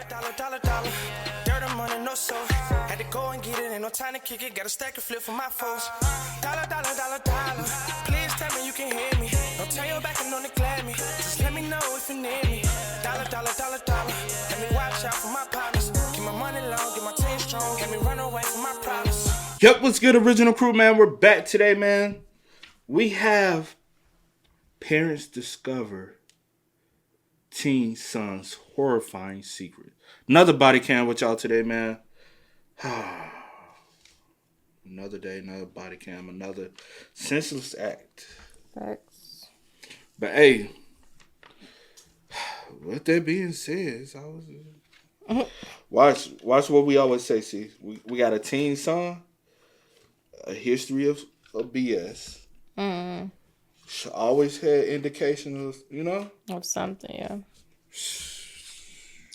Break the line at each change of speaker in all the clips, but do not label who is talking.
Dollar. Dirt and money, no soul. Had to go and get it, ain't no time to kick it. Got a stack of flip for my foes. Dollar. Please tell me you can hear me. Don't turn your back and don't neglect me. Just let me know if you need me. Dollar. Let me watch out for my partners. Keep my money long, get my team strong. Let me run away from my problems.
Yep, what's good, original crew, man? We're back today, man. We have parents discover teen son's horrifying secret. Another body cam with y'all today, man. Another day, another body cam, another senseless act.
Facts.
But hey, with that being said, watch what we always say. See, we got a teen son, a history of BS. Always had indication of,
of something. Yeah.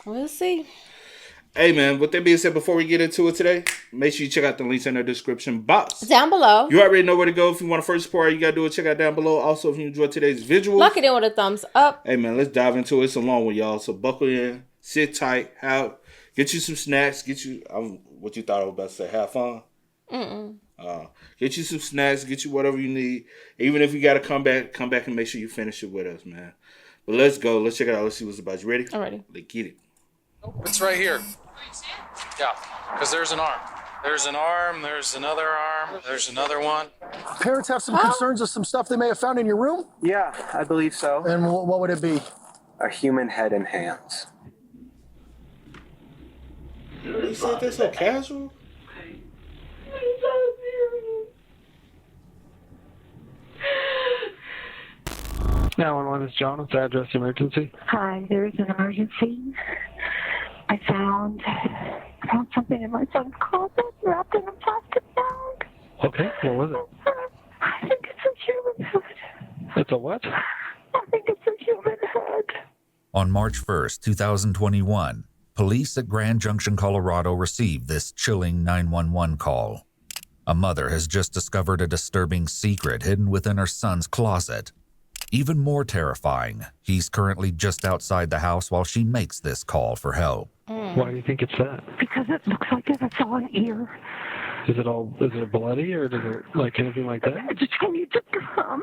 We'll see.
Hey, man, with that being said, before we get into it today, make sure you check out the links in the description box.
Down below.
You already know where to go. If you want to first support, you got to do it. Check out down below. Also, if you enjoyed today's visuals,
lock it in with a thumbs up.
Hey, man, let's dive into it. It's a long one, y'all. So buckle in, sit tight, get you some snacks, what you thought I was about to say, have fun? Get you some snacks, get you whatever you need. Even if you got to come back and make sure you finish it with us, man. But let's go. Let's check it out. Let's see what's about. You ready?
I'm ready.
Let's get it.
It's right here. Yeah, because there's an arm. There's an arm, there's another arm, there's another one.
Parents have some concerns of some stuff they may have found in your room?
Yeah, I believe so.
And what would it be?
A human head and hands.
You said this so casual?
911 is John. What's the address emergency?
Hi, there's an emergency. I found something in my son's closet wrapped in a plastic bag.
Okay, what was it?
I think it's a human head.
It's a what?
I think it's a human head.
On March 1st, 2021, police at Grand Junction, Colorado received this chilling 911 call. A mother has just discovered a disturbing secret hidden within her son's closet. Even more terrifying, he's currently just outside the house while she makes this call for help.
Why do you think it's that?
Because it looks like it's all an ear.
Is it bloody or does it like anything like that?
Can you just come?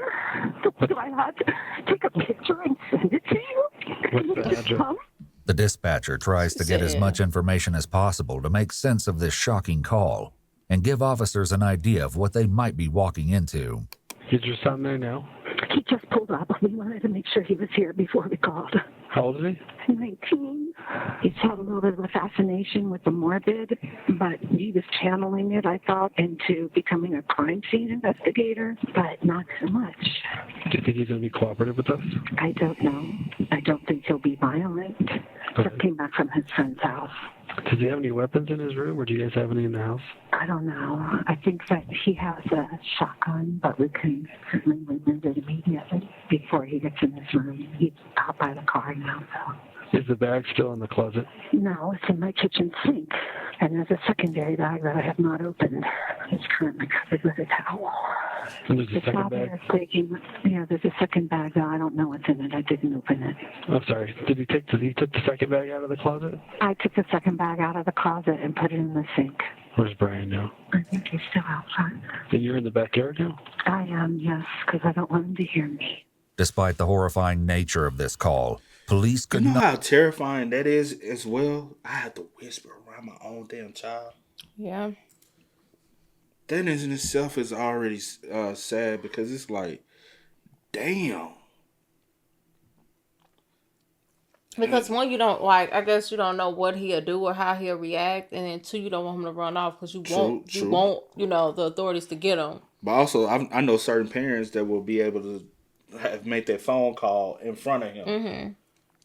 Do I have to take a picture and send it to you?
What's the address?
The dispatcher tries to get as much information as possible to make sense of this shocking call and give officers an idea of what they might be walking into.
Is your son there now?
He just pulled up. We wanted to make sure he was here before we called.
How old is
he? 19. He's had a little bit of a fascination with the morbid, but he was channeling it, I thought, into becoming a crime scene investigator, but not so much.
Do you think he's going to be cooperative with us?
I don't know. I don't think he'll be violent. Just came back from his friend's house.
Does he have any weapons in his room, or do you guys have any in the house?
I don't know. I think that he has a shotgun, but we can certainly remove it immediately before he gets in his room. He's out by the car now, so.
Is the bag still in the closet?
No, it's in my kitchen sink. And there's a secondary bag that I have not opened. It's currently covered with a towel.
And there's a second bag?
There's a second bag, though. I don't know what's in it. I didn't open it.
I'm sorry. Did he took the second bag out of the closet?
I took the second bag out of the closet and put it in the sink.
Where's Brian now?
I think he's still outside.
And you're in the backyard now?
I am, yes, because I don't want him to hear me.
Despite the horrifying nature of this call, police could
not... You know how terrifying that is as well? I had to whisper around my own damn child.
Yeah.
That in itself is already sad because it's like, damn.
Because one, you don't I guess you don't know what he'll do or how he'll react, and then two, you don't want him to run off because you want the authorities to get him.
But also, I know certain parents that will be able to make that phone call in front of him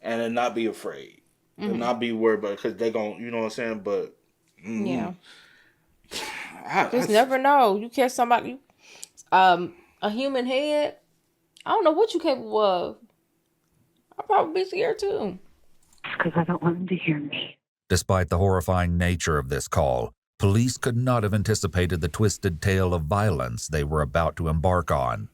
and then not be afraid and not be worried about because they're going, you know what I'm saying? But
yeah, I just never know. You catch somebody, a human head. I don't know what you capable of. I'll probably be scared too.
Because I don't want him to hear me.
Despite the horrifying nature of this call, police could not have anticipated the twisted tale of violence they were about to embark on.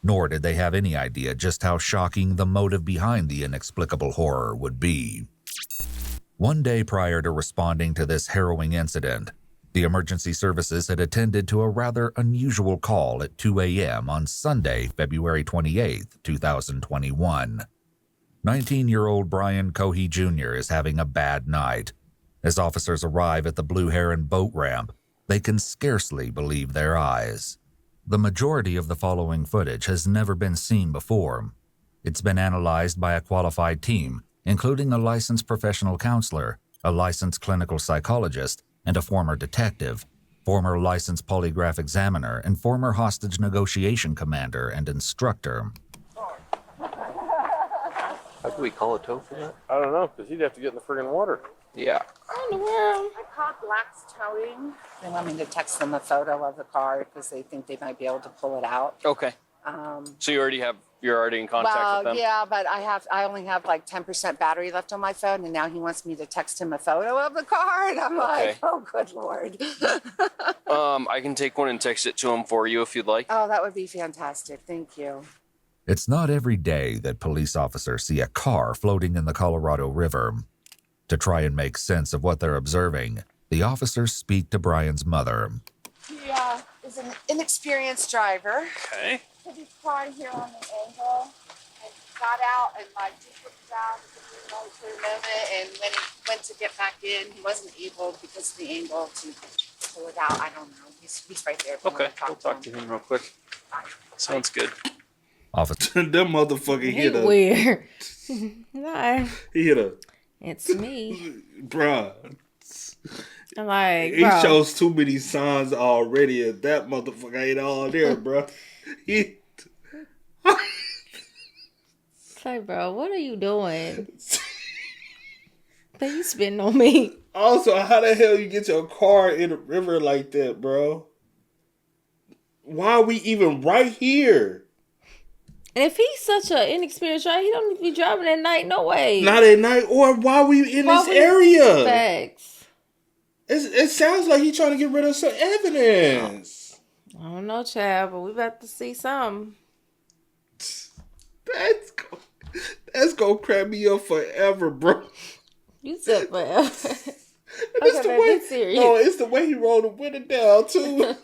Nor did they have any idea just how shocking the motive behind the inexplicable horror would be. One day prior to responding to this harrowing incident, the emergency services had attended to a rather unusual call at 2 a.m. on Sunday, February 28, 2021. 19-year-old Brian Cohey Jr. is having a bad night. As officers arrive at the Blue Heron boat ramp, they can scarcely believe their eyes. The majority of the following footage has never been seen before. It's been analyzed by a qualified team, including a licensed professional counselor, a licensed clinical psychologist, and a former detective, former licensed polygraph examiner, and former hostage negotiation commander and instructor.
How do we call a tow for that?
I don't know, because he'd have to get in the friggin' water.
Yeah.
What in the world?
I called Black's Towing. They want me to text them a photo of the car because they think they might be able to pull it out.
Okay. So you're already in contact with them?
Yeah, but I only have like 10% battery left on my phone, and now he wants me to text him a photo of the car, and I'm like, oh, good Lord.
I can take one and text it to him for you if you'd like.
Oh, that would be fantastic. Thank you.
It's not every day that police officers see a car floating in the Colorado River. To try and make sense of what they're observing, the officers speak to Brian's mother.
He is an inexperienced driver.
Okay.
Put his car here on the angle and got out and just looked down for a moment, and when he went to get back in, he wasn't able because of the angle to pull it out. I don't know. He's right there.
Okay, we'll talk to him real quick. Sounds good.
Officer,
that motherfucker hit her.
Weird. No.
He hit her.
It's me.
Bruh.
I'm like,
He
bro.
shows too many signs already, and that motherfucker ain't all there, bruh. He...
Say, bro, what are you doing? That you spitting on me.
Also, how the hell you get your car in a river like that, bro? Why are we even right here?
And if he's such an inexperienced driver, he don't need to be driving at night, no way.
Not at night, or why are we in this area?
Facts.
It sounds like he's trying to get rid of some evidence.
I don't know, child, but we about to see something.
That's gonna crack me up forever, bro.
You said forever.
It's the way,
serious.
no, it's the way he rolled the window down too.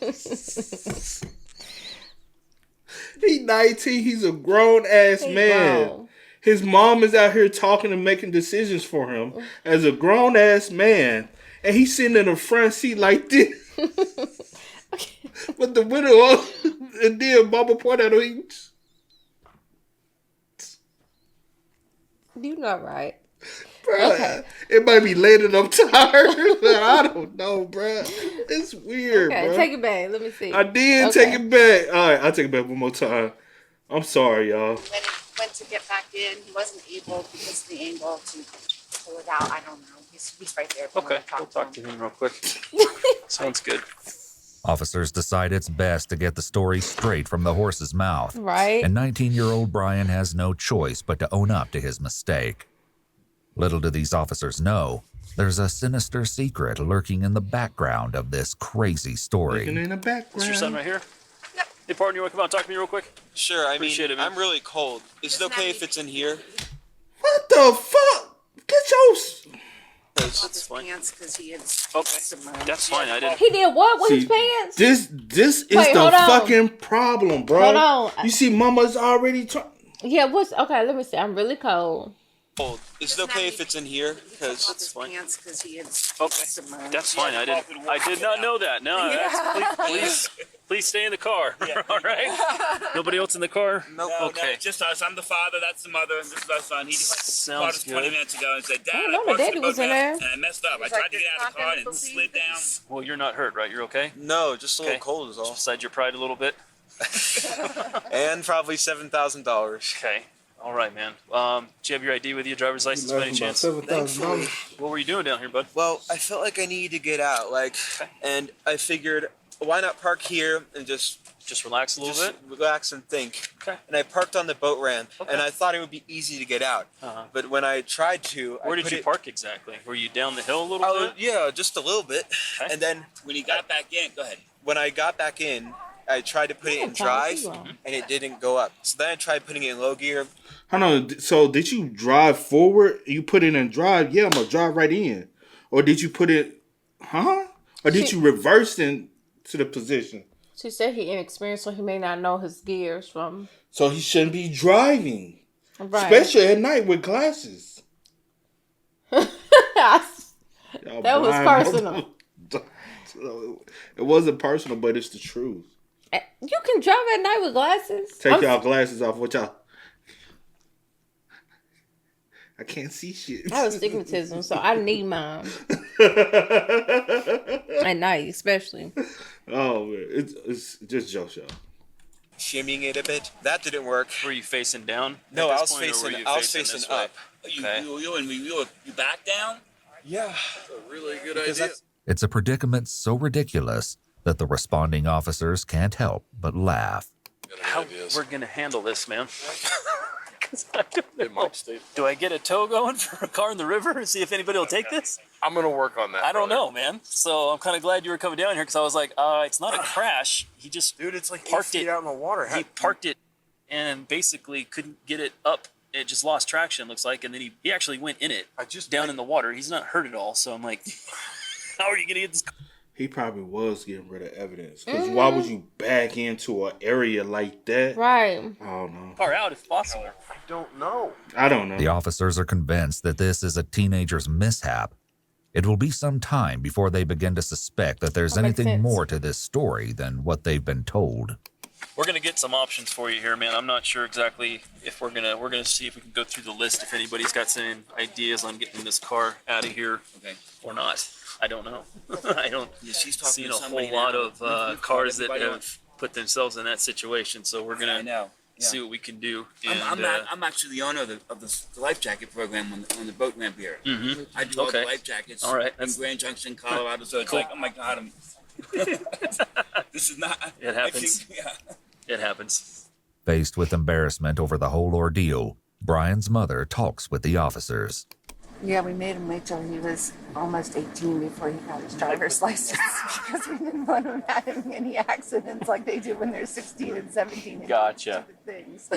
He 19. He's a grown ass man.
Grown.
His mom is out here talking and making decisions for him as a grown ass man, and he's sitting in the front seat like this with the window up, and then Mama point at him.
You not right.
Bruh,
okay.
It might be late and I'm tired, but I don't know, bruh. It's weird,
Okay,
bruh.
take it back. Let me see.
I did take it back. All right, I'll take it back one more time. I'm sorry, y'all.
When he went to get back in, he wasn't able because of the angle to pull it out. I don't know. He's right there.
Okay, we'll talk to him real quick. Sounds good.
Officers decide it's best to get the story straight from the horse's mouth.
Right.
And 19-year-old Brian has no choice but to own up to his mistake. Little do these officers know, there's a sinister secret lurking in the background of this crazy story.
Looking in the background.
Is your son right here? Yep. Hey, partner, you want to come out and talk to me real quick?
Sure, I
Appreciate
mean,
it, man.
I'm really cold. Is it okay if it's in here?
What the fuck? Get your...
That's fine. Because he is.
Okay, that's fine. I didn't.
He did what with his pants?
This is
Wait,
the
hold on.
fucking problem, bro.
Hold on.
You see, Mama's already trying.
Yeah, okay, let me see. I'm really cold.
Is it okay if it's in here? Because
That's fine. Because he is.
Okay, that's fine. I did not know that. No, please stay in the car. All right. Nobody else in the car.
Nope.
Okay.
No, just us. I'm the father. That's the mother, and this is our son. He called us 20
good.
minutes ago and said, "Dad,
I
I
know my
parked
daddy
the boat
was in
ramp,
there.
and I messed up. I tried to get out of the car and slid down."
Well, you're not hurt, right? You're okay?
No, just a little cold is all.
Just beside your pride a little bit.
And probably $7,000.
Okay. All right, man. Do you have your ID with you, driver's license by any chance?
$7,000.
What were you doing down here, bud?
Well, I felt like I needed to get out, and I figured, why not park here and just
relax a little bit?
Relax and think.
Okay.
And I parked on the boat ramp, and I thought it would be easy to get out. But when I tried to,
Where did you park exactly? Were you down the hill a little bit?
Yeah, just a little bit.
Okay.
And then
When he got back in, go ahead.
when I got back in, I tried to put it in drive, and it didn't go up. So then I tried putting it in low gear.
Hold on. So did you drive forward? You put it in drive? Yeah, I'm gonna drive right in. Or did you put it? Huh? Or did you reverse into the position?
She said he inexperienced, so he may not know his gears from.
So he shouldn't be driving,
right?
Especially at night with glasses.
That was personal.
It wasn't personal, but it's the truth.
You can drive at night with glasses.
Take y'all glasses off. What y'all? I can't see shit.
I have astigmatism, so I need mine. At night, especially.
Oh, man. It's just Joe show.
Shimmying it a bit. That didn't work.
Were you facing down?
No, I was facing up.
You back down?
Yeah.
That's a really good idea.
It's a predicament so ridiculous that the responding officers can't help but laugh.
How we're going to handle this, man? I don't know. Do I get a tow going for a car in the river and see if anybody will take this?
I'm going to work on that.
I don't know, man. So I'm kind of glad you were coming down here because I was like, it's not a crash. He just
it's like
parked
8 feet out in the water.
He parked it and basically couldn't get it up. It just lost traction, looks like, and then he actually went in it, in the water. He's not hurt at all. So I'm like, how are you going to get this car?
He probably was getting rid of evidence. Because why would you back into an area like that?
Right.
I don't know.
Far out if possible.
I don't know.
I don't know.
The officers are convinced that this is a teenager's mishap. It will be some time before they begin to suspect that there's anything more to this story than what they've been told.
We're gonna get some options for you here, man. I'm not sure exactly if we're gonna see if we can go through the list if anybody's got some ideas on getting this car out of here or not. I don't know. I don't see a whole lot of cars that have put themselves in that situation. So we're gonna see what we can do. And,
I'm actually the owner of the life jacket program on the boat ramp here.
Mm-hmm.
I do all the life jackets in Grand Junction, Colorado. So it's like, oh my God, this is not.
It happens. It happens.
Faced with embarrassment over the whole ordeal, Brian's mother talks with the officers.
Yeah, we made him wait till he was almost 18 before he got his driver's license because we didn't want him having any accidents like they do when they're 16 and 17.
Gotcha.
Things.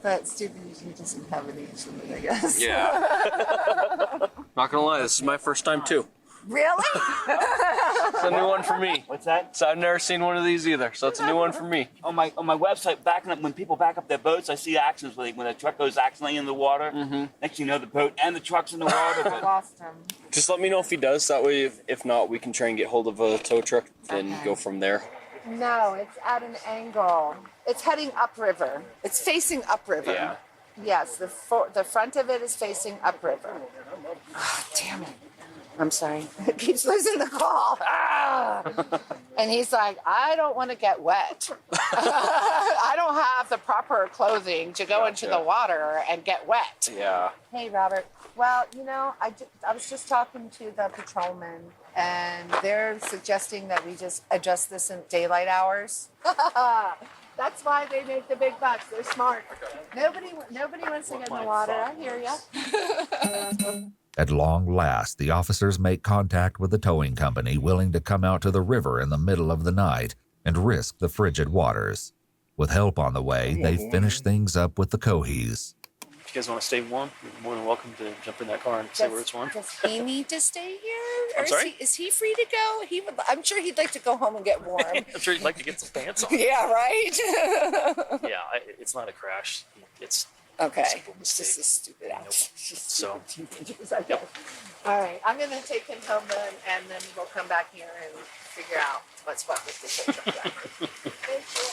But stupid, he doesn't have any instrument, I guess.
Yeah. Not gonna lie, this is my first time too.
Really?
It's a new one for me.
What's that?
So I've never seen one of these either, so it's a new one for me.
On my website, backing up when people back up their boats, I see accidents when a truck goes accidentally in the water. Mm-hmm. Next you know, the boat and the truck's in the water. But
Lost him.
Just let me know if he does. That way, if not, we can try and get hold of a tow truck and go from there.
No, it's at an angle. It's heading upriver. It's facing upriver.
Yeah.
Yes, the front of it is facing upriver. Oh, damn it. I'm sorry. It keeps losing the call. Ah! And he's like, I don't want to get wet. I don't have the proper clothing to go into the water and get wet.
Yeah.
Hey, Robert. Well, I was just talking to the patrolman, and they're suggesting that we just adjust this in daylight hours. That's why they make the big bucks. They're smart. Nobody wants to get in the water. I hear ya.
At long last, the officers make contact with the towing company willing to come out to the river in the middle of the night and risk the frigid waters. With help on the way, they finish things up with the Cohees.
If you guys want to stay warm, you're more than welcome to jump in that car and see where it's warm.
Does he need to stay here? Or
I'm sorry?
is he free to go? I'm sure he'd like to go home and get warm.
I'm sure he'd like to get some pants on.
Yeah, right?
Yeah, it's not a crash. It's
okay. It's just a stupid act.
So,
Okay. All right. I'm going to take him home and then we'll come back here and figure out what's what with the tow truck. Thank you.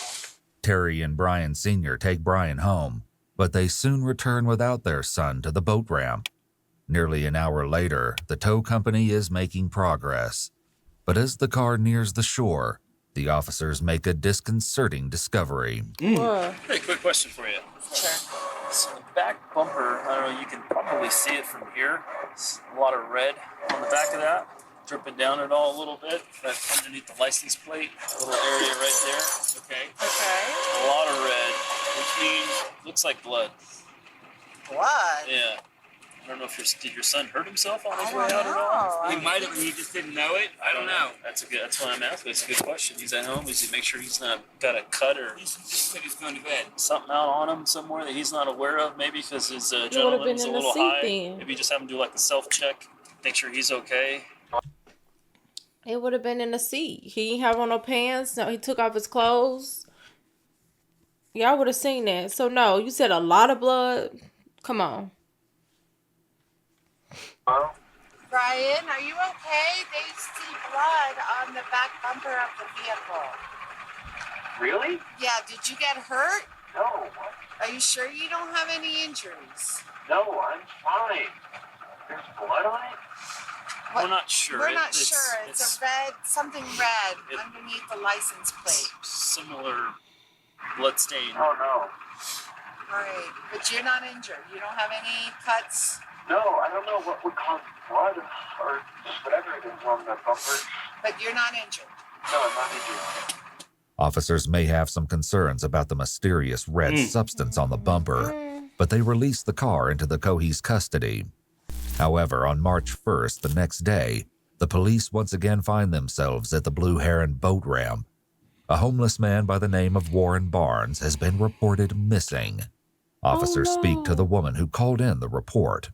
Terry and Brian Sr. take Brian home, but they soon return without their son to the boat ramp. Nearly an hour later, the tow company is making progress. But as the car nears the shore, the officers make a disconcerting discovery.
Hey, quick question for you.
Sure.
So the back bumper, I don't know, you can probably see it from here. It's a lot of red on the back of that, dripping down it all a little bit. That's underneath the license plate, a little area right there. Okay. A lot of red, which means looks like blood.
Blood?
Yeah. I don't know if did your son hurt himself on his way out at all?
He might have, and he just didn't know it. I don't know.
That's why I'm asking. It's a good question. He's at home. Is he make sure he's not got a cut or
He just said he's going to bed.
something out on him somewhere that he's not aware of? Maybe because his
would've
adrenaline
been
was a
in the
little
seat
high.
then.
Maybe just have him do like a self check, make sure he's okay.
It would have been in the seat. He didn't have on no pants. No, he took off his clothes. Y'all would have seen that. So no, you said a lot of blood. Come on.
Brian, are you okay? They see blood on the back bumper of the vehicle.
Really?
Yeah, did you get hurt?
No.
Are you sure you don't have any injuries?
No, I'm fine. There's blood on it?
We're not sure.
We're not sure. It's a red, something red underneath the license plate.
Similar blood stain.
Oh, no.
All right, but you're not injured. You don't have any cuts?
No, I don't know what would cause blood or whatever it is on the bumper.
But you're not injured?
No, I'm not injured.
Officers may have some concerns about the mysterious red substance on the bumper, but they released the car into the Cohees' custody. However, on March 1st, the next day, the police once again find themselves at the Blue Heron boat ramp. A homeless man by the name of Warren Barnes has been reported missing. Officers speak to the woman who called in the report.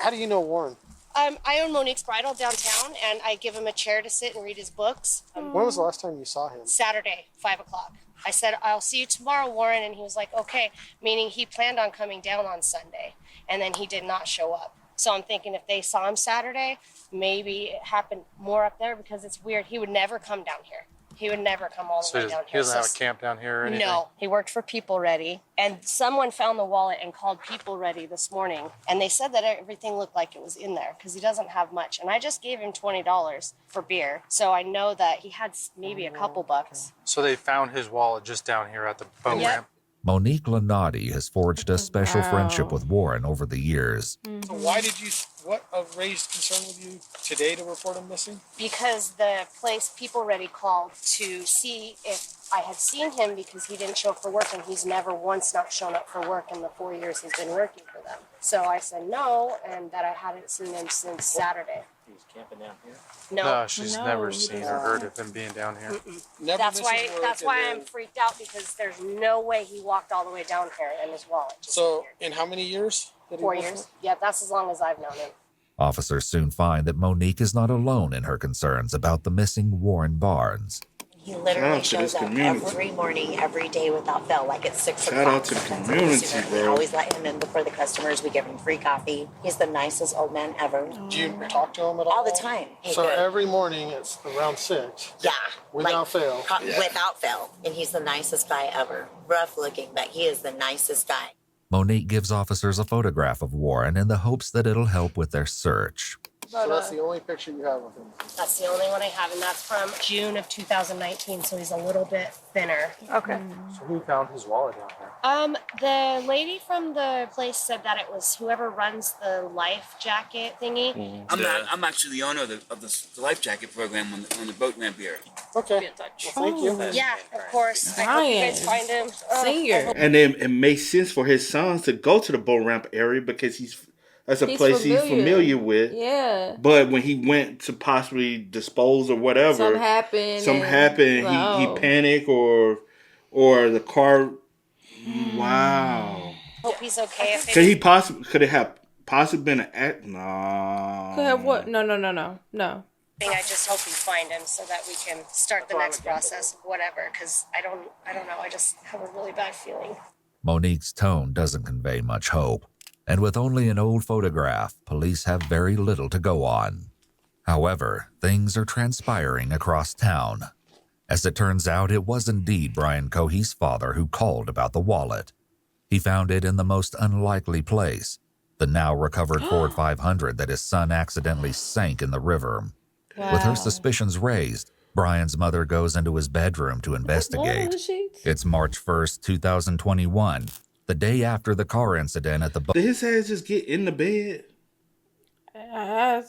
How do you know Warren?
I own Monique's Bridal downtown, and I give him a chair to sit and read his books.
When was the last time you saw him?
Saturday, 5 o'clock. I said, I'll see you tomorrow, Warren, and he was like, okay, meaning he planned on coming down on Sunday, and then he did not show up. So I'm thinking if they saw him Saturday, maybe it happened more up there because it's weird. He would never come down here. He would never come all the way down here.
He doesn't have a camp down here or anything?
No, he worked for People Ready. And someone found the wallet and called People Ready this morning. And they said that everything looked like it was in there because he doesn't have much. And I just gave him $20 for beer. So I know that he had maybe a couple bucks.
So they found his wallet just down here at the boat ramp?
Monique Lanati has forged a special friendship with Warren over the years.
So why did you, what raised concern with you today to report him missing?
Because the place People Ready called to see if I had seen him because he didn't show up for work, and he's never once not shown up for work in the 4 years he's been working for them. So I said no, and that I hadn't seen him since Saturday.
He was camping down here?
No, she's never seen or heard of him being down here.
That's why I'm freaked out, because there's no way he walked all the way down here and his wallet just
So, in how many years?
4 years. Yeah, that's as long as I've known him.
Officers soon find that Monique is not alone in her concerns about the missing Warren Barnes.
He literally shows up every morning, every day without fail, like at 6 o'clock.
Shout out to the community,
We
bro.
always let him in before the customers. We give him free coffee. He's the nicest old man ever.
Do you talk to him at all?
All the time. Hey,
So
good.
every morning it's around 6?
Yeah.
Without fail?
Without fail. And he's the nicest guy ever. Rough looking, but he is the nicest guy.
Monique gives officers a photograph of Warren in the hopes that it'll help with their search.
So that's the only picture you have of him?
That's the only one I have, and that's from June of 2019, so he's a little bit thinner. Okay.
So who found his wallet down here?
The lady from the place said that it was whoever runs the life jacket thingy.
I'm actually the owner of the life jacket program on the boat ramp here.
Okay.
Be in touch.
Well, thank you.
Yeah, of course. I hope you guys find him.
Senior.
And then it makes sense for his sons to go to the boat ramp area because that's a place he's familiar with.
Yeah.
But when he went to possibly dispose or whatever,
Something happened.
He panicked or the car. Wow.
Hope he's okay.
Could it have possibly been an act? No.
Could have what? No.
I just hope we find him so that we can start the next process, whatever. Because I don't know. I just have a really bad feeling.
Monique's tone doesn't convey much hope, and with only an old photograph, police have very little to go on. However, things are transpiring across town. As it turns out, it was indeed Brian Cohees' father who called about the wallet. He found it in the most unlikely place, the now recovered Ford 500 that his son accidentally sank in the river.
Wow.
With her suspicions raised, Brian's mother goes into his bedroom to investigate. It's March 1st, 2021, the day after the car incident at the
Did his ass just get in the bed?
Yeah,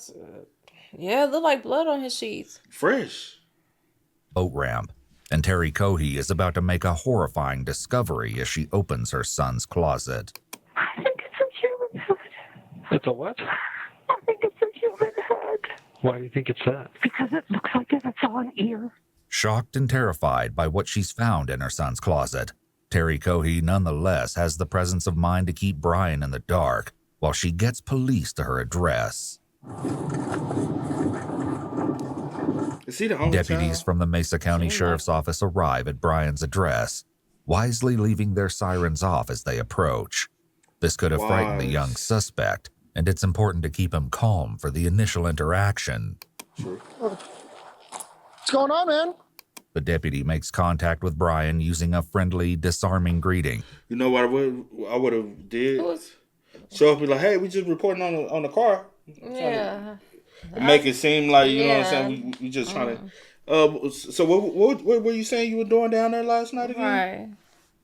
it looked like blood on his sheets.
Fresh.
boat ramp, and Terry Cohey is about to make a horrifying discovery as she opens her son's closet.
I think it's a human head.
It's a what?
I think it's a human head.
Why do you think it's that?
Because it looks like it's on ear.
Shocked and terrified by what she's found in her son's closet, Terry Cohey nonetheless has the presence of mind to keep Brian in the dark while she gets police to her address.
Is he the only
Deputies
child?
from the Mesa County Sheriff's Office arrive at Brian's address, wisely leaving their sirens off as they approach. This could have frightened the young suspect, and it's important to keep him calm for the initial interaction.
Sure.
What's going on, man?
The deputy makes contact with Brian using a friendly, disarming greeting.
You know what I would have did? Show up and be like, hey, we just reporting on the car.
Yeah.
And make it seem like, you know what I'm saying, we just trying to... so what were you saying you were doing down there last night again?
Right.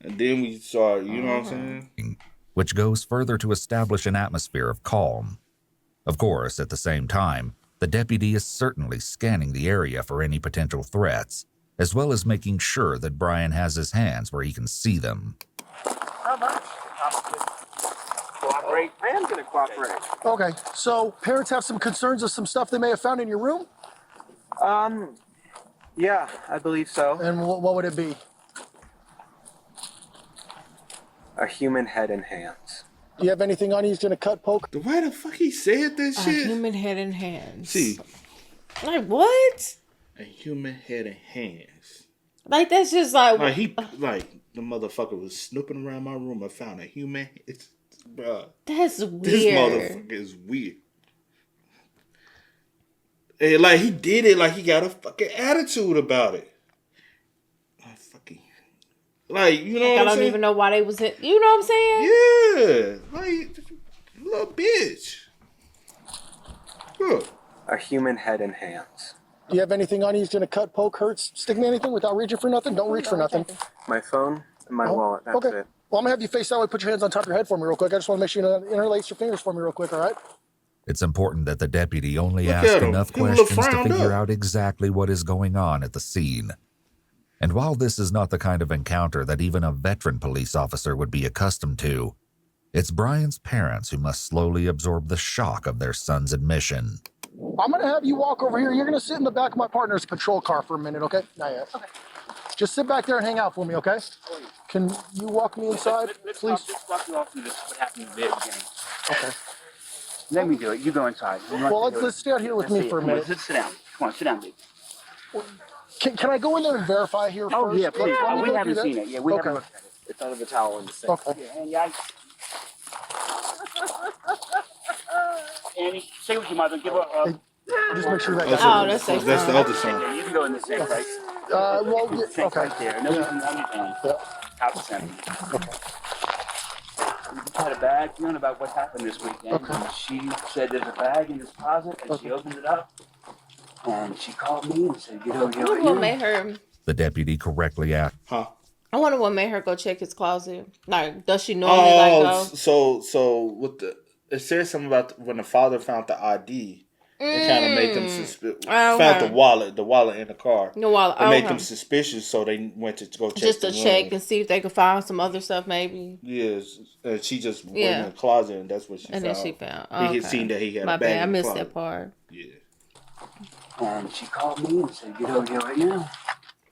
And then we saw, you know what I'm saying?
Which goes further to establish an atmosphere of calm. Of course, at the same time, the deputy is certainly scanning the area for any potential threats, as well as making sure that Brian has his hands where he can see them.
How much? Cooperate. I am going to cooperate.
Okay, so parents have some concerns of some stuff they may have found in your room?
Yeah, I believe so.
And what would it be?
A human head and hands.
Do you have anything on you he's going to cut, poke?
Why the fuck he said this shit?
A human head and hands.
See.
Like, what?
A human head and hands.
Like, that's just like...
Like the motherfucker was snooping around my room and found a human head. Bruh.
That's weird.
This motherfucker is weird. And like, he did it like he got a fucking attitude about it. Like, you know what I'm saying?
I don't even know why they was in... You know what I'm saying?
Yeah. Like, little bitch. Good.
A human head and hands.
Do you have anything on you he's going to cut, poke, hurt, stick me anything without reaching for nothing? Don't reach for nothing.
My phone and my wallet, that's it.
Well, I'm going to have you face that way. Put your hands on top of your head for me real quick. I just want to make sure you interlace your fingers for me real quick, all right?
It's important that the deputy only ask enough questions to figure out exactly what is going on at the scene. And while this is not the kind of encounter that even a veteran police officer would be accustomed to, it's Brian's parents who must slowly absorb the shock of their son's admission.
I'm going to have you walk over here. You're going to sit in the back of my partner's patrol car for a minute, okay? Not yet. Okay. Just sit back there and hang out for me, okay? Can you walk me inside, please?
Just walk you off through this, what happened in the beginning.
Okay.
Let me do it. You go inside.
Well, let's stay out here with me for a minute.
Sit down. Come on, sit down, baby.
Can I go in there and verify here first?
Oh, yeah, please. We haven't seen it. Yeah, we haven't looked at it.
It's under the towel in the sink.
Okay.
Yeah, Annie, stay with your mother. Give her a...
Just make sure that...
That's the other son.
Yeah, you can go in the sink, right?
Well, yeah, okay.
Right there. No, anything. House empty.
Okay.
We had a bag feeling about what happened this weekend. Okay. And she said there's a bag in this closet, and she opened it up. And she called me and said,
I wonder what made her...
The deputy correctly asked.
Huh?
I wonder what made her go check his closet. Like, does she normally go?
So with the... It says something about when the father found the ID. It kind of made them suspicious. Found the wallet in the car.
The wallet.
It made them suspicious, so they went to go check.
Just to check and see if they could find some other stuff, maybe.
Yes, and she just went in the closet, and that's what she found.
And then she found.
He had seen that he had
My
a bag.
bad, I
in the
missed
closet.
that part.
Yeah.
And she called me and said, get over here right now.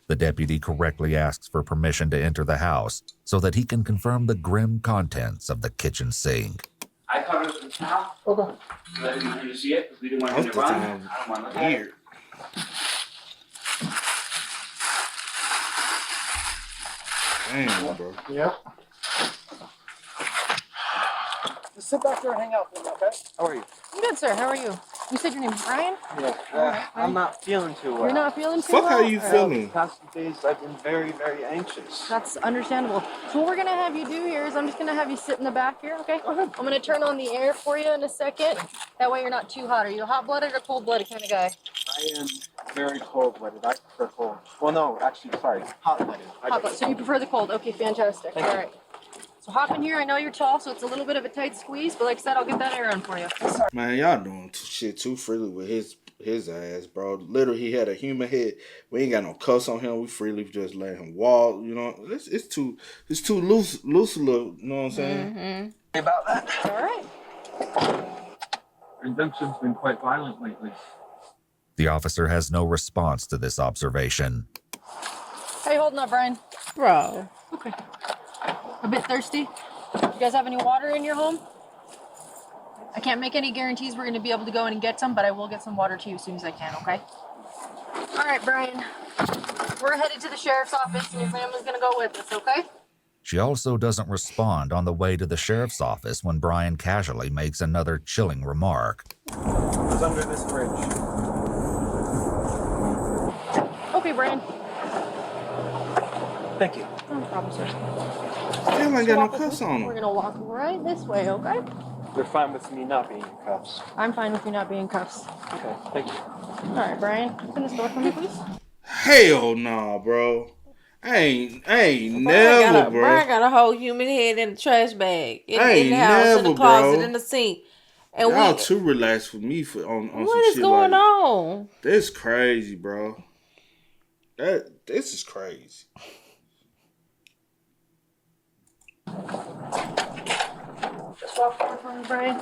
The deputy correctly asks for permission to enter the house so that he can confirm the grim contents of the kitchen sink.
I covered it with a towel.
Okay.
Let him know you see it. We didn't want him to run. I don't want to look at it.
Damn, bro.
Yep. Just sit back there and hang out for me, okay?
How are you?
I'm good, sir. How are you? You said your name's Brian?
Yeah. I'm not feeling too well.
You're not feeling too
well?
well?
Fuck, how you feeling?
The past few days, I've been very, very anxious.
That's understandable. So what we're going to have you do here is I'm just going to have you sit in the back here, okay? I'm going to turn on the air for you in a second. That way you're not too hot. Are you a hot-blooded or cold-blooded kind of guy?
I am very cold-blooded. I prefer cold. Well, no, actually, sorry. Hot-blooded.
Hot-blooded. So you prefer the cold. Okay, fantastic. All right. So hop in here. I know you're tall, so it's a little bit of a tight squeeze, but like I said, I'll get that air on for you.
Man, y'all doing shit too freely with his ass, bro. Literally, he had a human head. We ain't got no cuss on him. We freely just let him walk. You know, it's too loose, you know what I'm saying?
Mm-hmm.
About that.
All right.
Her induction's been quite violent lately.
The officer has no response to this observation.
How you holding up, Brian?
Bro.
Okay. A bit thirsty? You guys have any water in your home? I can't make any guarantees we're going to be able to go in and get some, but I will get some water to you as soon as I can, okay? All right, Brian. We're headed to the sheriff's office, and your family's going to go with us, okay?
She also doesn't respond on the way to the sheriff's office when Brian casually makes another chilling remark.
It's under this bridge.
Okay, Brian.
Thank you.
No problem, sir.
Still ain't got no cuffs on
We're
him.
going to walk right this way, okay?
They're fine with me not being in cuffs.
I'm fine with you not being in cuffs.
Okay, thank you.
All right, Brian. Open this door for me, please.
Hell nah, bro. I ain't
Brian
never, bro.
Brian got a whole human head in the trash bag, in the house,
never,
in the closet,
bro.
in the sink. And
Y'all too relaxed for me on some shit.
What is going
like,
on?
This crazy, bro. This is crazy.
Just walk forward for me, Brian.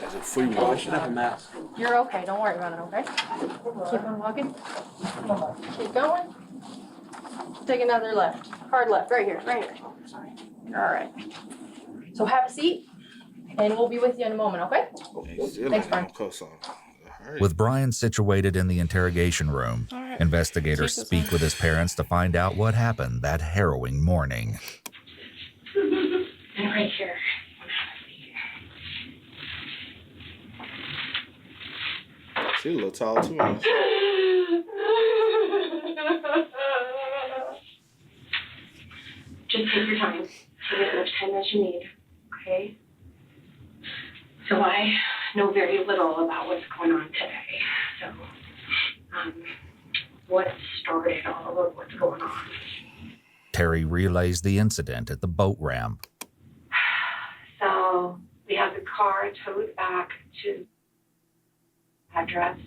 That's a free walk.
I should have a mask.
You're okay. Don't worry about it, okay? Keep on walking. Keep going. Take another left. Hard left. Right here. Right here. Sorry. All right. So have a seat, and we'll be with you in a moment, okay? Thanks, Brian.
With Brian situated in the interrogation room, investigators speak with his parents to find out what happened that harrowing morning.
And right here.
She's a little tall too. Huh?
Just take your time. Take as much time as you need, okay? So I know very little about what's going on today. So, what started all of what's going on?
Terry relays the incident at the boat ramp.
So we have the car towed back to address,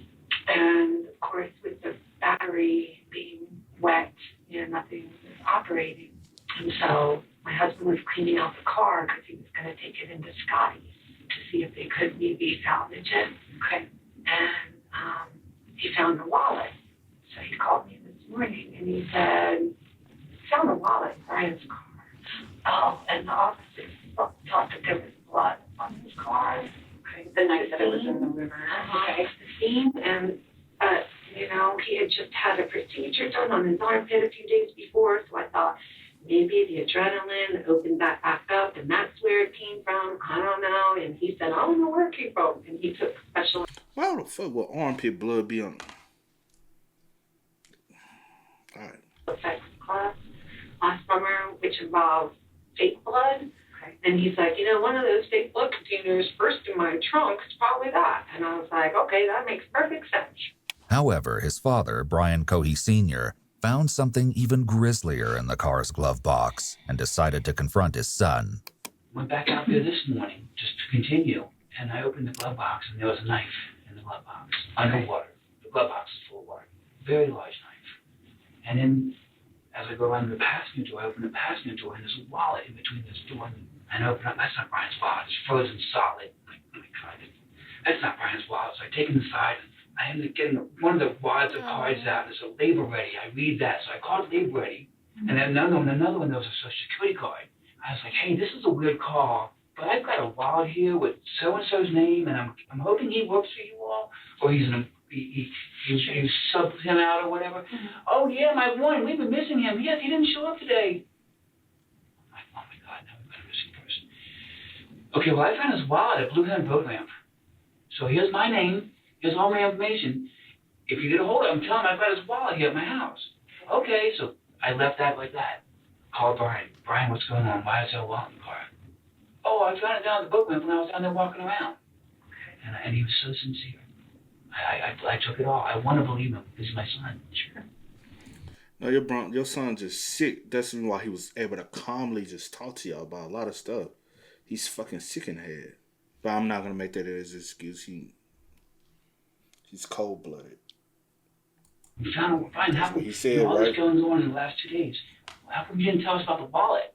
and of course with the battery being wet, nothing was operating. And so my husband was cleaning out the car because he was going to take it into Scotty's to see if they could maybe salvage it. Okay. And he found the wallet. So he called me this morning and he said, found a wallet in Brian's car. Oh, and the officers thought that there was blood on his car. Okay. The night that it was in the river. Okay. The scene, and he had just had a procedure done on his armpit a few days before, so I thought maybe the adrenaline opened that back up, and that's where it came from. I don't know. And he said, I don't know where it came from. And he took special.
Why the fuck would armpit blood be on? All right.
Effects class last summer, which involved fake blood. Okay. And he's like, one of those fake blood containers first in my trunk is probably that. And I was like, okay, that makes perfect sense.
However, his father, Brian Cohey Sr., found something even grislier in the car's glove box and decided to confront his son.
Went back out there this morning just to continue, and I opened the glove box, and there was a knife in the glove box, underwater. The glove box is full of water, very large knife. And then, as I go around the passenger door, I open the passenger door, and there's a wallet in between this door and I open up. That's not Brian's wallet. It's frozen solid. Let me try this. That's not Brian's wallet. So I take it inside. I end up getting one of the wads of cards out. There's a label ready. I read that. So I called label ready. And then another one, there was a social security card. I was like, hey, this is a weird call, but I've got a wallet here with so-and-so's name, and I'm hoping he works for you all, or you subbed him out or whatever. Mm-hmm. Oh, yeah, my one, we've been missing him. Yes, he didn't show up today. I'm like, oh, my God, now we've got a missing person. Okay, well, I found his wallet at Blue Hen Boat Ramp. So here's my name. Here's all my information. If you get a hold of him, tell him I've got his wallet here at my house. Okay, so I left that like that. Called Brian. Brian, what's going on? Why is there a wallet in the car? Oh, I found it down at the boat ramp when I was down there walking around. And he was so sincere. I took it all. I want to believe him. He's my son. Sure.
No, your son just sick. That's why he was able to calmly just talk to y'all about a lot of stuff. He's fucking sick in the head. But I'm not gonna make that as an excuse. He's cold-blooded.
We found how come
he said,
all
right?
this going on in the last 2 days. How come you didn't tell us about the wallet?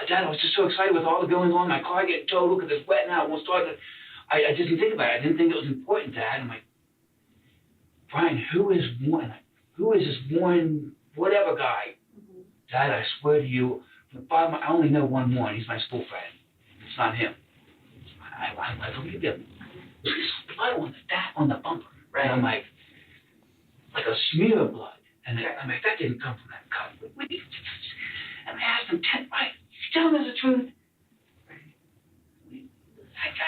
Dad, I was just so excited with all the going on. My car getting towed because it's wet now. It won't start. I just didn't think about it. I didn't think it was important, Dad. I'm like, Brian, who is this one, whatever guy? Dad, I swear to you, from the bottom, I only know one. He's my school friend. It's not him. I believe him. There's blood on the bumper. Right. And I'm like a smear of blood. And I'm like, that didn't come from that cut. And I asked him, right, tell me the truth.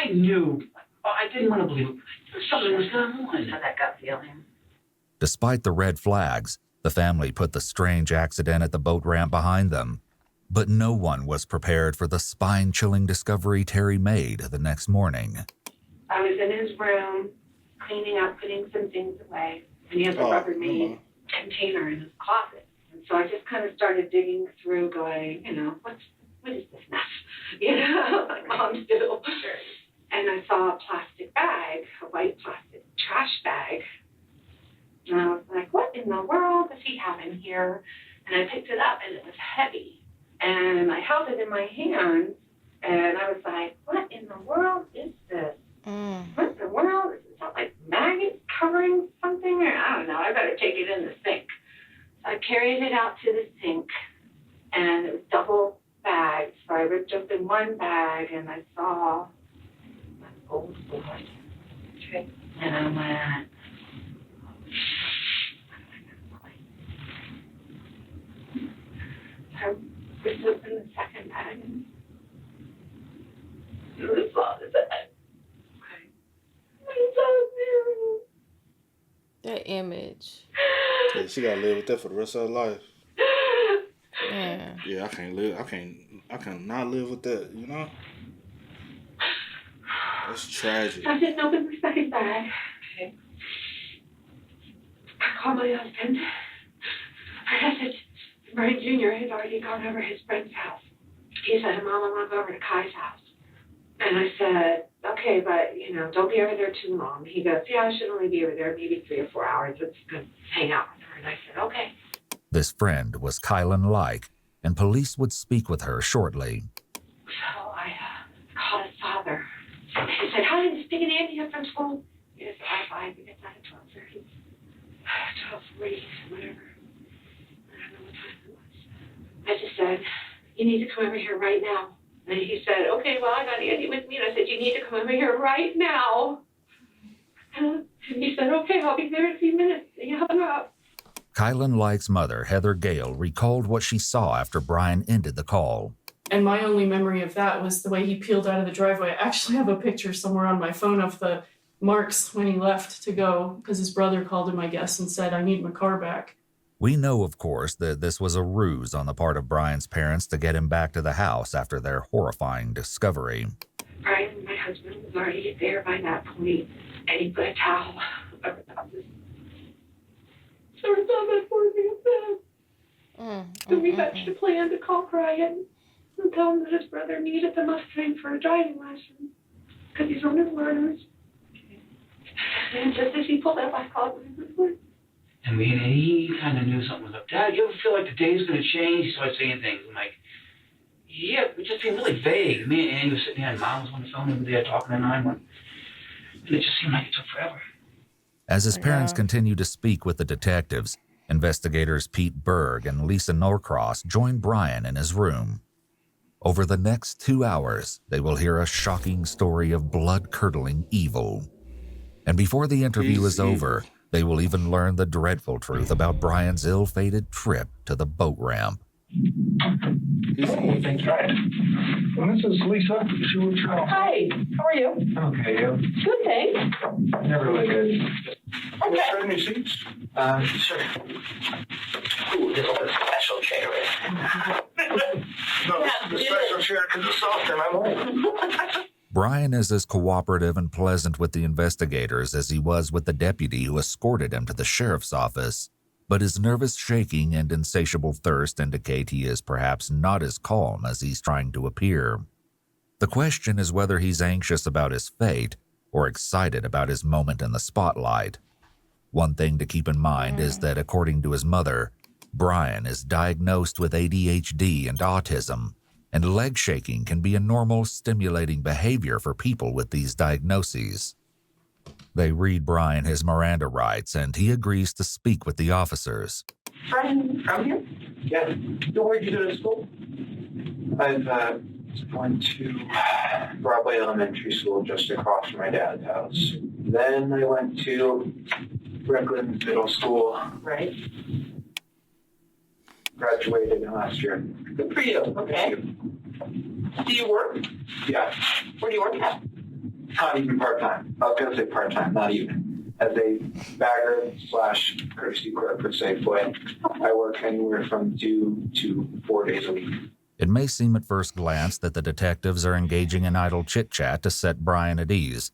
I knew. I didn't want to believe it. Something was going on.
Had that gut feeling.
Despite the red flags, the family put the strange accident at the boat ramp behind them. But no one was prepared for the spine-chilling discovery Terry made the next morning.
I was in his room, cleaning up, putting some things away, and he has a Rubbermaid container in his closet. And so I just kind of started digging through, going, what is this mess? Like moms do. Sure. And I saw a plastic bag, a white plastic trash bag. And I was like, what in the world does he have in here? And I picked it up, and it was heavy. And I held it in my hand, and I was like, what in the world is this? What in the world? Is it like maggots covering something? Or I don't know. I better take it in the sink. So I carried it out to the sink, and it was double bagged. So I ripped open one bag, and I saw an old boy. Okay. And I went, I ripped open the second bag, and it was all the bag.
That image.
Yeah, she gotta live with that for the rest of her life.
Yeah.
Yeah, I can't not live with that, That's tragic.
I didn't open the second bag. Okay. I called my husband. I said, Brian Jr. had already gone over his friend's house. He said, Mom, I want to go over to Kai's house. And I said, okay, but, don't be over there too long. He goes, yeah, I should only be over there maybe 3 or 4 hours. It's good to hang out with her. And I said, okay.
This friend was Kylan Like, and police would speak with her shortly.
So I called his father. He said, how did you speak in Andy up from school? He said, I think it's at 12:30. 12:40, whatever. I don't know what time it was. I just said, you need to come over here right now. And he said, okay, well, I got Andy with me. And I said, you need to come over here right now. And he said, okay, I'll be there in a few minutes. And he hung up.
Kylan Like's mother, Heather Gale, recalled what she saw after Brian ended the call.
And my only memory of that was the way he peeled out of the driveway. I actually have a picture somewhere on my phone of the marks when he left to go, because his brother called him, I guess, and said, I need my car back.
We know, of course, that this was a ruse on the part of Brian's parents to get him back to the house after their horrifying discovery.
Brian, my husband, was already there by that point, and he put a towel over top of his for me in bed. So we hatched a plan to call Brian and tell him that his brother needed the Mustang for a driving lesson because he's on his learners. And just as he pulled up, I called him.
And he kind of knew something was up. Dad, you ever feel like the day's going to change? He started saying things. I'm like, yeah, we're just being really vague. Me and Andy were sitting there, and Mom was on the phone over there talking to 911. And it just seemed like it took forever.
As his parents continued to speak with the detectives, investigators Pete Berg and Lisa Norcross joined Brian in his room. Over the next 2 hours, they will hear a shocking story of blood-curdling evil. And before the interview is over, they will even learn the dreadful truth about Brian's ill-fated trip to the boat ramp.
Thanks, Ryan. Well, this is Lisa. She was call.
Hi, how are you?
Okay, you?
Good, thanks.
Never really good.
Okay.
Trade any seats?
Sure. Ooh, this is a special chair.
No, the special chair is a soft and I won't.
Brian is as cooperative and pleasant with the investigators as he was with the deputy who escorted him to the sheriff's office, but his nervous shaking and insatiable thirst indicate he is perhaps not as calm as he's trying to appear. The question is whether he's anxious about his fate or excited about his moment in the spotlight. One thing to keep in mind is that, according to his mother, Brian is diagnosed with ADHD and autism, and leg shaking can be a normal, stimulating behavior for people with these diagnoses. They read Brian his Miranda rights, and he agrees to speak with the officers.
From here? Yeah. So where'd you go to school? I've went to Broadway Elementary School just across from my dad's house. Then I went to Brooklyn Middle School. Right. Graduated last year. Good for you. Okay. Do you work? Yeah. Where do you work at? Not even part-time. I was going to say part-time, not even. As a bagger / courtesy clerk for Safeway, I work anywhere from 2 to 4 days a week.
It may seem at first glance that the detectives are engaging in idle chit-chat to set Brian at ease,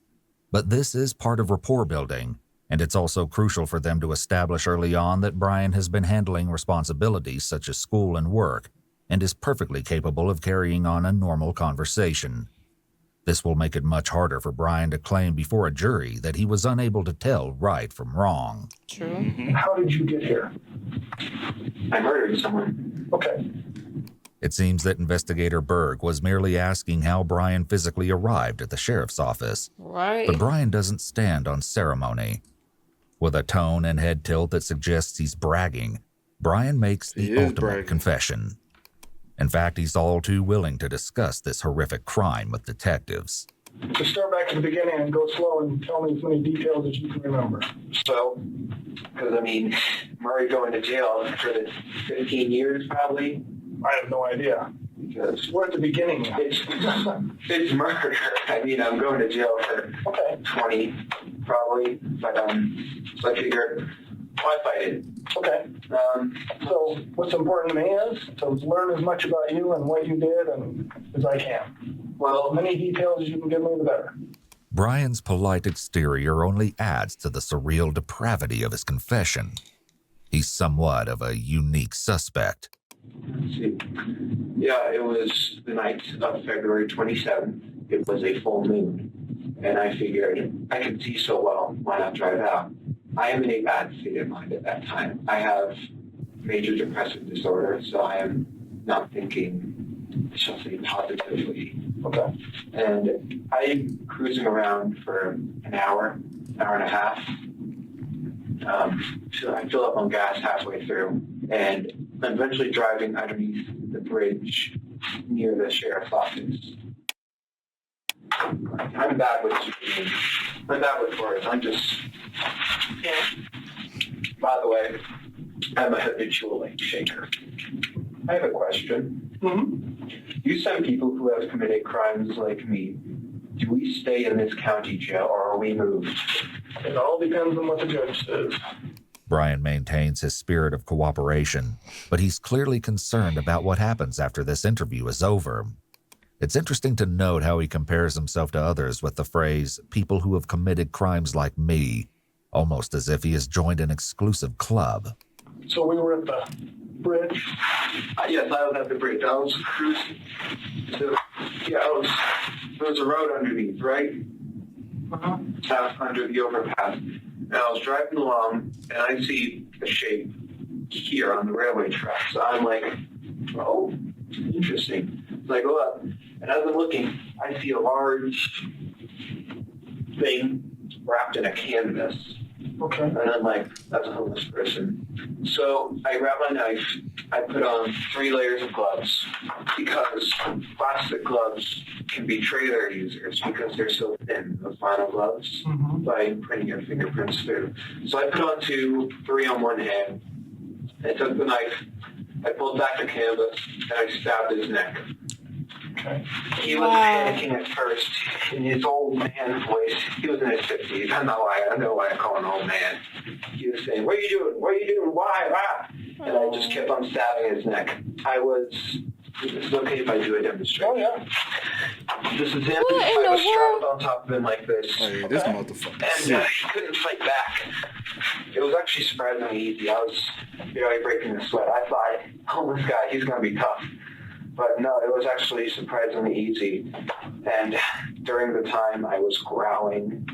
but this is part of rapport building, and it's also crucial for them to establish early on that Brian has been handling responsibilities such as school and work, and is perfectly capable of carrying on a normal conversation. This will make it much harder for Brian to claim before a jury that he was unable to tell right from wrong.
True.
How did you get here? I murdered someone. Okay.
It seems that Investigator Berg was merely asking how Brian physically arrived at the sheriff's office.
Right.
But Brian doesn't stand on ceremony. With a tone and head tilt that suggests he's bragging, Brian makes the ultimate confession. In fact, he's all too willing to discuss this horrific crime with detectives.
So start back at the beginning and go slow and tell me as many details as you can remember. So, because I mean, Murray going to jail for the 15 years probably. I have no idea. Because we're at the beginning. It's murder. I mean, I'm going to jail for 20 probably, but so I figure why fight it? Okay. So what's important to me is to learn as much about you and what you did and as I can. Well, many details as you can give me, the better.
Brian's polite exterior only adds to the surreal depravity of his confession. He's somewhat of a unique suspect.
Let's see. Yeah, it was the night of February 27th. It was a full moon. And I figured I could see so well, why not drive out? I am in a bad state of mind at that time. I have major depressive disorder, so I am not thinking, I shall say, positively. Okay. And I'm cruising around for an hour and a half. So I fill up on gas halfway through, and I'm eventually driving underneath the bridge near the sheriff's office. I'm bad with words. I'm just... Yeah. By the way, I'm a habitual late shaker. I have a question. Mm-hmm. You send people who have committed crimes like me. Do we stay in this county jail or are we moved? It all depends on what the judge says.
Brian maintains his spirit of cooperation, but he's clearly concerned about what happens after this interview is over. It's interesting to note how he compares himself to others with the phrase, people who have committed crimes like me, almost as if he has joined an exclusive club.
So we were at the bridge? Yes, I was at the bridge. I was cruising. There was a road underneath, right? Under the overpass. And I was driving along, and I see a shape here on the railway track. So I'm like, oh, interesting. So I go up, and as I'm looking, I see a large thing wrapped in a canvas. Okay. And I'm like, that's a homeless person. So I grab my knife, I put on 3 layers of gloves, because plastic gloves can betray their users because they're so thin, the vinyl gloves, by putting your fingerprints through. So I put on 3 on one hand, I took the knife, I pulled back the canvas, and I stabbed his neck. Okay. He was panicking at first in his old man voice. He was in his 50s. I know why I call him old man. He was saying, what are you doing? What are you doing? Why? Ah! And I just kept on stabbing his neck. Is it okay if I do a demonstration? Oh, yeah. This is him. I was strapped on top of him like this.
Oh, yeah, this motherfucker.
And he couldn't fight back. It was actually surprisingly easy. I was barely breaking a sweat. I thought, oh, this guy, he's going to be tough. But no, it was actually surprisingly easy. And during the time, I was growling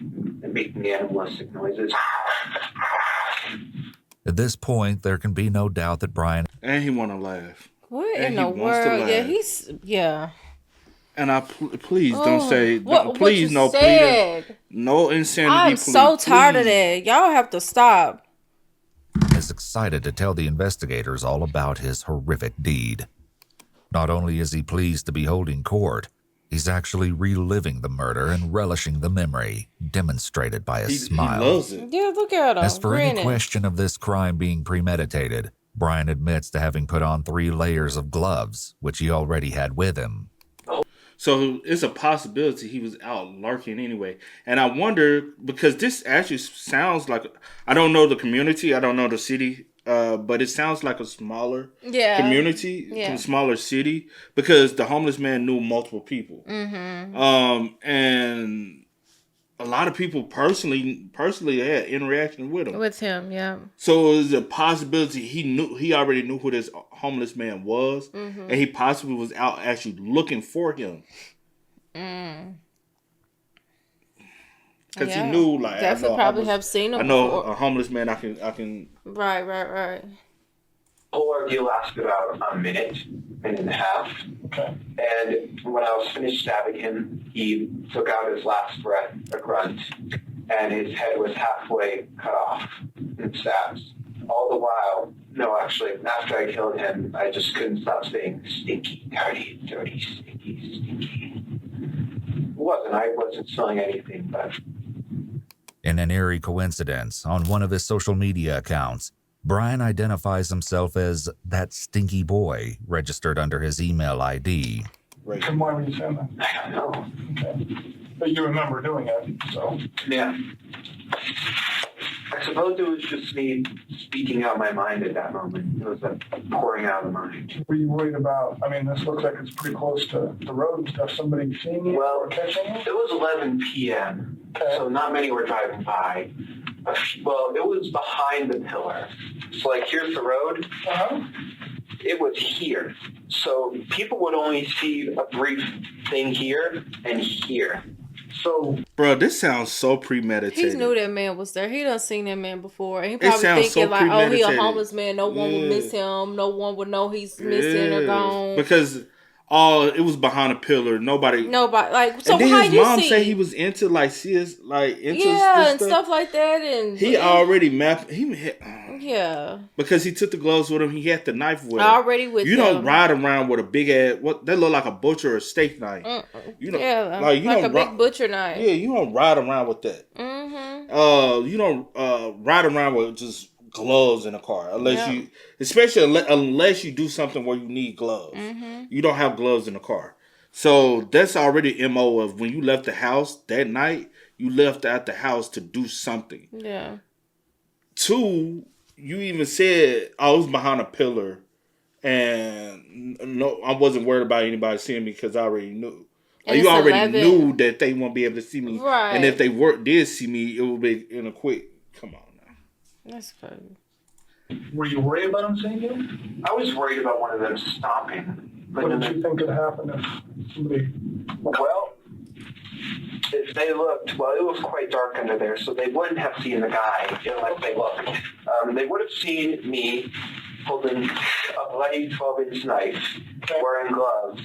and making animalistic noises.
At this point, there can be no doubt that Brian...
And he want to laugh.
What? What in the world? Yeah.
And please don't say,
what
please
you
no
said.
pleading, no insanity.
I'm so tired of that. Y'all have to stop.
Is excited to tell the investigators all about his horrific deed. Not only is he pleased to be holding court, he's actually reliving the murder and relishing the memory, demonstrated by a smile.
He loves it.
Yeah, look at him.
As for any question of this crime being premeditated, Brian admits to having put on 3 layers of gloves, which he already had with him.
So it's a possibility he was out lurking anyway. And I wonder, because this actually sounds like, I don't know the community, I don't know the city, but it sounds like a smaller community, a smaller city, because the homeless man knew multiple people.
Mm-hmm.
And a lot of people personally had interaction with him.
With him, yeah.
So it was a possibility he already knew who this homeless man was, and he possibly was out actually looking for him. Because he knew, like,
definitely probably have seen him.
I know a homeless man. I can.
Right.
The whole ordeal lasted about a minute and a half. Okay. And when I was finished stabbing him, he took out his last breath, a grunt, and his head was halfway cut off in stabs. All the while, no, actually, after I killed him, I just couldn't stop saying, stinky, dirty, dirty, stinky, stinky. I wasn't smelling anything, but...
In an eerie coincidence, on one of his social media accounts, Brian identifies himself as that stinky boy registered under his email ID.
Right. And why were you saying that?
I don't know.
Okay. But you remember doing it, so.
Yeah. I suppose it was just me speaking out my mind at that moment. It was a pouring out of the mind.
Were you worried about, I mean, this looks like it's pretty close to the road and stuff. Somebody seeing you or catching you?
It was 11 p.m., so not many were driving by. Well, it was behind the pillar. So, like, here's the road. It was here. So people would only see a brief thing here and here. So,
bro, this sounds so premeditated.
He knew that man was there. He done seen that man before. And he probably thinking like, oh, he a homeless man. No one would miss him. No one would know he's missing or gone.
Because it was behind a pillar. Nobody
like. So
and then
how
his mom say he was into like CS, like into
and stuff like that. And
he already mapped because he took the gloves with him. He had the knife with him.
Already with
you don't ride around with a big ass that look like a butcher or steak knife. You know, like
a big butcher knife.
Yeah, you don't ride around with that. You don't ride around with just gloves in a car unless you do something where you need gloves. You don't have gloves in the car. So that's already MO of when you left the house that night, you left out the house to do something.
Yeah.
2, you even said I was behind a pillar and no, I wasn't worried about anybody seeing me because I already knew. Like, you already knew that they won't be able to see me.
Right.
And if they did see me, it would be in a quick, come on now.
That's crazy.
Were you worried about them seeing you?
I was worried about one of them stopping.
What did you think could happen if somebody...
Well, if they looked, well, it was quite dark under there, so they wouldn't have seen the guy unless they looked. They would have seen me holding a bloody 12-inch knife, wearing gloves,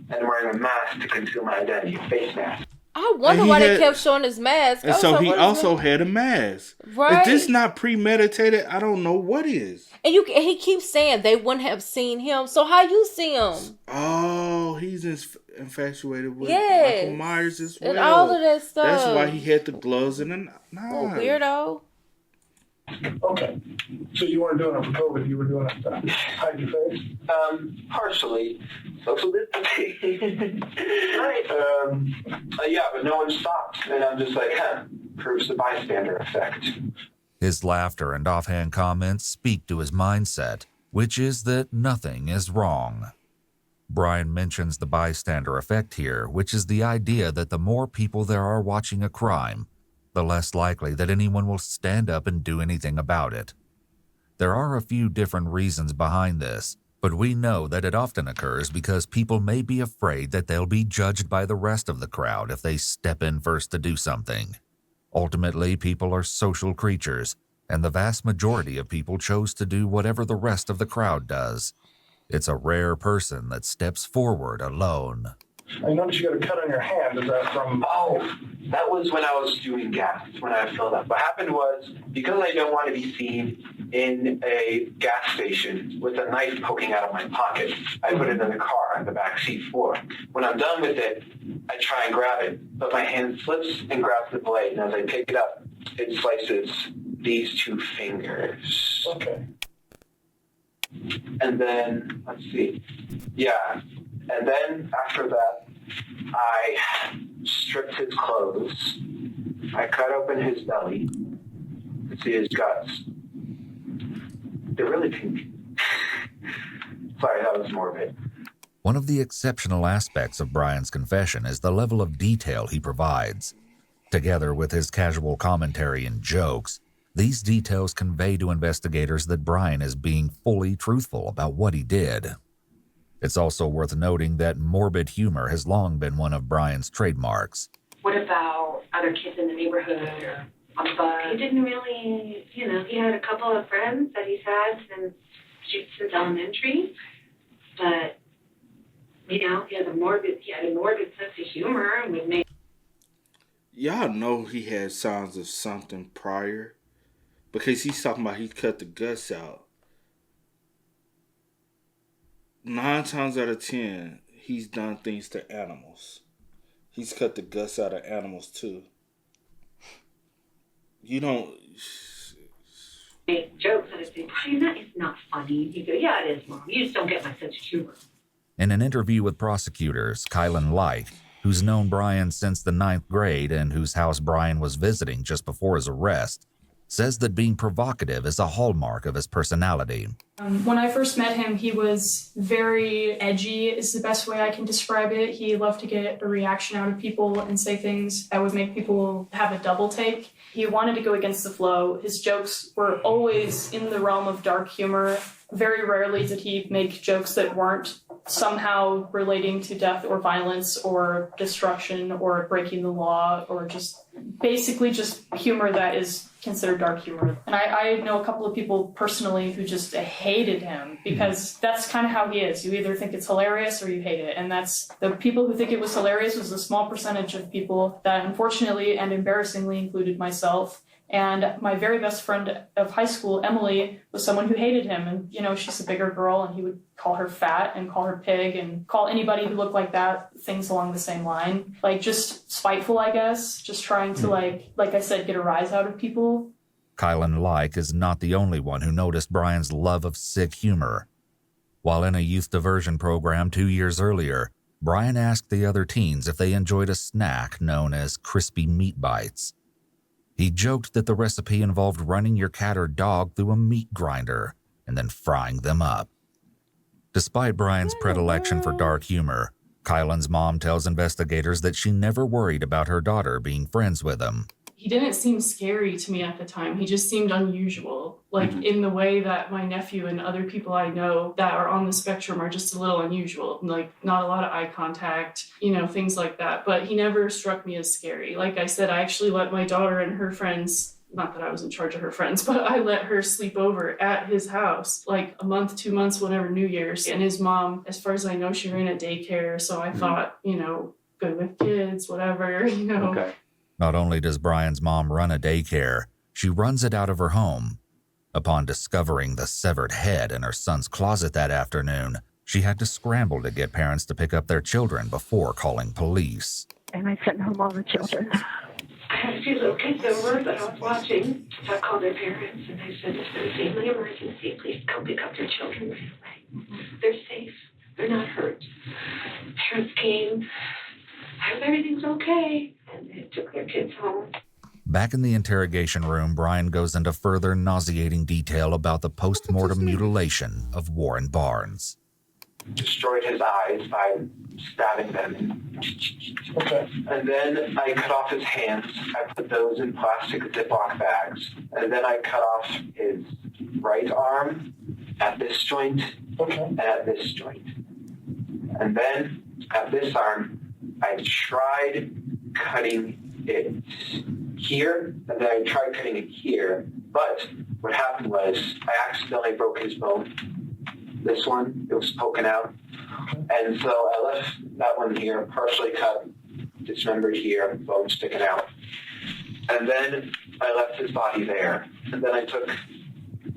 and wearing a mask to conceal my identity, a face mask.
I wonder why they kept showing his mask.
And so he also had a mask.
Right.
If this not premeditated, I don't know what is.
And he keeps saying they wouldn't have seen him. So how you see him?
Oh, he's infatuated with Michael Myers as well.
And all of that stuff.
That's why he had the gloves and the knife.
Oh, weirdo.
Okay. So you weren't doing it for COVID, you were doing it to hide your face?
Partially. Social distancing. Yeah, but no one stopped. And I'm just like, proves the bystander effect.
His laughter and offhand comments speak to his mindset, which is that nothing is wrong. Brian mentions the bystander effect here, which is the idea that the more people there are watching a crime, the less likely that anyone will stand up and do anything about it. There are a few different reasons behind this, but we know that it often occurs because people may be afraid that they'll be judged by the rest of the crowd if they step in first to do something. Ultimately, people are social creatures, and the vast majority of people chose to do whatever the rest of the crowd does. It's a rare person that steps forward alone.
I noticed you got a cut on your hand. Is that from...
Oh, that was when I was doing gas, when I filled up. What happened was, because I don't want to be seen in a gas station with a knife poking out of my pocket, I put it in the car on the back seat floor. When I'm done with it, I try and grab it, but my hand slips and grabs the blade, and as I pick it up, it slices these 2 fingers.
Okay.
And then, let's see. Yeah. And then after that, I stripped his clothes. I cut open his belly to see his guts. They're really pink. Sorry, that was morbid.
One of the exceptional aspects of Brian's confession is the level of detail he provides. Together with his casual commentary and jokes, these details convey to investigators that Brian is being fully truthful about what he did. It's also worth noting that morbid humor has long been one of Brian's trademarks.
What about other kids in the neighborhood or on the bus? He didn't really, he had a couple of friends that he's had since elementary, but, he had a morbid sense of humor and would make...
Y'all know he had signs of something prior, because he's talking about he cut the guts out. 9 times out of 10, he's done things to animals. He's cut the guts out of animals too. You don't...
Make jokes and I say, Brian, that is not funny. You go, yeah, it is, Mom. You just don't get my sense of humor.
In an interview with prosecutors, Kylan Like, who's known Brian since the 9th grade and whose house Brian was visiting just before his arrest, says that being provocative is a hallmark of his personality.
When I first met him, he was very edgy, is the best way I can describe it. He loved to get a reaction out of people and say things that would make people have a double take. He wanted to go against the flow. His jokes were always in the realm of dark humor. Very rarely did he make jokes that weren't somehow relating to death or violence or destruction or breaking the law or just basically just humor that is considered dark humor. And I know a couple of people personally who just hated him because that's kind of how he is. You either think it's hilarious or you hate it. And that's the people who think it was hilarious was a small percentage of people that unfortunately and embarrassingly included myself. And my very best friend of high school, Emily, was someone who hated him. And, she's a bigger girl and he would call her fat and call her pig and call anybody who looked like that things along the same line. Like just spiteful, I guess, just trying to like I said, get a rise out of people.
Kylan Like is not the only one who noticed Brian's love of sick humor. While in a youth diversion program 2 years earlier, Brian asked the other teens if they enjoyed a snack known as crispy meat bites. He joked that the recipe involved running your cat or dog through a meat grinder and then frying them up. Despite Brian's predilection for dark humor, Kylan's mom tells investigators that she never worried about her daughter being friends with him.
He didn't seem scary to me at the time. He just seemed unusual, in the way that my nephew and other people I know that are on the spectrum are just a little unusual, not a lot of eye contact, things like that. But he never struck me as scary. Like I said, I actually let my daughter and her friends, not that I was in charge of her friends, but I let her sleep over at his house, a month, 2 months, whenever New Year's. And his mom, as far as I know, she ran a daycare. So I thought, good with kids, whatever,
Okay.
Not only does Brian's mom run a daycare, she runs it out of her home. Upon discovering the severed head in her son's closet that afternoon, she had to scramble to get parents to pick up their children before calling police.
And I sent home all the children. I had a few little kids over that I was watching, so I called their parents and they said, "It's been a family emergency. Please go pick up your children right away. They're safe. They're not hurt." Parents came. I hope everything's okay. And they took their kids home.
Back in the interrogation room, Brian goes into further nauseating detail about the post-mortem mutilation of Warren Barnes.
Destroyed his eyes by stabbing them. Okay. And then I cut off his hands. I put those in plastic Ziploc bags. And then I cut off his right arm at this joint and at this joint. And then at this arm, I tried cutting it here, and then I tried cutting it here. But what happened was I accidentally broke his bone. this one. It was poking out. And so I left that one here, partially cut, dismembered here, bone sticking out. And then I left his body there. And then I took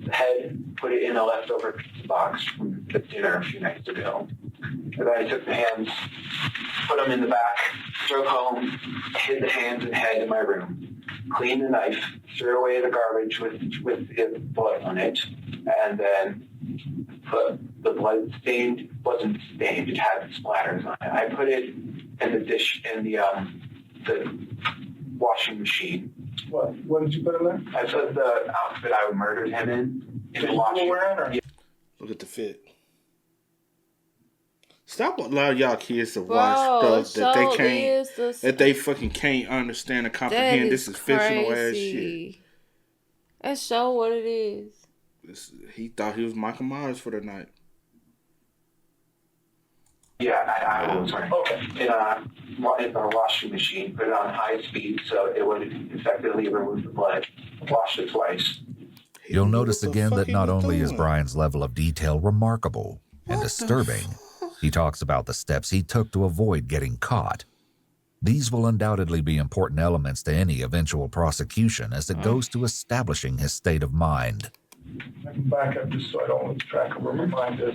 the head, put it in a leftover pizza box from the dinner a few nights ago. And then I took the hands, put them in the back, drove home, hid the hands and head in my room, cleaned the knife, threw away the garbage with the blood on it, and then put the blood stained, wasn't stained, it had splatters on it. I put it in the dish, in the washing machine.
What did you put in there?
I put the outfit I murdered him in the washing machine.
Look at the fit. Stop allowing y'all kids to watch stuff that they can't, that they fucking can't understand and comprehend. This is fictional ass shit.
That's so what it is.
He thought he was Michael Myers for the night.
Yeah, I was right. Okay. In a washing machine, put it on high speed so it would effectively remove the blood. Washed it twice.
You'll notice again that not only is Brian's level of detail remarkable and disturbing, he talks about the steps he took to avoid getting caught. These will undoubtedly be important elements to any eventual prosecution as it goes to establishing his state of mind.
I can back up just so I don't lose track of where my mind is.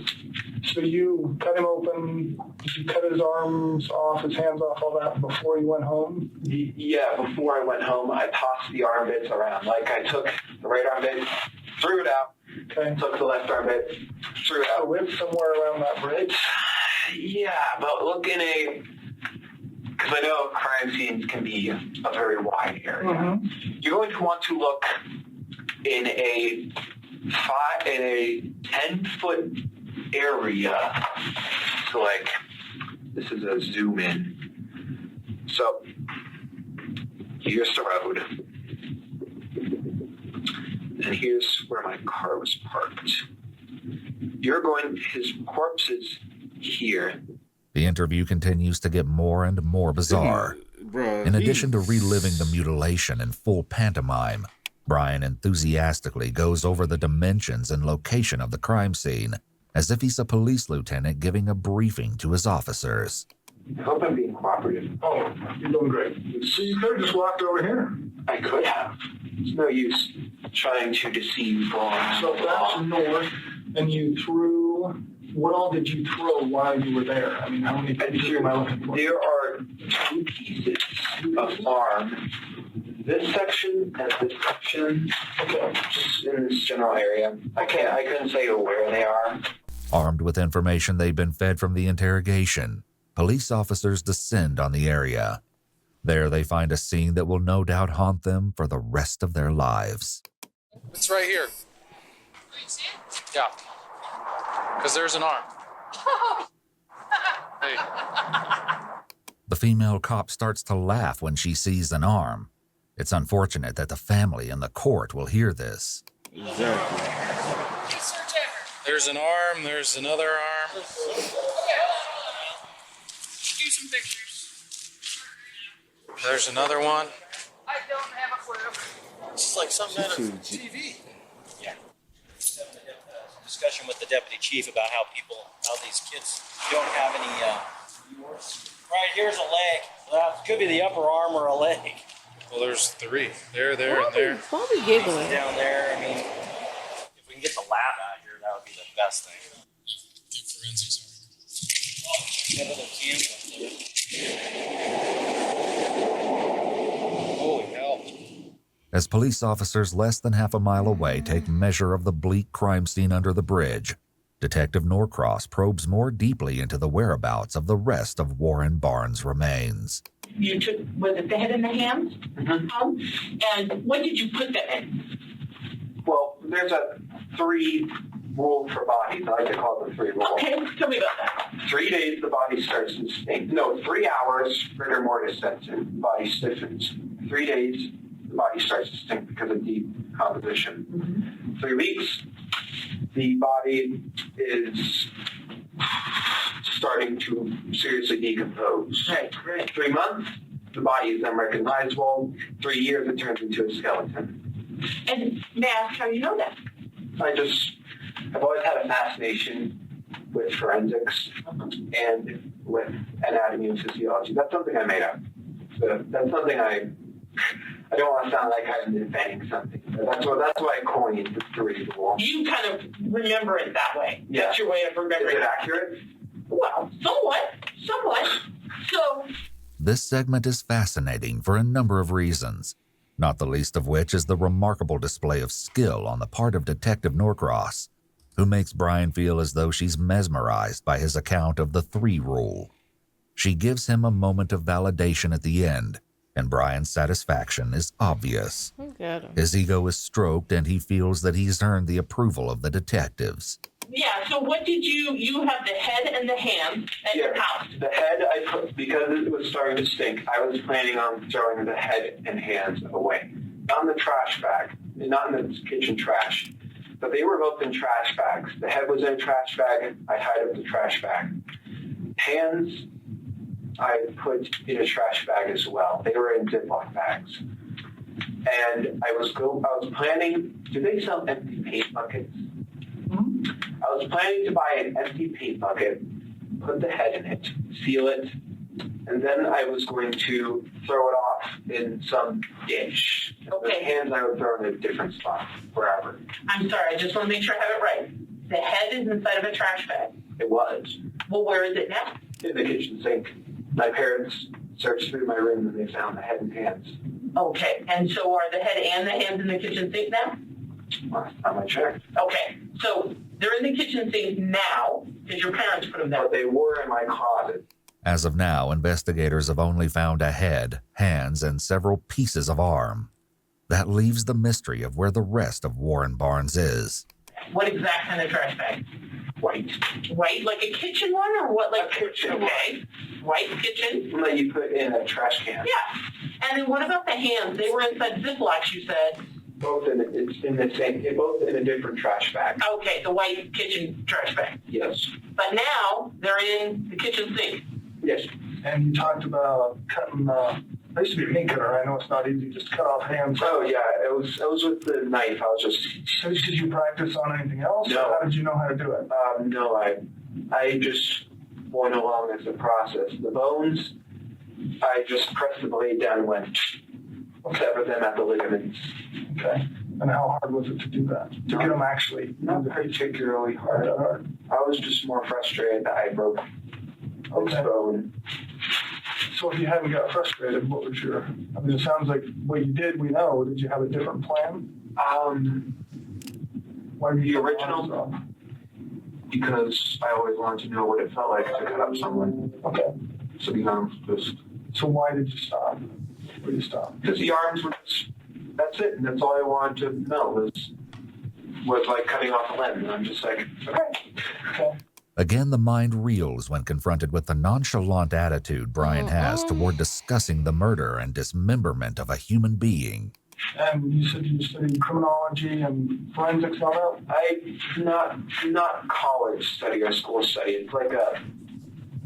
So you cut him open, did you cut his arms off, his hands off, all that before you went home?
Yeah, before I went home, I tossed the arm bits around. Like I took the right arm bit, threw it out, took the left arm bit, threw it out.
So it's somewhere around that bridge?
Yeah, but look in because I know crime scenes can be a very wide area. Mm-hmm. You're going to want to look in a 10-foot area. So like, this is a zoom in. So here's the road. And here's where my car was parked. His corpse is here.
The interview continues to get more and more bizarre. In addition to reliving the mutilation in full pantomime, Brian enthusiastically goes over the dimensions and location of the crime scene, as if he's a police lieutenant giving a briefing to his officers.
I hope I'm being cooperative.
Oh, you're doing great. So you could have just walked over here.
I could have. There's no use trying to deceive Brian.
So that's north, and you threw... What all did you throw while you were there? I mean, how many pieces am I looking for?
There are 2 pieces of arm. This section and this section, just in this general area. I couldn't say where they are.
Armed with information they've been fed from the interrogation, police officers descend on the area. There they find a scene that will no doubt haunt them for the rest of their lives.
It's right here. Yeah. Because there's an arm. Hey.
The female cop starts to laugh when she sees an arm. It's unfortunate that the family and the court will hear this.
Exactly.
There's an arm, there's another arm.
Okay, hold on. Do some pictures.
There's another one.
I don't have a clue.
This is like something out of TV. Yeah. Discussion with the deputy chief about how these kids don't have any. Right here's a leg. That could be the upper arm or a leg.
Well, there's 3. There, and there.
Probably giggling.
Down there. I mean, if we can get the lab out here, that would be the best thing.
Get forensics on.
Oh, check out the camera. Holy hell.
As police officers less than half a mile away take measure of the bleak crime scene under the bridge, Detective Norcross probes more deeply into the whereabouts of the rest of Warren Barnes' remains.
You took, was it the head and the hands?
Mm-hmm.
And what did you put them in?
Well, there's a 3 rule for bodies. I like to call it the 3 rule.
Okay, tell me about that.
3 days, the body starts to stink. No, 3 hours, rigor mortis sets in, body stiffens. 3 days, the body starts to stink because of decomposition. Mm-hmm. 3 weeks, the body is starting to seriously decompose.
Right.
3 months, the body is unrecognizable. 3 years, it turns into a skeleton.
And may I ask how you know that?
I just I've always had a fascination with forensics and with anatomy and physiology. That's something I made up. So that's something I don't want to sound like I'm inventing something. But that's why I coined the three-to-one.
You kind of remember it that way.
Yeah.
That's your way of remembering.
Is it accurate?
Well, somewhat. So,
This segment is fascinating for a number of reasons, not the least of which is the remarkable display of skill on the part of Detective Norcross, who makes Brian feel as though she's mesmerized by his account of the 3 rule. She gives him a moment of validation at the end, and Brian's satisfaction is obvious. His ego is stroked, and he feels that he's earned the approval of the detectives.
yeah, so what did you have the head and the hands at your house?
The head, I put, because it was starting to stink, I was planning on throwing the head and hands away. Not in the trash bag, not in the kitchen trash, but they were both in trash bags. The head was in a trash bag, I tied up the trash bag. Hands, I put in a trash bag as well. They were in Ziploc bags. And I was planning, do they sell empty paint buckets? I was planning to buy an empty paint bucket, put the head in it, seal it, and then I was going to throw it off in some dish.
Okay.
The hands I would throw in a different spot, wherever.
I'm sorry, I just want to make sure I have it right. The head is inside of a trash bag.
It was.
Well, where is it now?
In the kitchen sink. My parents searched through my room and they found the head and hands.
Okay, and so are the head and the hands in the kitchen sink now?
Last time I checked.
Okay, so they're in the kitchen sink now because your parents put them there.
But they were in my closet.
As of now, investigators have only found a head, hands, and several pieces of arm. That leaves the mystery of where the rest of Warren Barnes is.
What exact kind of trash bag?
White.
White, like a kitchen one, or what? Like
a kitchen.
Okay, white kitchen.
That you put in a trash can.
Yeah, and then what about the hands? They were inside Ziplocs, you said.
Both in the same, both in a different trash bag.
Okay, the white kitchen trash bag.
Yes.
But now they're in the kitchen sink.
Yes.
And you talked about cutting. I used to be a meat cutter. I know it's not easy just to cut off hands.
Oh yeah, it was with the knife. I was just.
So did you practice on anything else?
No.
How did you know how to do it?
No, I just went along as a process. The bones, I just pressed the blade down and went. Sever them at the ligaments.
Okay. And how hard was it to do that? To get them actually?
Not particularly hard. I was just more frustrated that I broke this bone.
So if you hadn't got frustrated, what was your... I mean, it sounds like what you did, we know. Did you have a different plan? Why were you
the original? Because I always wanted to know what it felt like to cut up someone.
Okay.
So just...
So why did you stop? Where did you stop?
Because the arms were just... That's it. And that's all I wanted to know was like cutting off a limb. And I'm just like, okay.
Again, the mind reels when confronted with the nonchalant attitude Brian has toward discussing the murder and dismemberment of a human being.
And you said you studied criminology and forensics and all that?
Not college study or school study. It's like a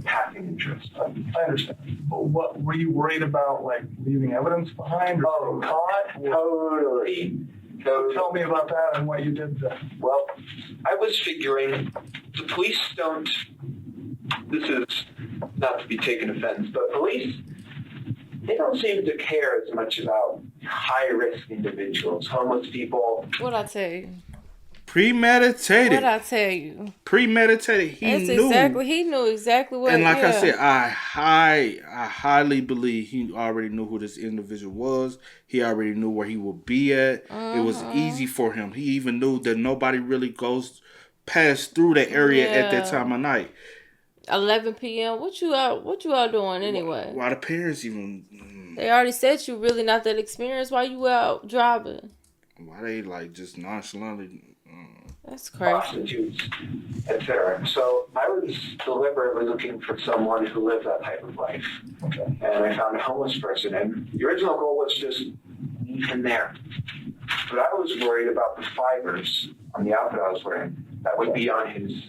passing interest.
I understand. But what were you worried about, like leaving evidence behind? Or
caught? Totally.
Tell me about that and what you did there.
Well, I was figuring the police don't, this is not to be taken offense, but police, they don't seem to care as much about high-risk individuals, homeless people.
What'd I tell you?
Premeditated.
What'd I tell you?
Premeditated. He
knew exactly what.
And like I said, I highly believe he already knew who this individual was. He already knew where he would be at. It was easy for him. He even knew that nobody really pass through the area at that time of night.
11 p.m. What you out doing anyway?
Why the parents even?
They already said you really not that experienced. Why you out driving?
Why they like just nonchalantly?
That's crazy.
Prostitutes, etc. So I was deliberately looking for someone who lived that type of life.
Okay.
And I found a homeless person. And the original goal was just leave him there. But I was worried about the fibers on the outfit I was wearing that would be on his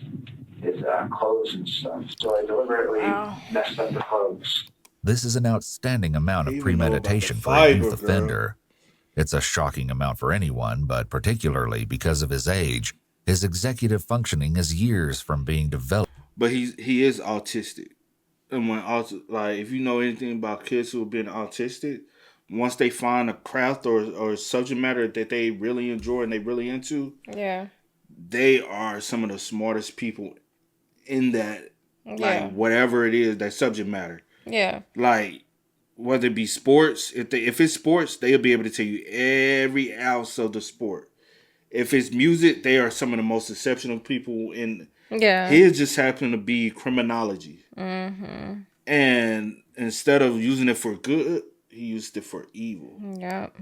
clothes and stuff. So I deliberately messed up the clothes.
This is an outstanding amount of premeditation for a youth offender. It's a shocking amount for anyone, but particularly because of his age, His executive functioning is years from being developed.
But he is autistic. And when like if you know anything about kids who have been autistic, once they find a craft or subject matter that they really enjoy and they really into,
yeah,
they are some of the smartest people in that,
yeah,
like whatever it is, that subject matter.
Yeah.
Like whether it be sports, if it's sports, they'll be able to tell you every ounce of the sport. If it's music, they are some of the most exceptional people in.
Yeah.
His just happened to be criminology.
Mm-hmm.
And instead of using it for good, he used it for evil.
Yep.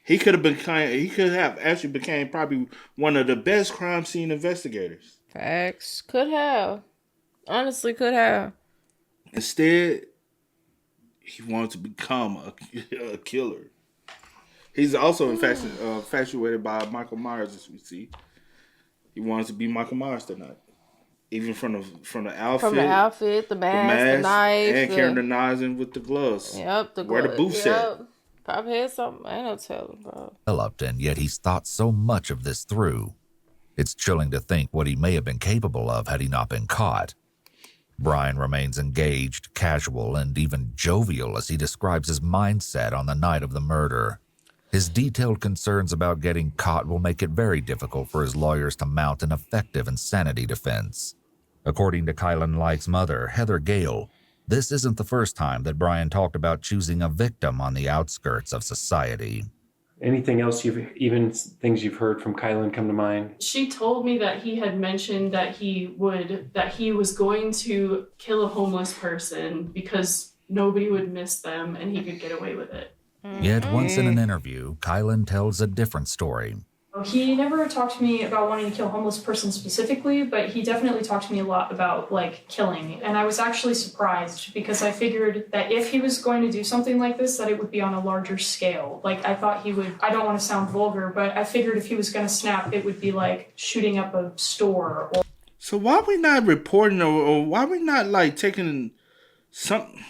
He could have actually became probably one of the best crime scene investigators.
Facts. Could have. Honestly, could have.
Instead, he wanted to become a killer. He's also infatuated by Michael Myers, as we see. He wanted to be Michael Myers tonight. Even from the outfit.
From the outfit, the mask, the knife.
And carrying the knives in with the gloves.
Yep, the gloves.
Where the boots at?
Probably had something. I ain't no telling, bro.
Developed, and yet he's thought so much of this through. It's chilling to think what he may have been capable of had he not been caught. Brian remains engaged, casual, and even jovial as he describes his mindset on the night of the murder. His detailed concerns about getting caught will make it very difficult for his lawyers to mount an effective insanity defense. According to Kylan Light's mother, Heather Gale, this isn't the first time that Brian talked about choosing a victim on the outskirts of society.
Anything else things you've heard from Kylan come to mind?
She told me that he had mentioned that he was going to kill a homeless person because nobody would miss them and he could get away with it.
Yet once in an interview, Kylan tells a different story.
He never talked to me about wanting to kill a homeless person specifically, but he definitely talked to me a lot about, killing. And I was actually surprised because I figured that if he was going to do something like this, that it would be on a larger scale. I thought he would, I don't want to sound vulgar, but I figured if he was going to snap, it would be like shooting up a store.
So why are we not reporting or why are we not, taking something?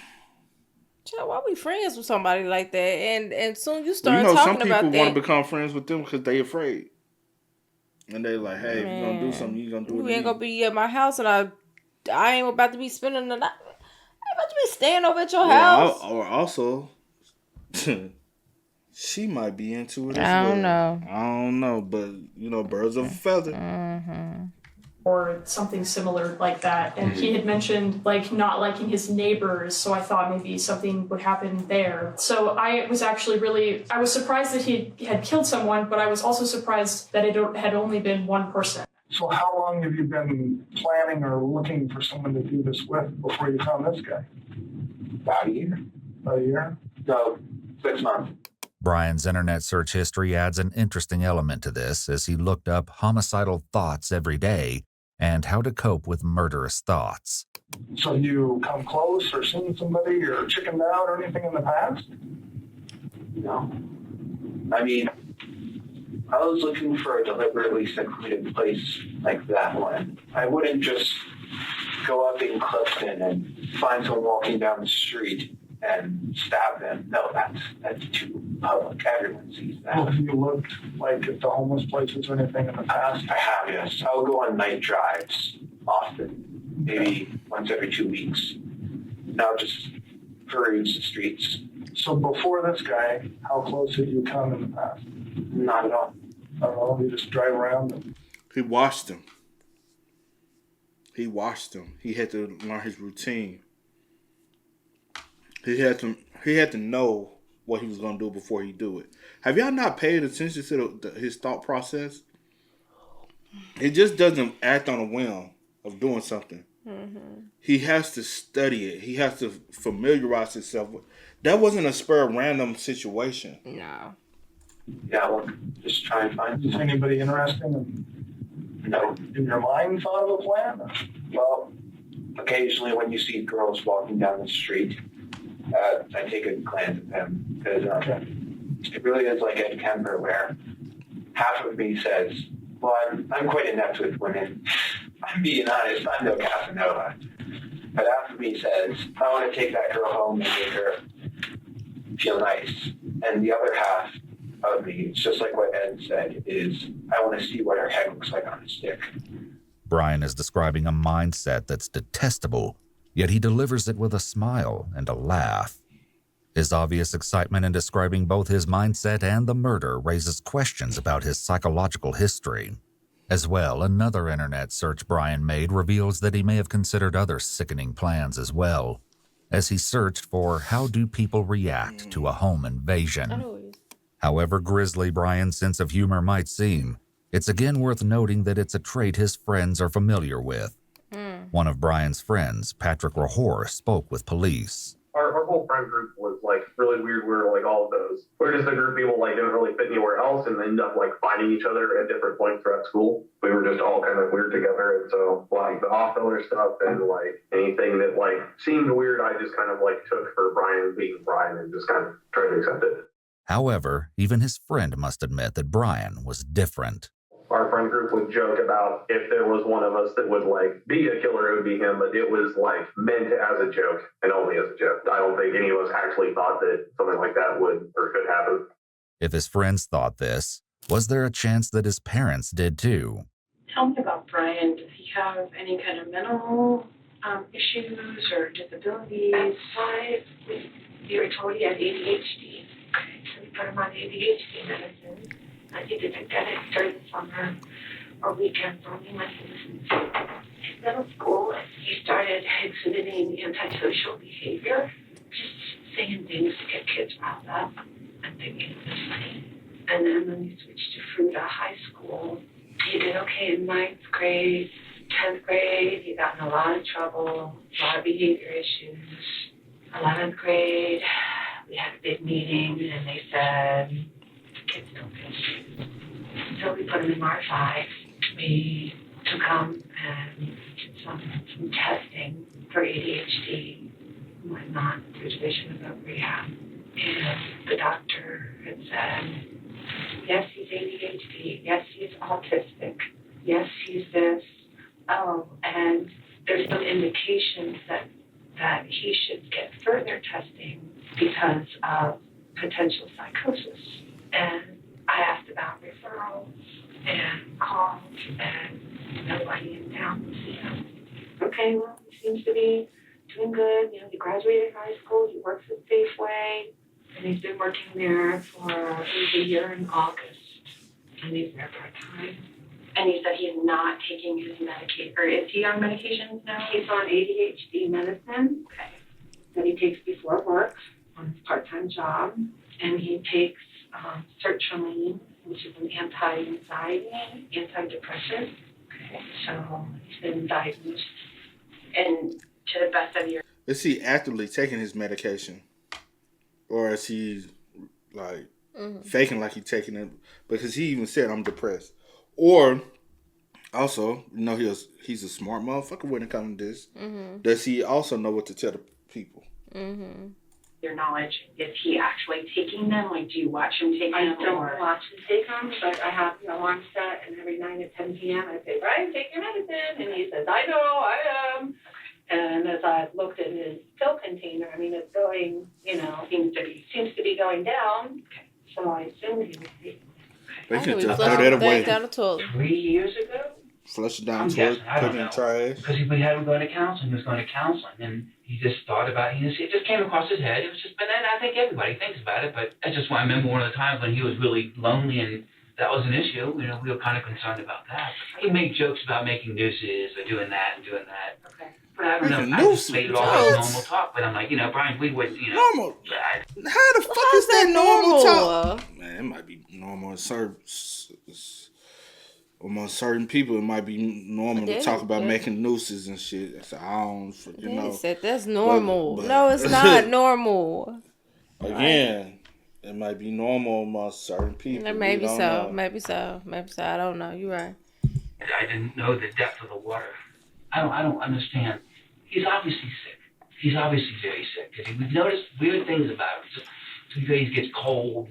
Why are we friends with somebody like that? And soon you start talking about that.
Some people want to become friends with them because they afraid. And they like, hey, if you're going to do something, you're going to do it.
You ain't going to be at my house and I ain't about to be spending the night. I ain't about to be staying over at your house.
Or also, she might be into it as
I
well.
I don't know.
But, birds of a feather.
Mm-hmm.
Or something similar like that. And he had mentioned not liking his neighbors, so I thought maybe something would happen there. So I was surprised that he had killed someone, but I was also surprised that it had only been one person.
So how long have you been planning or looking for someone to do this with before you found this guy?
About a year.
About a year?
No, 6 months.
Brian's internet search history adds an interesting element to this as he looked up homicidal thoughts every day and how to cope with murderous thoughts.
So you come close or seen somebody or chickened out or anything in the past?
No. I mean, I was looking for a deliberately secluded place like that one. I wouldn't just go up in Clifton and find someone walking down the street and stab them. No, that's too public. Everyone sees that.
Well, have you looked at the homeless places or anything in the past?
I have, yes. I'll go on night drives often, maybe once every 2 weeks. Now just peruse the streets.
So before this guy, how close had you come in the past?
Not at all.
Not at all? You just drive around and...
He watched him. He had to learn his routine. He had to know what he was going to do before he do it. Have y'all not paid attention to his thought process? He just doesn't act on a whim of doing something.
Mm-hmm.
He has to study it. He has to familiarize himself with. That wasn't a spur random situation.
No.
Yeah, look, just try and find.
Is anybody interesting?
No.
In your mind, thought of a plan?
Well, occasionally when you see girls walking down the street, I take a glance at them because it really is like Ed Kemper, where half of me says, "Well, I'm quite inept with women. I'm being honest. I'm no Casanova." But half of me says, "I want to take that girl home and make her feel nice." And the other half of me. It's just like what Ed said, is I want to see what her head looks like on a stick.
Brian is describing a mindset that's detestable, yet he delivers it with a smile and a laugh. His obvious excitement in describing both his mindset and the murder raises questions about his psychological history. As well, another internet search Brian made reveals that he may have considered other sickening plans as well, as he searched for how do people react to a home invasion. However grisly Brian's sense of humor might seem, it's again worth noting that it's a trait his friends are familiar with. One of Brian's friends, Patrick Rahor, spoke with police.
Our whole friend group was like really weird. We were like all of those. We're just a group of people like didn't really fit anywhere else and end up like finding each other at different points throughout school. We were just all kind of weird together. And so like the off-filler stuff and like anything that like seemed weird, I just kind of like took for Brian being Brian and just kind of tried to accept it.
However, even his friend must admit that Brian was different.
Our friend group would joke about if there was one of us that would like be a killer, it would be him, but it was like meant as a joke and only as a joke. I don't think any of us actually thought that something like that would or could happen.
If his friends thought this, was there a chance that his parents did too?
Tell me about Brian. Does he have any kind of mental issues or disabilities? You were told he had ADHD. Okay, so we put him on ADHD medicine. He didn't get it during the summer or weekends only when he was in middle school. He started exhibiting antisocial behavior, just saying things to get kids riled up and thinking it was funny. And then when he switched to Fruita High School, he did okay in 9th grade, 10th grade. He got in a lot of trouble, a lot of behavior issues. 11th grade, we had a big meeting and they said, kids don't get it. So we put him in R5. We took him and did some testing for ADHD and whatnot through Division of Rehab. And the doctor had said, yes, he's ADHD. Yes, he's autistic. Yes, he's this. Oh, and there's some indications that he should get further testing because of potential psychosis. And I asked about referrals and called, and nobody in town would see him. Okay, well, he seems to be doing good. You know, he graduated high school. He works at Safeway, and he's been working there for a year in August. And he's there part-time. And he said he's not taking his medication, or is he on medications now? He's on ADHD medicine. Okay. That he takes before work on his part-time job, and he takes sertraline, which is an anti-anxiety, antidepressant. Okay, so he's been diagnosed. And to the best of your...
Is he actively taking his medication? Or is he, like, faking like he's taking it? Because he even said, I'm depressed. Or, also, you know, he's a smart motherfucker when it comes to this. Does he also know what to tell the people?
Your knowledge, is he actually taking them? Like, do you watch him take them? I don't watch him take them, but I have the alarm set, and every night at 10 p.m. I say, Brian, take your medicine. And he says, I know, I am. And as I looked at his pill container, I mean, it's going, you know, seems to be going down. So I assumed he was taking it.
They could just throw that away.
Down the toilet.
3 years ago?
Flush it down the toilet, put it in trash.
Because we had him going to counseling. He was going to counseling, and he just thought about it. It just came across his head. It was just, but then I think everybody thinks about it. But I just remember one of the times when he was really lonely, and that was an issue. You know, we were kind of concerned about that. He made jokes about making nooses or doing that and doing that. Okay. But I don't know. I just made it all like normal talk. But I'm like, you know, Brian, we would, you know.
Normal. How the fuck is that normal talk? Man, it might be normal. Among certain people, it might be normal to talk about making nooses and shit. So I don't, you know.
Said that's normal. But no, it's not normal.
Again, it might be normal among certain people.
Maybe so. Maybe so. I don't know. You're right.
I didn't know the depth of the water. I don't understand. He's obviously sick. He's obviously very sick. We've noticed weird things about him. Some days he gets cold.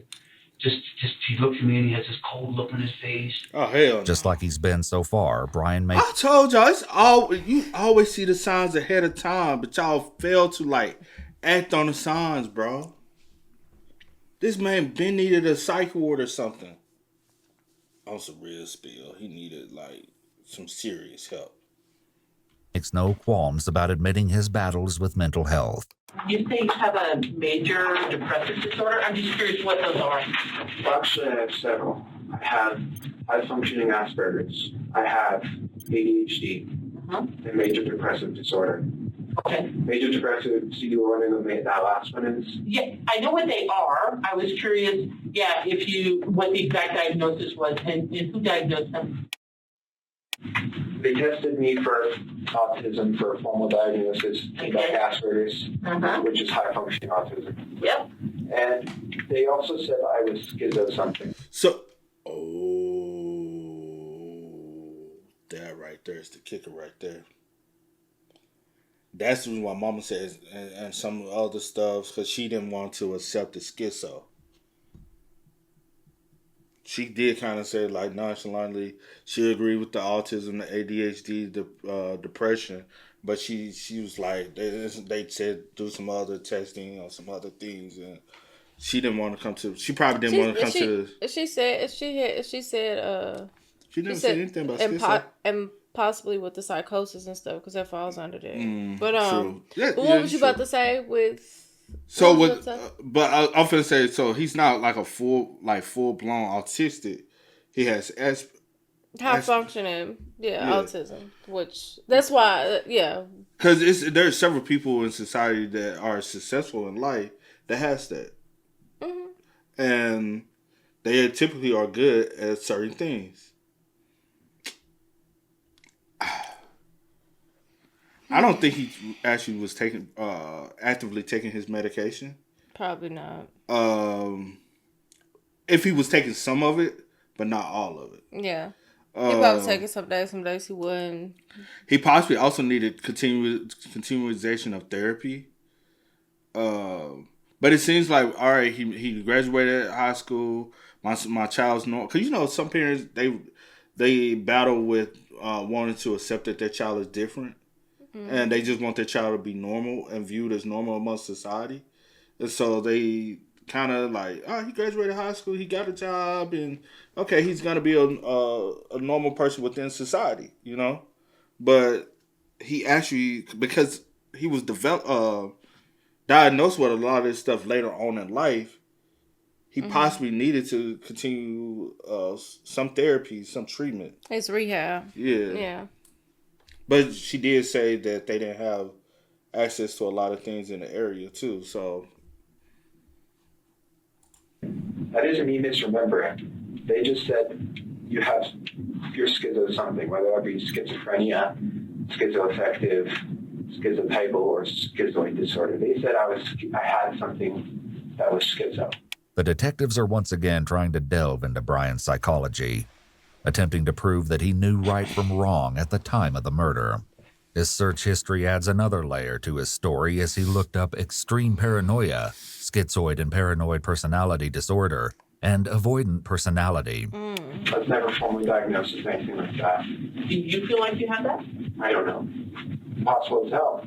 Just he looks at me and he has this cold look on his face.
Oh, hell no.
Just like he's been so far, Brian may...
I told y'all, you always see the signs ahead of time, but y'all fail to, like, act on the signs, bro. This man been needed a psych ward or something. On some real spill. He needed, like, some serious help.
Makes no qualms about admitting his battles with mental health.
You say you have a major depressive disorder? I'm just curious what those are.
Well, actually, I have several. I have high-functioning Asperger's. I have ADHD and major depressive disorder.
Okay.
Major depressive, so you were wondering what that last one is?
Yeah, I know what they are. I was curious, what the exact diagnosis was and who diagnosed them.
They tested me for autism for a formal diagnosis, came back Asperger's, which is high-functioning autism.
Yep.
And they also said I was schizo something.
So, that right there is the kicker right there. That's the reason why Mama says, and some other stuff, because she didn't want to accept the schizo. She did kind of say, like, nonchalantly, she agreed with the autism, the ADHD, the depression, but she was like, they said do some other testing or some other things, and she didn't want to come to. She probably didn't want to come to.
She said. She didn't say anything about schizo. And possibly with the psychosis and stuff, because that falls under there. But
true.
But what was you about to say with?
So but I'm finna say, so he's not like a full blown autistic. He has
high functioning, autism, which that's why,
because there's several people in society that are successful in life that has that, and they typically are good at certain things. I don't think he actually was actively taking his medication.
Probably not.
If he was taking some of it, but not all of it.
Yeah. He probably taking some days he wouldn't.
He possibly also needed continuation of therapy. But it seems like, all right, he graduated high school. My child's normal. Because, some parents, they battle with wanting to accept that their child is different. And they just want their child to be normal and viewed as normal amongst society. And so they kind of like, he graduated high school, he got a job, and okay, he's going to be a normal person within society, But he actually, because he was diagnosed with a lot of this stuff later on in life, he possibly needed to continue some therapy, some treatment.
It's rehab.
Yeah. But she did say that they didn't have access to a lot of things in the area, too, so.
That isn't me misremembering. They just said you're schizo something, whether that be schizophrenia, schizoaffective, schizotypal, or schizoid disorder. They said I had something that was schizo.
The detectives are once again trying to delve into Brian's psychology, attempting to prove that he knew right from wrong at the time of the murder. His search history adds another layer to his story as he looked up extreme paranoia, schizoid and paranoid personality disorder, and avoidant personality.
I was never formally diagnosed with anything like that.
Do you feel like you had that?
I don't know. Impossible to tell.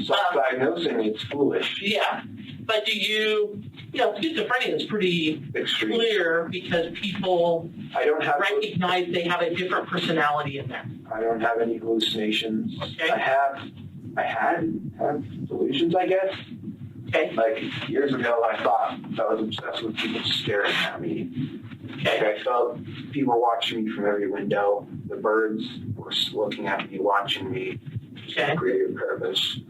Self-diagnosing, it's foolish.
Yeah. But do you schizophrenia is pretty clear because people recognize they have a different personality in there.
I don't have any hallucinations.
Okay.
I had delusions, I guess.
Okay.
Like years ago, I thought I was obsessed with people staring at me. Okay. Like I felt people watching me from every window. The birds were looking at me, watching me.
Okay.
For greater purpose.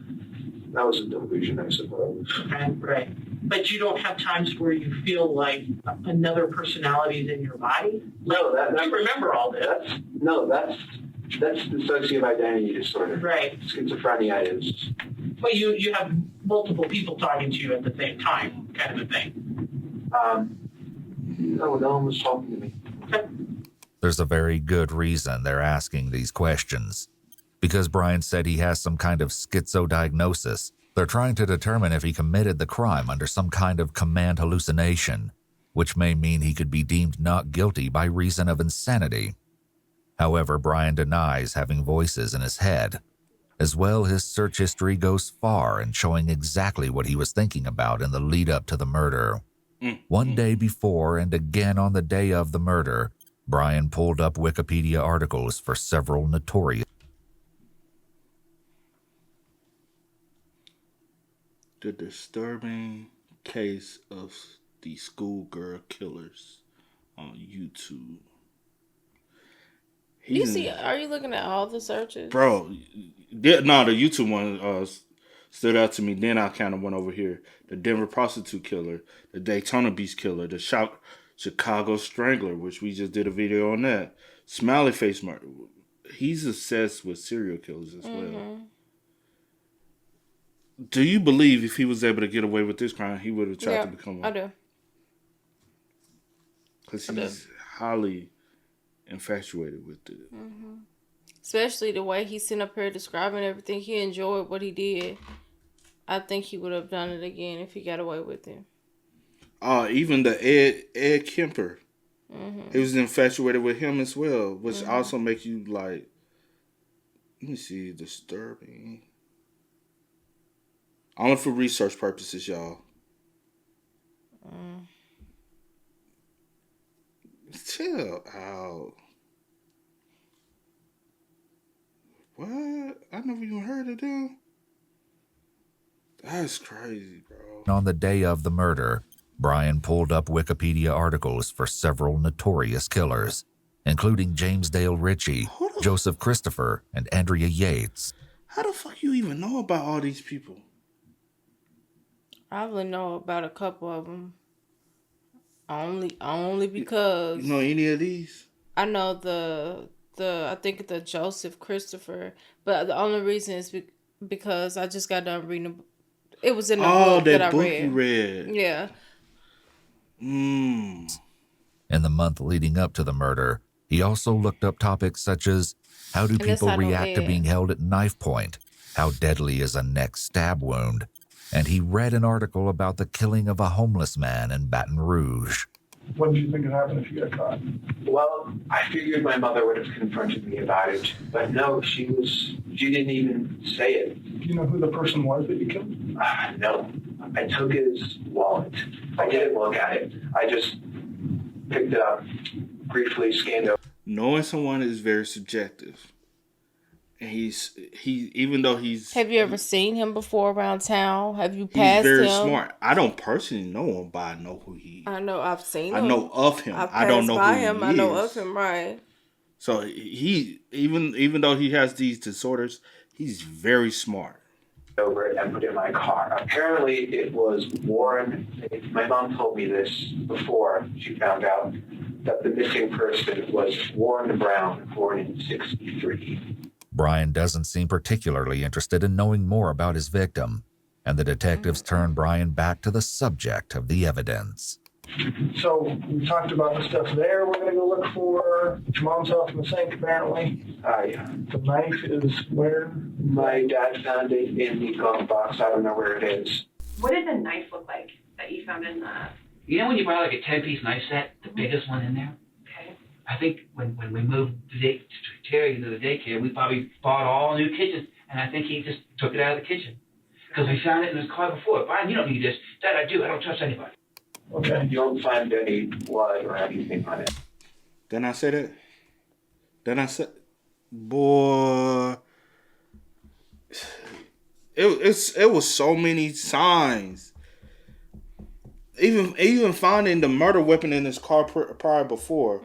That was a delusion, I suppose.
Right. But you don't have times where you feel like another personality is in your body?
No,
you remember all this.
That's dissociative identity disorder.
Right.
Schizophrenia is.
But you have multiple people talking to you at the same time, kind of a thing.
No one was talking to me.
There's a very good reason they're asking these questions. Because Brian said he has some kind of schizo diagnosis, they're trying to determine if he committed the crime under some kind of command hallucination, which may mean he could be deemed not guilty by reason of insanity. However, Brian denies having voices in his head. As well, his search history goes far in showing exactly what he was thinking about in the lead-up to the murder. One day before and again on the day of the murder, Brian pulled up Wikipedia articles for several notorious.
The disturbing case of the schoolgirl killers on YouTube.
Are you looking at all the searches?
Bro, the YouTube one stood out to me. Then I kind of went over here. The Denver prostitute killer, the Daytona Beach killer, the Chicago strangler, which we just did a video on that. Smiley face murder. He's obsessed with serial killers as well. Do you believe if he was able to get away with this crime, he would have tried to become one?
I do.
Because he's highly infatuated with it.
Especially the way he's sitting up here describing everything. He enjoyed what he did. I think he would have done it again if he got away with it.
Even the Ed Kemper. He was infatuated with him as well, which also makes you like, let me see, disturbing. Only for research purposes, y'all. Chill out. What? I never even heard of them. That's crazy, bro.
On the day of the murder, Brian pulled up Wikipedia articles for several notorious killers, including James Dale Ritchie, Joseph Christopher, and Andrea Yates.
How the fuck you even know about all these people?
I only know about a couple of them. Only because...
You know any of these?
I know I think the Joseph Christopher, but the only reason is because I just got done reading. It was in the book that I read.
You read.
Yeah.
In the month leading up to the murder, he also looked up topics such as how do people react to being held at knife point, how deadly is a neck stab wound, and he read an article about the killing of a homeless man in Baton Rouge.
What did you think would happen if you got caught?
Well, I figured my mother would have confronted me about it, but no, she didn't even say it.
Do you know who the person was that you killed?
No, I took his wallet. I didn't look at it. I just picked it up, briefly scanned it.
Knowing someone is very subjective. And even though he's...
Have you ever seen him before around town? Have you passed him?
He's very smart. I don't personally know him, but I know who he is.
I know I've seen him.
I know of him.
I've
I don't know
passed by
who
him.
he
I know
is.
of him, right.
So he, even though he has these disorders, he's very smart.
Over it and put it in my car. Apparently it was Warren. My mom told me this before she found out that the missing person was Warren Brown, born in 1963.
Brian doesn't seem particularly interested in knowing more about his victim, and the detectives turn Brian back to the subject of the evidence.
So we talked about the stuff there we're going to go look for. Your mom's off in the sink, apparently.
Yeah.
The knife is where?
My dad found it in the glove box. I don't know where it is.
What did the knife look like that you found in the...
You know when you buy like a 10-piece knife set, the biggest one in there?
Okay.
I think when we moved Terry into the daycare, we probably bought all new kitchens, and I think he just took it out of the kitchen. Because we found it in his car before. Brian, you don't need this. Dad, I do. I don't trust anybody.
Okay. You don't find any blood or anything on it.
Didn't I say that? Then I said, boy, it was so many signs. Even finding the murder weapon in his car prior before.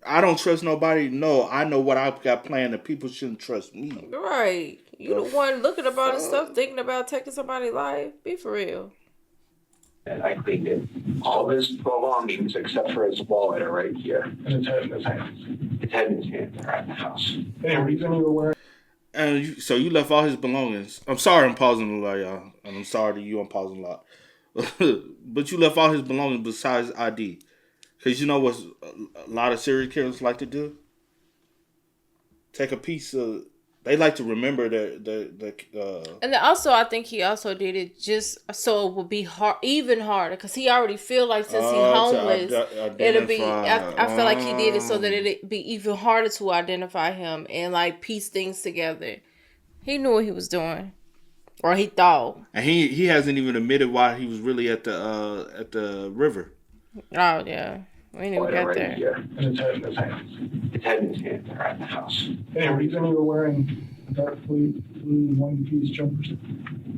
I don't trust nobody. No, I know what I've got planned, and people shouldn't trust me.
Right. You the one looking about this stuff, thinking about taking somebody's life. Be for real.
And I cleaned it. All of his belongings, except for his wallet, are right here.
And his head in his hands.
His head in his hands are at the house.
Any reason you were wearing?
And so you left all his belongings. I'm sorry I'm pausing a lot, y'all. And I'm sorry to you I'm pausing a lot. But you left all his belongings besides ID. Because you know what a lot of serial killers like to do? Take a piece of... They like to remember the
and then also, I think he also did it just so it would be even harder. Because he already feel like since he's homeless, it'll be... I feel like he did it so that it'd be even harder to identify him and like piece things together. He knew what he was doing. Or he thought.
And he hasn't even admitted why he was really at the river.
Oh yeah. We knew we got there.
Yeah, and his head in his hands.
His head and his hands are at the house.
Any reason you were wearing dark blue one-piece jumpers?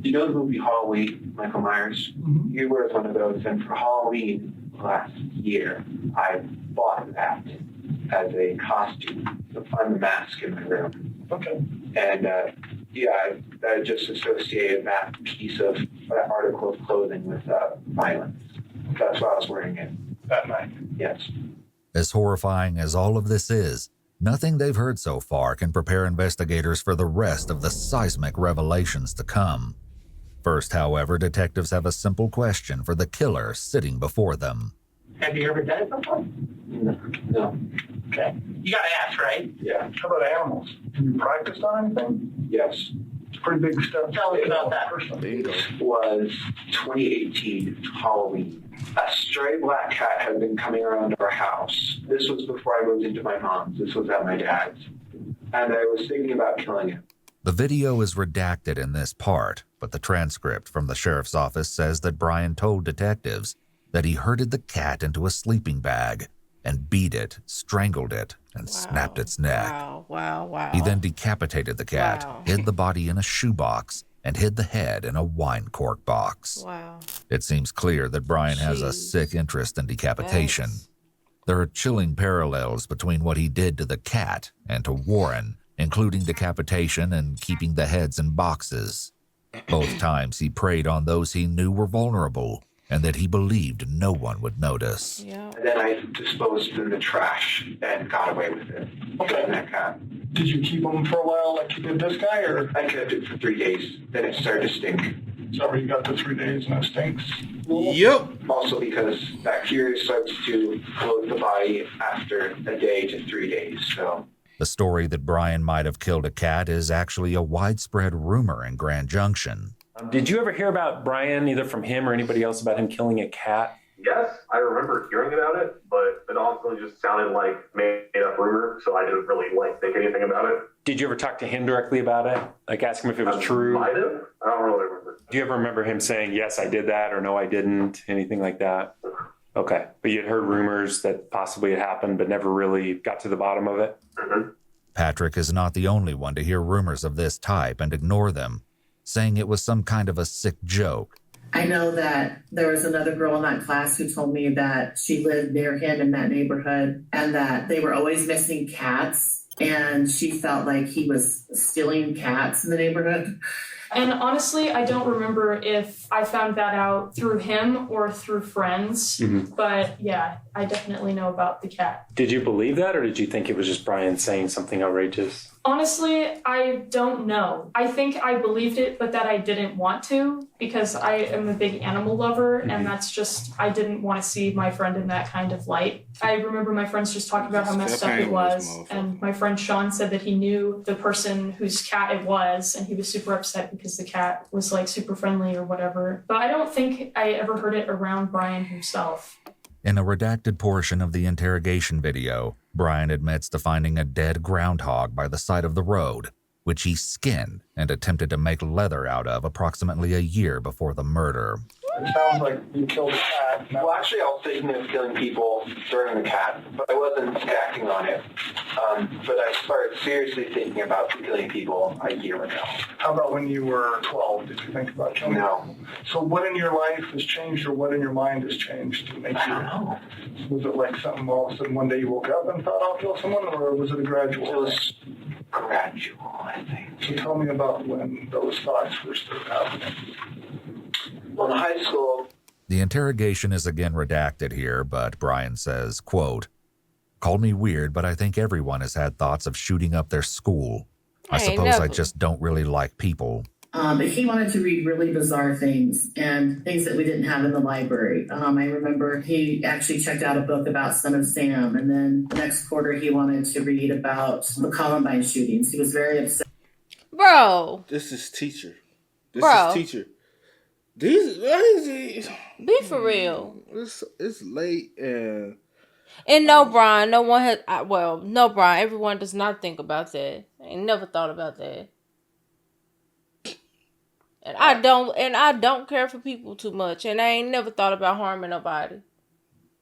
You know the movie Halloween, Michael Myers?
Mm-hmm.
He wears one of those, and for Halloween last year, I bought that as a costume to find the mask in my room.
Okay.
And I just associated that piece of that article of clothing with violence. That's why I was wearing it that night. Yes.
As horrifying as all of this is, nothing they've heard so far can prepare investigators for the rest of the seismic revelations to come. First, however, detectives have a simple question for the killer sitting before them.
Have you ever done it before?
No.
Okay. You gotta ask, right?
Yeah.
How about animals? Have you practiced on anything?
Yes.
It's a pretty big step.
Tell us about that.
It was 2018 Halloween. A stray black cat had been coming around our house. This was before I moved into my mom's. This was at my dad's. And I was thinking about killing it.
The video is redacted in this part, but the transcript from the sheriff's office says that Brian told detectives that he herded the cat into a sleeping bag and beat it, strangled it, and snapped its neck.
Wow.
He then decapitated the cat, hid the body in a shoebox, and hid the head in a wine cork box.
Wow.
It seems clear that Brian has a sick interest in decapitation. There are chilling parallels between what he did to the cat and to Warren, including decapitation and keeping the heads in boxes. Both times he preyed on those he knew were vulnerable and that he believed no one would notice.
And then I disposed it in the trash and got away with it. Okay. That cat.
Did you keep him for a while like you did this guy, or?
I kept it for 3 days. Then it started to stink.
Is that where you got the 3 days and it stinks?
Yep.
Also because bacteria starts to float the body after a day to 3 days. So
The story that Brian might have killed a cat is actually a widespread rumor in Grand Junction.
Did you ever hear about Brian, either from him or anybody else, about him killing a cat?
Yes, I remember hearing about it, but it also just sounded like made-up rumor, so I didn't really think anything about it.
Did you ever talk to him directly about it? Like ask him if it was true?
Might have. I don't really remember.
Do you ever remember him saying, yes, I did that, or no, I didn't? Anything like that? Okay. But you'd heard rumors that possibly it happened, but never really got to the bottom of it?
Mm-hmm.
Patrick is not the only one to hear rumors of this type and ignore them, saying it was some kind of a sick joke.
I know that there was another girl in that class who told me that she lived near him in that neighborhood and that they were always missing cats, and she felt like he was stealing cats in the neighborhood.
And honestly, I don't remember if I found that out through him or through friends.
Mm-hmm.
But yeah, I definitely know about the cat.
Did you believe that, or did you think it was just Brian saying something outrageous?
Honestly, I don't know. I think I believed it, but that I didn't want to because I am a big animal lover, and that's just, I didn't want to see my friend in that kind of light. I remember my friends just talking about how messed up it was, and my friend Sean said that he knew the person whose cat it was, and he was super upset because the cat was super friendly or whatever. But I don't think I ever heard it around Brian himself.
In a redacted portion of the interrogation video, Brian admits to finding a dead groundhog by the side of the road, which he skinned and attempted to make leather out of approximately a year before the murder.
It sounds like you killed a cat.
Well, actually, I was thinking of killing people during the cat, but I wasn't acting on it. But I started seriously thinking about killing people a year ago.
How about when you were 12? Did you think about killing?
No.
So what in your life has changed, or what in your mind has changed to make you?
I don't know.
Was it like something all of a sudden one day you woke up and thought I'll kill someone, or was it a gradual?
It was gradual, I think.
So tell me about when those thoughts first started happening.
Well, in high school.
The interrogation is again redacted here, but Brian says, quote, "Called me weird, but I think everyone has had thoughts of shooting up their school. I suppose I just don't really like people."
But he wanted to read really bizarre things and things that we didn't have in the library. I remember he actually checked out a book about Son of Sam, and then the next quarter he wanted to read about the Columbine shootings. He was very upset.
Bro.
This is teacher.
Bro.
Is teacher. These
be for real.
It's late and
no, Brian. No one has. No, Brian. Everyone does not think about that. I ain't never thought about that. And I don't care for people too much, and I ain't never thought about harming nobody.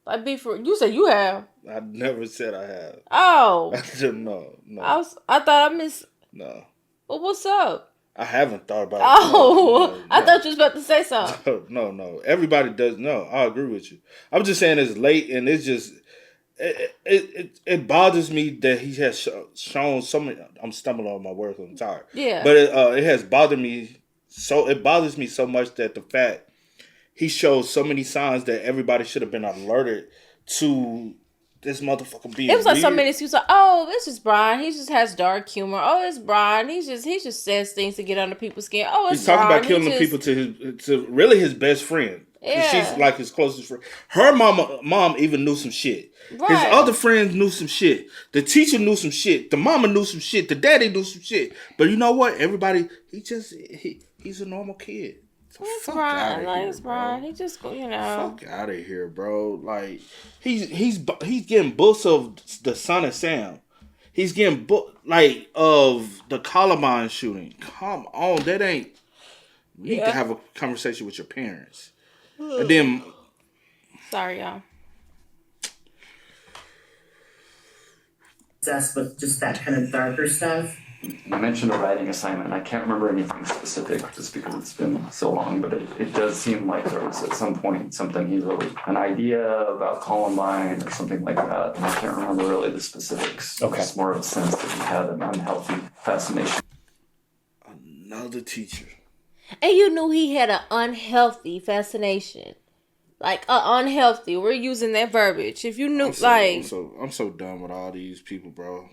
Like, you said you have.
I never said I have.
Oh.
No.
I thought I missed.
No.
Well, what's up?
I haven't thought about it.
Oh, no. I thought you was about to say something.
No. Everybody does. No, I agree with you. I'm just saying it's late, and it's just it bothers me that he has shown so many. I'm stumbling on my words. I'm tired.
Yeah.
But it has bothered me. So it bothers me so much that the fact he shows so many signs that everybody should have been alerted to this motherfucker being.
It was like
weird.
so many excuses. Like, oh, it's just Brian. He just has dark humor. Oh, it's Brian. He just says things to get under people's skin. Oh, it's
He's talking
Brian.
about killing people to really his best friend.
Yeah.
She's like his closest friend. Her mom even knew some shit.
Right.
His other friends knew some shit. The teacher knew some shit. The mama knew some shit. The daddy knew some shit. But you know what? Everybody, he's a normal kid. So
it's
fuck
Brian.
outta here,
It's Brian. He just,
fuck out of here, bro. Like he's getting books of the Son of Sam. He's getting of the Columbine shooting. Come on, that ain't. You need to have a conversation with your parents. And then.
Sorry, y'all.
Obsessed with just that kind of darker stuff.
You mentioned a writing assignment. I can't remember anything specific just because it's been so long, but it does seem like there was at some point something he wrote, an idea about Columbine or something like that. And I can't remember really the specifics.
Okay.
It's more of a sense that he had an unhealthy fascination.
Another teacher.
And you knew he had an unhealthy fascination. Like, unhealthy. We're using that verbiage. If you knew,
I'm so done with all these people, bro.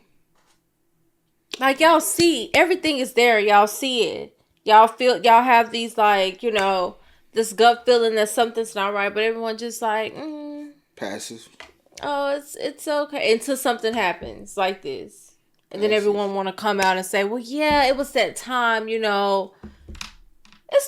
Like, y'all see, everything is there. Y'all see it. Y'all have these, this gut feeling that something's not right, but everyone just
passive.
Oh, it's okay. Until something happens like this. And then everyone want to come out and say, well, yeah, it was that time, It's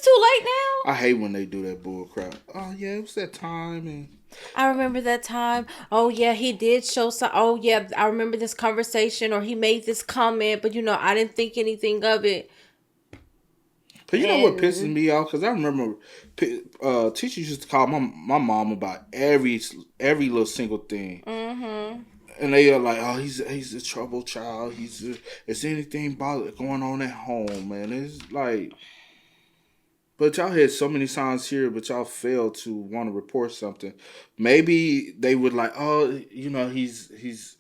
too late now.
I hate when they do that bull crap. Oh, yeah, it was that time. And
I remember that time. Oh, yeah, he did show some. Oh, yeah, I remember this conversation or he made this comment, but, I didn't think anything of it.
But you know what pisses me off? Because I remember teachers used to call my mom about every little single thing. Mm-hmm. And they are like, oh, he's a troubled child. Is anything going on at home, man? It's like... But y'all had so many signs here, but y'all failed to want to report something. Maybe they would like, he's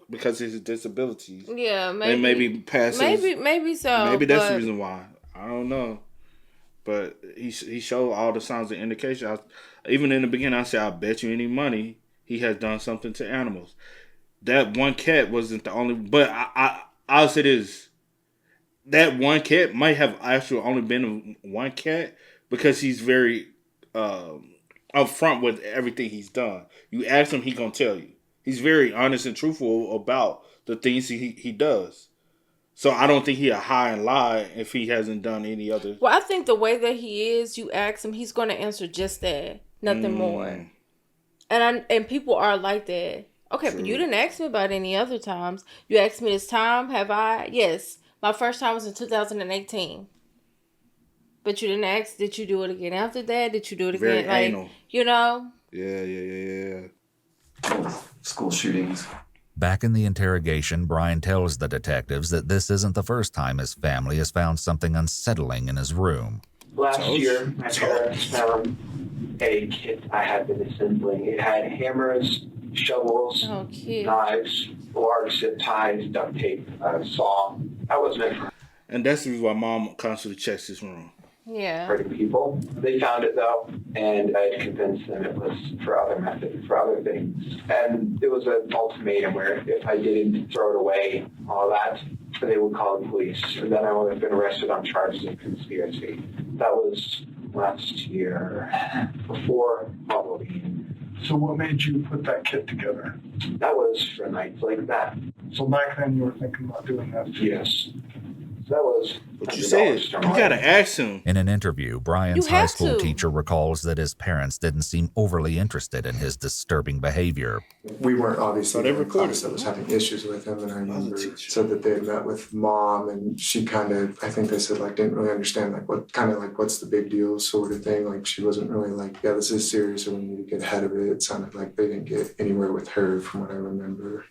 because of his disabilities.
Yeah, maybe.
And maybe passive.
Maybe so.
Maybe that's the reason why. I don't know. But he showed all the signs of indication. Even in the beginning, I said, I bet you any money he has done something to animals. That one cat wasn't the only. But I'll say this. That one cat might have actually only been one cat because he's very upfront with everything he's done. You ask him, he gonna tell you. He's very honest and truthful about the things he does. So I don't think he'll hide and lie if he hasn't done any other.
Well, I think the way that he is, you ask him, he's gonna answer just that, nothing more. And people are like that. Okay, True. But you didn't ask me about any other times. You asked me this time. Have I? Yes. My first time was in 2018. But you didn't ask, did you do it again after that? Did you do it again?
Very anal.
Yeah. School shootings.
Back in the interrogation, Brian tells the detectives that this isn't the first time his family has found something unsettling in his room.
Last year, my parents found a kit I had been assembling. It had hammers, shovels, knives, large zip ties, duct tape, saw. That was meant for.
And that's the reason why Mom constantly checks his room.
Yeah.
Hurting people. They found it though, and I convinced them it was for other methods, for other things. And it was an ultimatum where if I didn't throw it away, all that, they would call the police. And then I would have been arrested on charges of conspiracy. That was last year, before Halloween.
So what made you put that kit together?
That was for nights like that.
So back then you were thinking about doing that too?
Yes. That was.
But you said you gotta ask him.
In an interview, Brian's
You
high
have
school
to.
teacher recalls that his parents didn't seem overly interested in his disturbing behavior.
We weren't obviously
So they
the class
recorded
that was having issues with him, and I remember said that they had met with mom, and she kind of, I think they said like didn't really understand like what kind of like what's the big deal sort of thing. Like she wasn't really like, yeah, this is serious, or we need to get ahead of it. It sounded like they didn't get anywhere with her, from what I remember.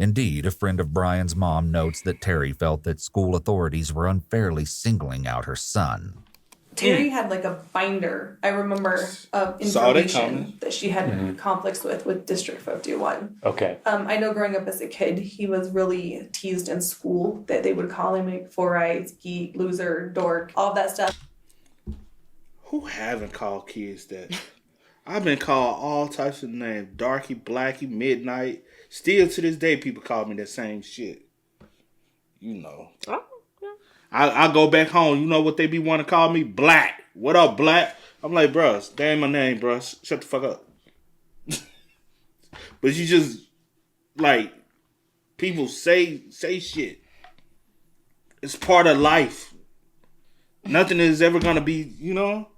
Indeed, a friend of Brian's mom notes that Terry felt that school authorities were unfairly singling out her son.
Terry had like a binder, I remember, of information that she had conflicts with District 51.
Okay.
I know growing up as a kid, he was really teased in school, that they would call him like four eyes, geek, loser, dork, all of that stuff.
Who haven't called kids that? I've been called all types of names. Darky, Blackie, Midnight. Still to this day, people call me that same shit. You know.
Oh, yeah.
I go back home. You know what they be want to call me? Black. What up, Black? I'm like, bruh, that ain't my name, bruh. Shut the fuck up. But you just, like, people say shit. It's part of life. Nothing is ever going to be, you know?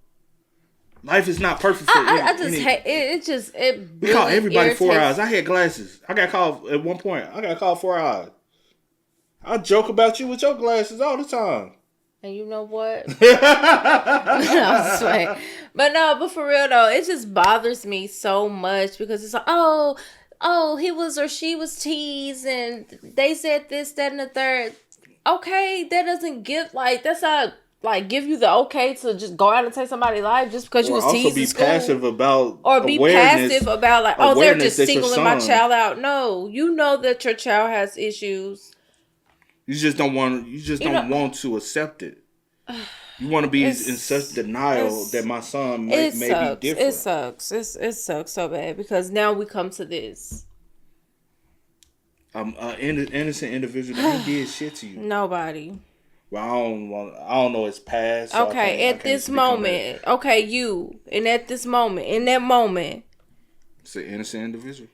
Life is not perfect for
I just hate it. It
we
really
call everybody 4
irritates-
eyes. I had glasses. I got called at one point. I got called 4 eyes. I joke about you with your glasses all the time.
And you know what? I'm sweating. But for real though, it just bothers me so much because it's like, oh, he was or she was teased and they said this, that, and the third. Okay, that doesn't give that's not give you the okay to just go out and take somebody's life just because you was teased in school.
Passive about
or be passive about they're just singling my child out. No, you know that your child has issues.
You just don't want. You just don't want to accept it. You want to be in such denial that my son may be different.
It sucks. It sucks so bad because now we come to this.
An innocent individual that he did shit to you.
Nobody.
Well, I don't know his past. So
okay, at this moment. Okay, you. And at this moment. In that moment.
It's an innocent individual.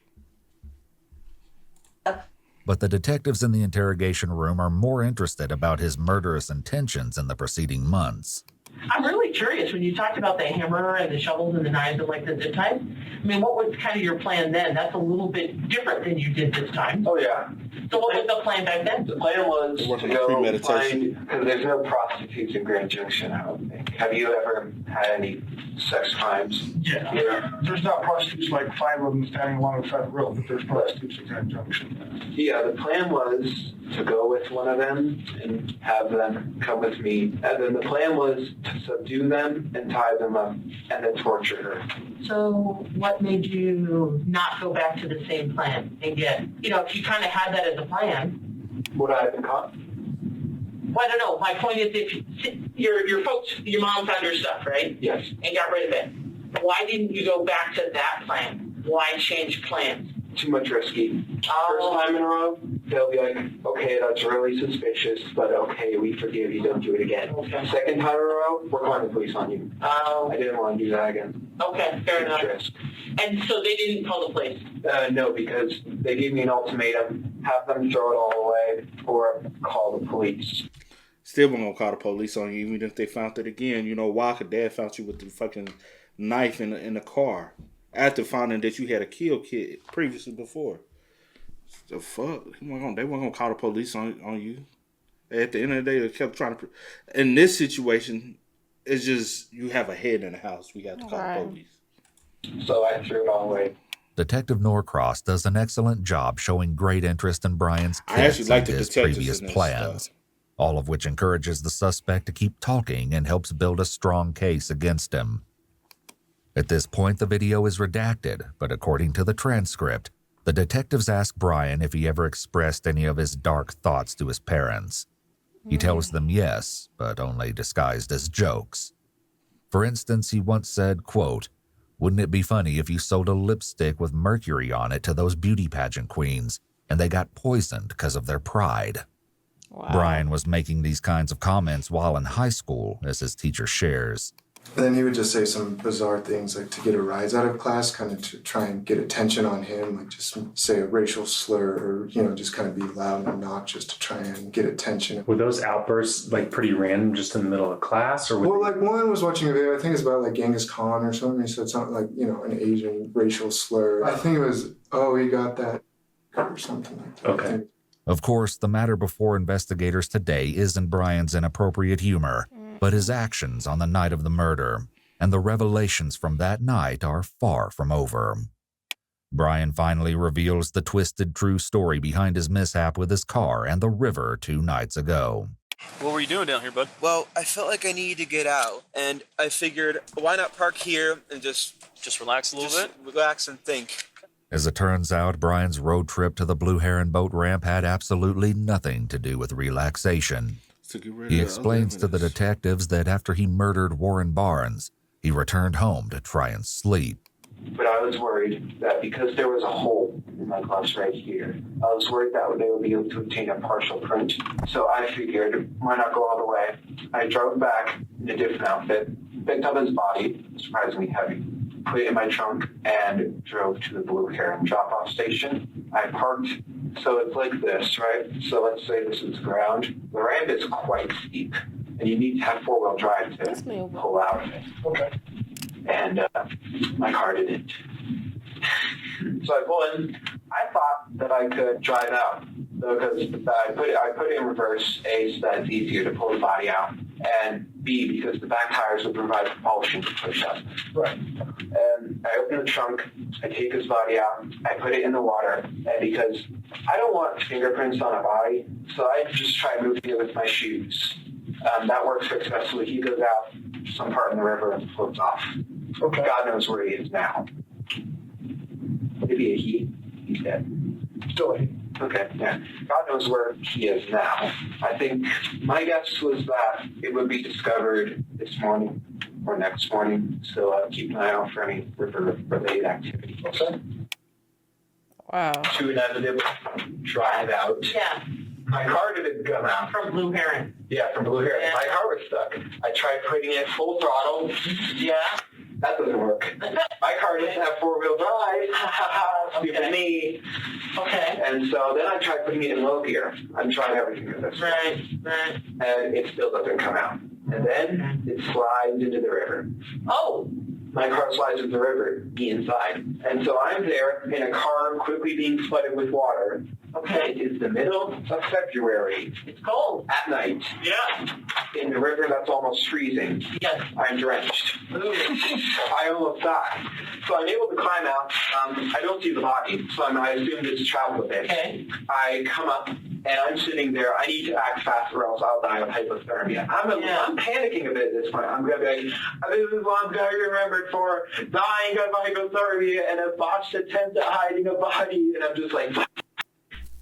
But the detectives in the interrogation room are more interested about his murderous intentions in the preceding months.
I'm really curious when you talked about the hammer and the shovels and the knives and like the zip ties. I mean, what was kind of your plan then? That's a little bit different than you did this time.
Oh yeah.
So what was the plan back then?
The plan was to go find, because there's no prostitutes in Grand Junction, I don't think. Have you ever had any sex crimes?
Yeah. There's not prostitutes like 5 of them standing along the side of the road, but there's prostitutes in Grand Junction.
Yeah, the plan was to go with one of them and have them come with me. And then the plan was to subdue them and tie them up and then torture her.
So what made you not go back to the same plan and get, if you kind of had that as a plan.
Would I have been caught?
Well, I don't know. My point is if your folks, your mom found your stuff, right?
Yes.
And got rid of it. Why didn't you go back to that plan? Why change plans?
Too much risky. First time in a row, they'll be like, okay, that's really suspicious, but okay, we forgive you, don't do it again.
Okay.
Second time in a row, we're calling the police on you. I didn't want to do that again.
Okay, fair enough.
Risk.
And so they didn't call the police?
No, because they gave me an ultimatum, have them throw it all away or call the police.
Still won't call the police on you, even if they found it again. You know why? Because Dad found you with the fucking knife in the car. After finding that you had a kill kit previously before. The fuck? They weren't gonna call the police on you. At the end of the day, they kept trying to... In this situation, it's just you have a head in the house. We got to call the police.
So I threw it all away.
Detective Norcross does an excellent job showing great interest in Brian's kids and his previous plans, all of which encourages the suspect to keep talking and helps build a strong case against him. At this point, the video is redacted, but according to the transcript, the detectives ask Brian if he ever expressed any of his dark thoughts to his parents. He tells them yes, but only disguised as jokes. For instance, he once said, quote, "Wouldn't it be funny if you sold a lipstick with mercury on it to those beauty pageant queens, and they got poisoned because of their pride?" Wow. Brian was making these kinds of comments while in high school, as his teacher shares.
And then he would just say some bizarre things, like to get a rise out of class, kind of to try and get attention on him, like just say a racial slur or, just kind of be loud and obnoxious to try and get attention.
Were those outbursts like pretty random, just in the middle of class? Or
Well, like one was watching a video, I think it's about like Genghis Khan or something. He said something like, an Asian racial slur. I think it was, he got that or something like that.
Okay.
Of course, the matter before investigators today isn't Brian's inappropriate humor, but his actions on the night of the murder, and the revelations from that night are far from over. Brian finally reveals the twisted true story behind his mishap with his car and the river 2 nights ago.
What were you doing down here, bud?
Well, I felt like I needed to get out, and I figured, why not park here and just
relax a little bit?
Relax and think.
As it turns out, Brian's road trip to the Blue Heron boat ramp had absolutely nothing to do with relaxation. He explains to the detectives that after he murdered Warren Barnes, he returned home to try and sleep.
But I was worried that because there was a hole in my gloves right here, I was worried that they would be able to obtain a partial print. So I figured, why not go all the way? I drove back in a different outfit, picked up his body, surprisingly heavy, put it in my trunk, and drove to the Blue Heron drop-off station. I parked, so it's like this, right? So let's say this is ground. The ramp is quite steep, and you need to have four-wheel drive to pull out of it. Okay. And my car didn't. So I pull in. I thought that I could drive out because I put it in reverse, A, so that it's easier to pull the body out, and B, because the back tires would provide propulsion to push up. Right. And I open the trunk, I take his body out, I put it in the water, and because I don't want fingerprints on a body, so I just try moving it with my shoes. That works successfully. He goes out some part in the river and floats off. Okay. God knows where he is now. Maybe a he. He's dead. Still a he. Okay, yeah. God knows where he is now. I think my guess was that it would be discovered this morning or next morning. So keep an eye out for any river-related activity. Okay.
Wow.
To inevitably drive out.
Yeah.
My car didn't come out.
From Blue Heron.
Yeah, from Blue Heron. Yeah. My car was stuck. I tried putting it full throttle.
Yeah.
That doesn't work. My car doesn't have four-wheel drive. Stupid me.
Okay.
And so then I tried putting it in low gear. I'm trying everything with this.
Right.
And it still doesn't come out. And then it slides into the river.
Oh.
My car slides into the river, me inside. And so I'm there in a car quickly being flooded with water. Okay, it's the middle of February.
It's cold.
At night.
Yeah.
In the river that's almost freezing.
Yes.
I'm drenched. I almost died. So I'm able to climb out. I don't see the body, so I assume it's traveled a bit. Okay. I come up, and I'm sitting there. I need to act fast or else I'll die of hypothermia. I'm panicking a bit at this point. I'm going to be like, this is what I'm going to be remembered for, dying of hypothermia and a botched attempt at hiding a body. And I'm just like...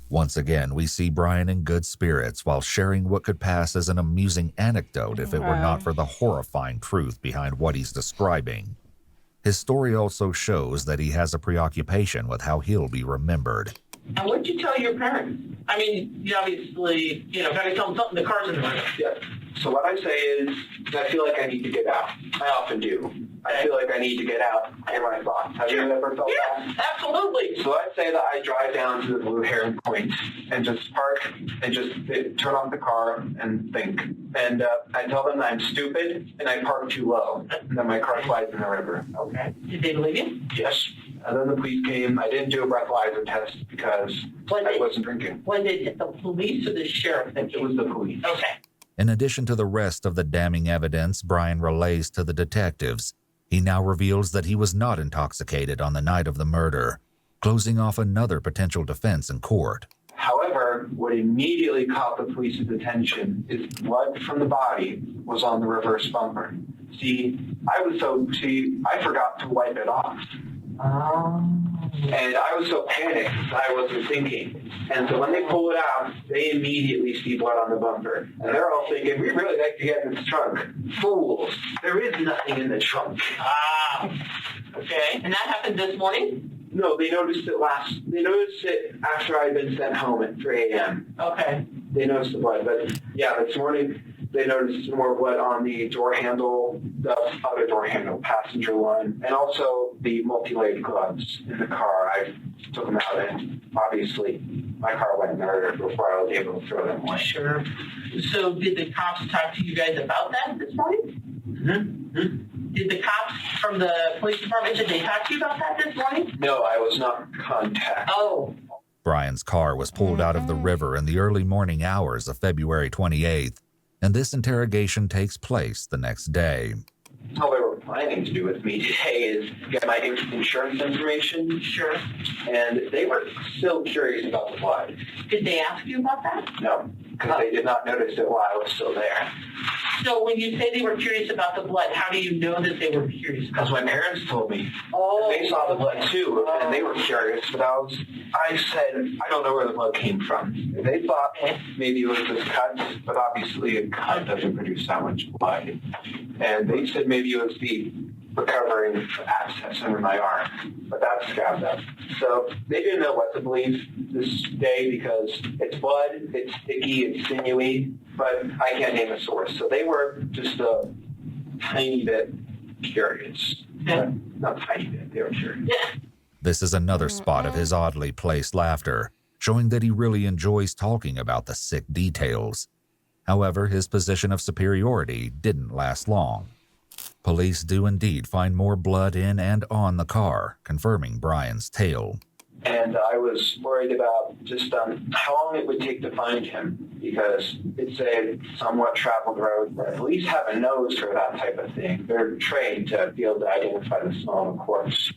Once again, we see Brian in good spirits while sharing what could pass as an amusing anecdote if it were not for the horrifying truth behind what he's describing. His story also shows that he has a preoccupation with how he'll be remembered.
And what did you tell your parents? I mean, you obviously, got to tell them something. The car's in the river.
Yeah. So what I say is, I feel like I need to get out. I often do. I feel like I need to get out in my thoughts. Have you ever felt that?
Yeah, absolutely.
So I'd say that I drive down to the Blue Heron Point and just park and just turn off the car and think. And I tell them that I'm stupid and I park too low and then my car slides in the river.
Okay. Did they believe you?
Yes. And then the police came. I didn't do a breathalyzer test because I wasn't drinking.
When did the police or the sheriff?
It was the police.
Okay.
In addition to the rest of the damning evidence Brian relays to the detectives, he now reveals that he was not intoxicated on the night of the murder, closing off another potential defense in court.
However, what immediately caught the police's attention is blood from the body was on the reverse bumper. I forgot to wipe it off. And I was so panicked that I wasn't thinking. And so when they pull it out, they immediately see blood on the bumper. And they're all thinking, we really like to get in this trunk. Fools. There is nothing in the trunk.
Okay. And that happened this morning?
No, they noticed it after I'd been sent home at 3 a.m.
Okay.
They noticed the blood. But yeah, this morning, they noticed more blood on the door handle, the other door handle, passenger one, and also the multi-layered gloves in the car. I took them out, and obviously my car went murdered before I was able to throw them away.
Sure. So did the cops talk to you guys about that this morning? Did the cops from the police department, did they talk to you about that this morning?
No, I was not contacted.
Oh.
Brian's car was pulled out of the river in the early morning hours of February 28th, and this interrogation takes place the next day.
All they were planning to do with me today is get my insurance information.
Sure.
And they were still curious about the blood.
Did they ask you about that?
No, because they did not notice it while I was still there.
So when you say they were curious about the blood, how do you know that they were curious?
Because my parents told me.
Oh.
They saw the blood too, and they were curious, but I said, I don't know where the blood came from. They thought maybe it was this cut, but obviously a cut doesn't produce that much blood. And they said maybe it was the recovering abscess under my arm, but that's scabbed up. So they didn't know what to believe this day because it's blood, it's sticky, it's sinewy, but I can't name a source. So they were just a tiny bit curious. Not tiny bit, they were curious.
This is another spot of his oddly placed laughter, showing that he really enjoys talking about the sick details. However, his position of superiority didn't last long. Police do indeed find more blood in and on the car, confirming Brian's tale.
And I was worried about just how long it would take to find him because it's a somewhat traveled road. Police have a nose for that type of thing. They're trained to be able to identify the smell of a corpse.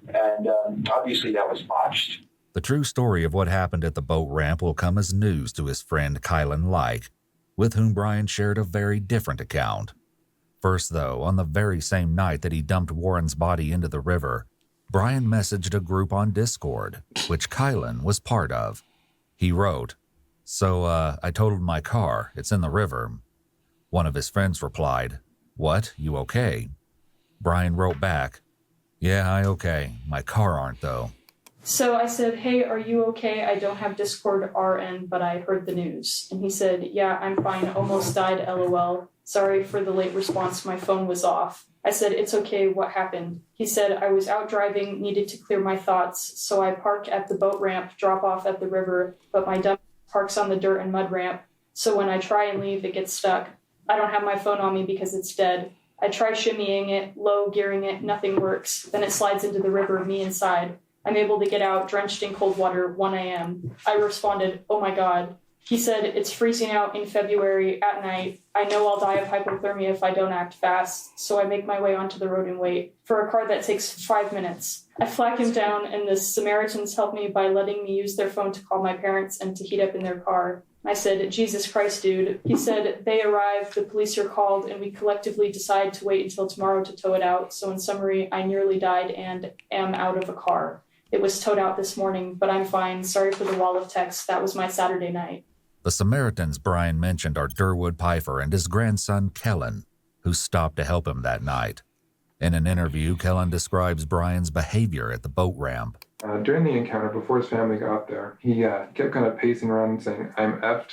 And obviously that was botched.
The true story of what happened at the boat ramp will come as news to his friend Kylan Like, with whom Brian shared a very different account. First, though, on the very same night that he dumped Warren's body into the river, Brian messaged a group on Discord, which Kylan was part of. He wrote, "So, I totaled my car. It's in the river." One of his friends replied, "What? You okay?" Brian wrote back, "Yeah, I okay. My car aren't, though."
So I said, "Hey, are you okay? I don't have Discord RN, but I heard the news." And he said, "Yeah, I'm fine. Almost died, LOL. Sorry for the late response. My phone was off." I said, "It's okay. What happened?" He said, "I was out driving, needed to clear my thoughts, so I park at the boat ramp, drop off at the river, but my dump parks on the dirt and mud ramp. So when I try and leave, it gets stuck. I don't have my phone on me because it's dead. I try shimmying it, low gearing it, nothing works. Then it slides into the river, me inside. I'm able to get out, drenched in cold water, 1 a.m. I responded, "Oh my God." He said, "It's freezing out in February at night. I know I'll die of hypothermia if I don't act fast, so I make my way onto the road and wait for a car that takes 5 minutes. I flag him down, and the Samaritans help me by letting me use their phone to call my parents and to heat up in their car. I said, "Jesus Christ, dude." He said, "They arrive, the police are called, and we collectively decide to wait until tomorrow to tow it out. So in summary, I nearly died and am out of a car. It was towed out this morning, but I'm fine. Sorry for the wall of text. That was my Saturday night."
The Samaritans Brian mentioned are Durwood Pfeiffer and his grandson Kellen, who stopped to help him that night. In an interview, Kellen describes Brian's behavior at the boat ramp.
During the encounter, before his family got there, he kept kind of pacing around and saying, "I'm effed,"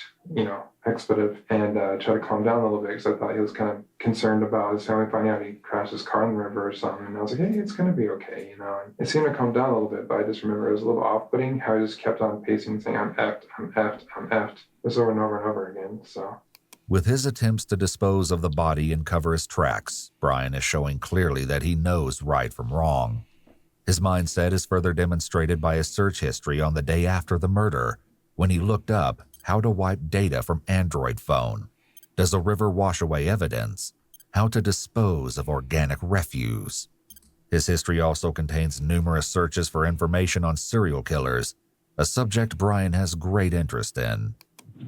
expletive, and tried to calm down a little bit because I thought he was kind of concerned about his family finding out he crashed his car in the river or something. And I was like, "Hey, it's going to be okay," And it seemed to calm down a little bit, but I just remember it was a little off-putting how he just kept on pacing and saying, "I'm effed, I'm effed, I'm effed." This over and over and over again, so...
With his attempts to dispose of the body and cover his tracks, Brian is showing clearly that he knows right from wrong. His mindset is further demonstrated by his search history on the day after the murder, when he looked up how to wipe data from Android phone. Does a river wash away evidence? How to dispose of organic refuse. His history also contains numerous searches for information on serial killers, a subject Brian has great interest in.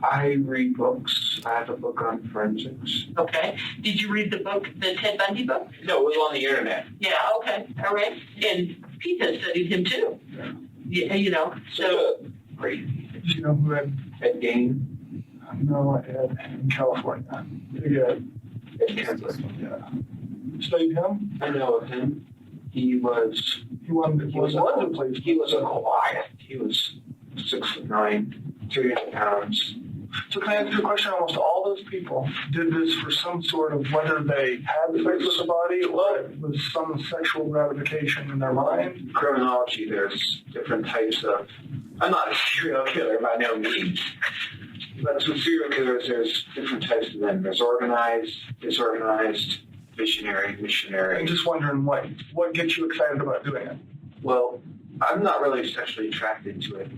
I read books. I have a book on forensics.
Okay. Did you read the book, the Ted Bundy book?
No, it was on the internet.
Yeah, okay. All right. And Pete has studied him too. Yeah, so...
Great.
Do you know who Ed
Gain?
No, Ed in California.
Ed Kessler.
Yeah. Studied him?
I know of him. He was a Goliath. He was 6'9", 300 pounds.
So can I ask you a question? Almost all those people did this for some sort of, whether they had sex with the body or it was some sexual gratification in their mind.
Criminology, there's different types of, I'm not a serial killer by no means, but with serial killers, there's different types of them. There's organized, disorganized, visionary, missionary.
I'm just wondering what gets you excited about doing it?
Well, I'm not really sexually attracted to it.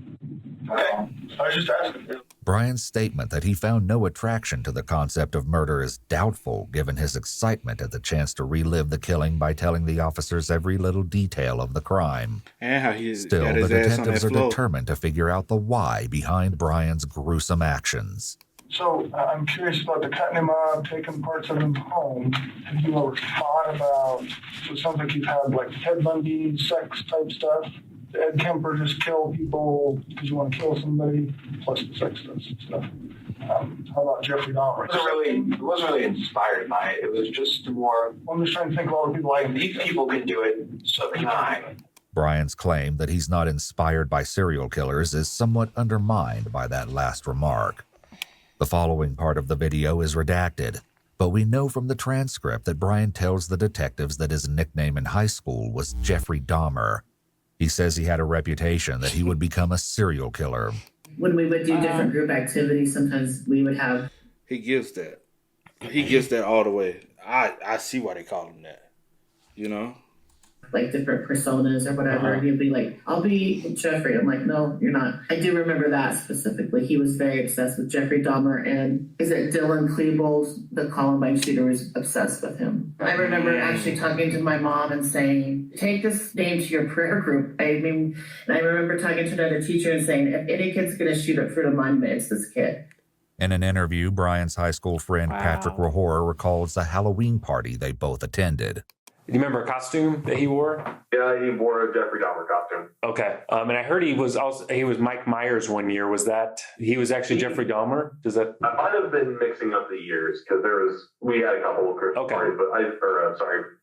Okay. I was just asking.
Brian's statement that he found no attraction to the concept of murder is doubtful, given his excitement at the chance to relive the killing by telling the officers every little detail of the crime.
And how he
Still,
got
the
his ass on
detectives
that
are
floor.
determined to figure out the why behind Brian's gruesome actions.
So I'm curious about the cutting him up, taking parts of him home. Have you ever thought about, so it sounds like you've had like Ted Bundy, sex type stuff. Ed Kemper just kill people because you want to kill somebody, plus the sex stuff. How about Jeffrey Dahmer?
It wasn't really inspired by it. It was just more,
I'm just trying to think of all the people like
these people can do it, so can I.
Brian's claim that he's not inspired by serial killers is somewhat undermined by that last remark. The following part of the video is redacted, but we know from the transcript that Brian tells the detectives that his nickname in high school was Jeffrey Dahmer. He says he had a reputation that he would become a serial killer.
When we would do different group activities, sometimes we would have...
He gives that. He gives that all the way. I see why they call him that. You know?
like different personas or whatever. He'd be like, I'll be Jeffrey. I'm like, no, you're not. I do remember that specifically. He was very obsessed with Jeffrey Dahmer, and is it Dylan Klebold, the Columbine shooter, was obsessed with him. I remember actually talking to my mom and saying, take this name to your prayer group. I mean, and I remember talking to another teacher and saying, if any kid's going to shoot at Fruit of Monument, it's this kid.
In an interview, Brian's high school friend Patrick Rahor recalls a Halloween party they both attended.
Do you remember a costume that he wore?
Yeah, he wore a Jeffrey Dahmer costume.
Okay, and I heard he was Mike Myers one year. Was that he was actually Jeffrey Dahmer? Does that?
I might have been mixing up the years because we had a couple of Christmas parties,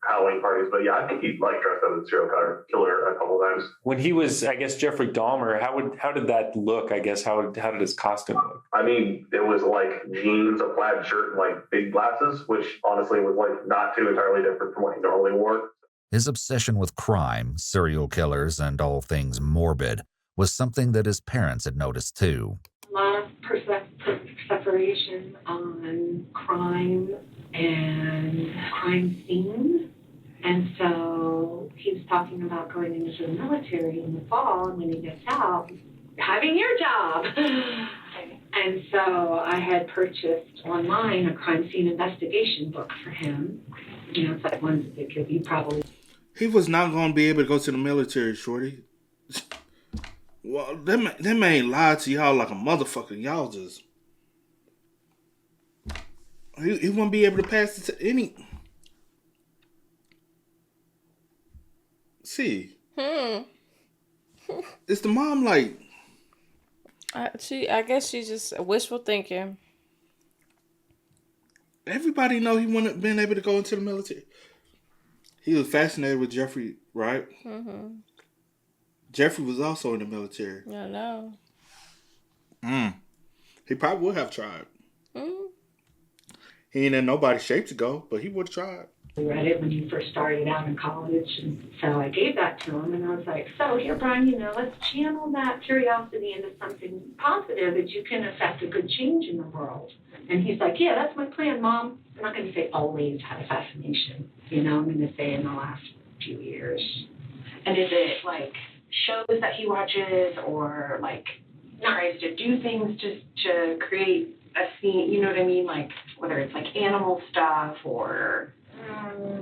Halloween parties. But yeah, I think he dressed up as a serial killer a couple of times.
When he was, I guess, Jeffrey Dahmer, how did that look? I guess how did his costume look?
I mean, it was like jeans, a plaid shirt, and big glasses, which honestly was not too entirely different from what he normally wore.
His obsession with crime, serial killers, and all things morbid was something that his parents had noticed too.
A lot of separation on crime and crime scenes. And so he was talking about going into the military in the fall, and when he gets out, having your job. And so I had purchased online a crime scene investigation book for him. You know, it's like ones that could be probably...
He was not going to be able to go to the military, shorty. Well, that man lied to y'all like a motherfucker. Y'all just... He wouldn't be able to pass it to any... See. It's the mom
I guess she's just wishful thinking.
Everybody know he wouldn't have been able to go into the military. He was fascinated with Jeffrey, right?
Mm-hmm.
Jeffrey was also in the military.
I know.
He probably would have tried.
Mm.
He ain't in nobody's shape to go, but he would have tried.
I read it when you first started out in college, and so I gave that to him, and I was like, so here, Brian, let's channel that curiosity into something positive that you can affect a good change in the world. And he's like, yeah, that's my plan, Mom. I'm not going to say always had a fascination, I'm going to say in the last few years. And is it shows that he watches, or tries to do things just to create a scene, you know what I mean? Whether it's animal stuff or...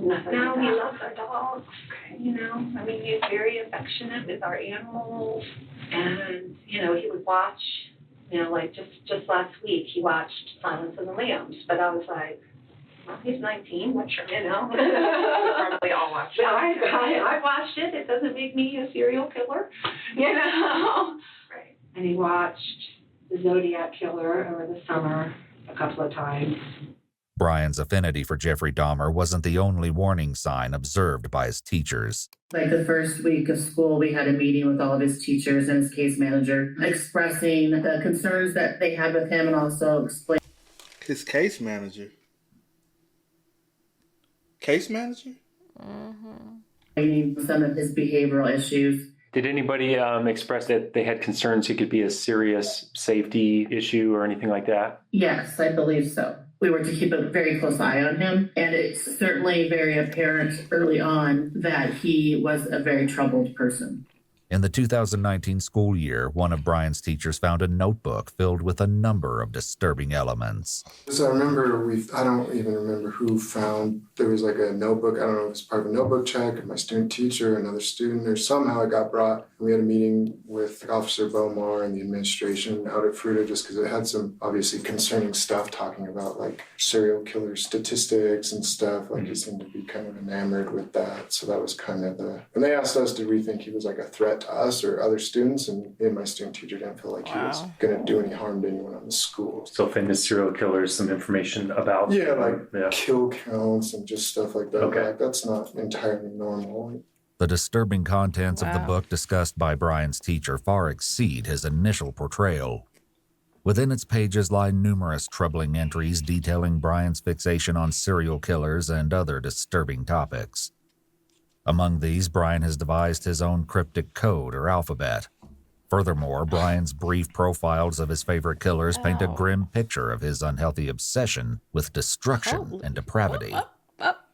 Nothing. No, he loves our dogs. He's very affectionate with our animals.
And, he would watch, just last week, he watched Silence of the Lambs. But I was like, well, he's 19, what sure, we probably all watched it. I watched it. It doesn't make me a serial killer, Right. And he watched The Zodiac Killer over the summer a couple of times.
Brian's affinity for Jeffrey Dahmer wasn't the only warning sign observed by his teachers.
Like the first week of school, we had a meeting with all of his teachers and his case manager, expressing the concerns that they had with him and also explaining.
His case manager? Case manager?
Some of his behavioral issues.
Did anybody express that they had concerns he could be a serious safety issue or anything like that?
Yes, I believe so. We were to keep a very close eye on him, and it's certainly very apparent early on that he was a very troubled person.
In the 2019 school year, one of Brian's teachers found a notebook filled with a number of disturbing elements.
So I remember I don't even remember who found, there was like a notebook, I don't know if it's part of a notebook check, or my student teacher, another student, or somehow it got brought. We had a meeting with Officer Bomar and the administration out at Fruita just because it had some obviously concerning stuff talking about like serial killer statistics and stuff. Like he seemed to be kind of enamored with that. So that was kind of and they asked us, did we think he was like a threat to us or other students? And me and my student teacher didn't feel like he was going to do any harm to anyone on the school.
So famous serial killers, some information about
kill counts and just stuff like that.
Okay.
Like, that's not entirely normal.
The disturbing contents of the book discussed by Brian's teacher far exceed his initial portrayal. Within its pages lie numerous troubling entries detailing Brian's fixation on serial killers and other disturbing topics. Among these, Brian has devised his own cryptic code or alphabet. Furthermore, Brian's brief profiles of his favorite killers paint a grim picture of his unhealthy obsession with destruction and depravity.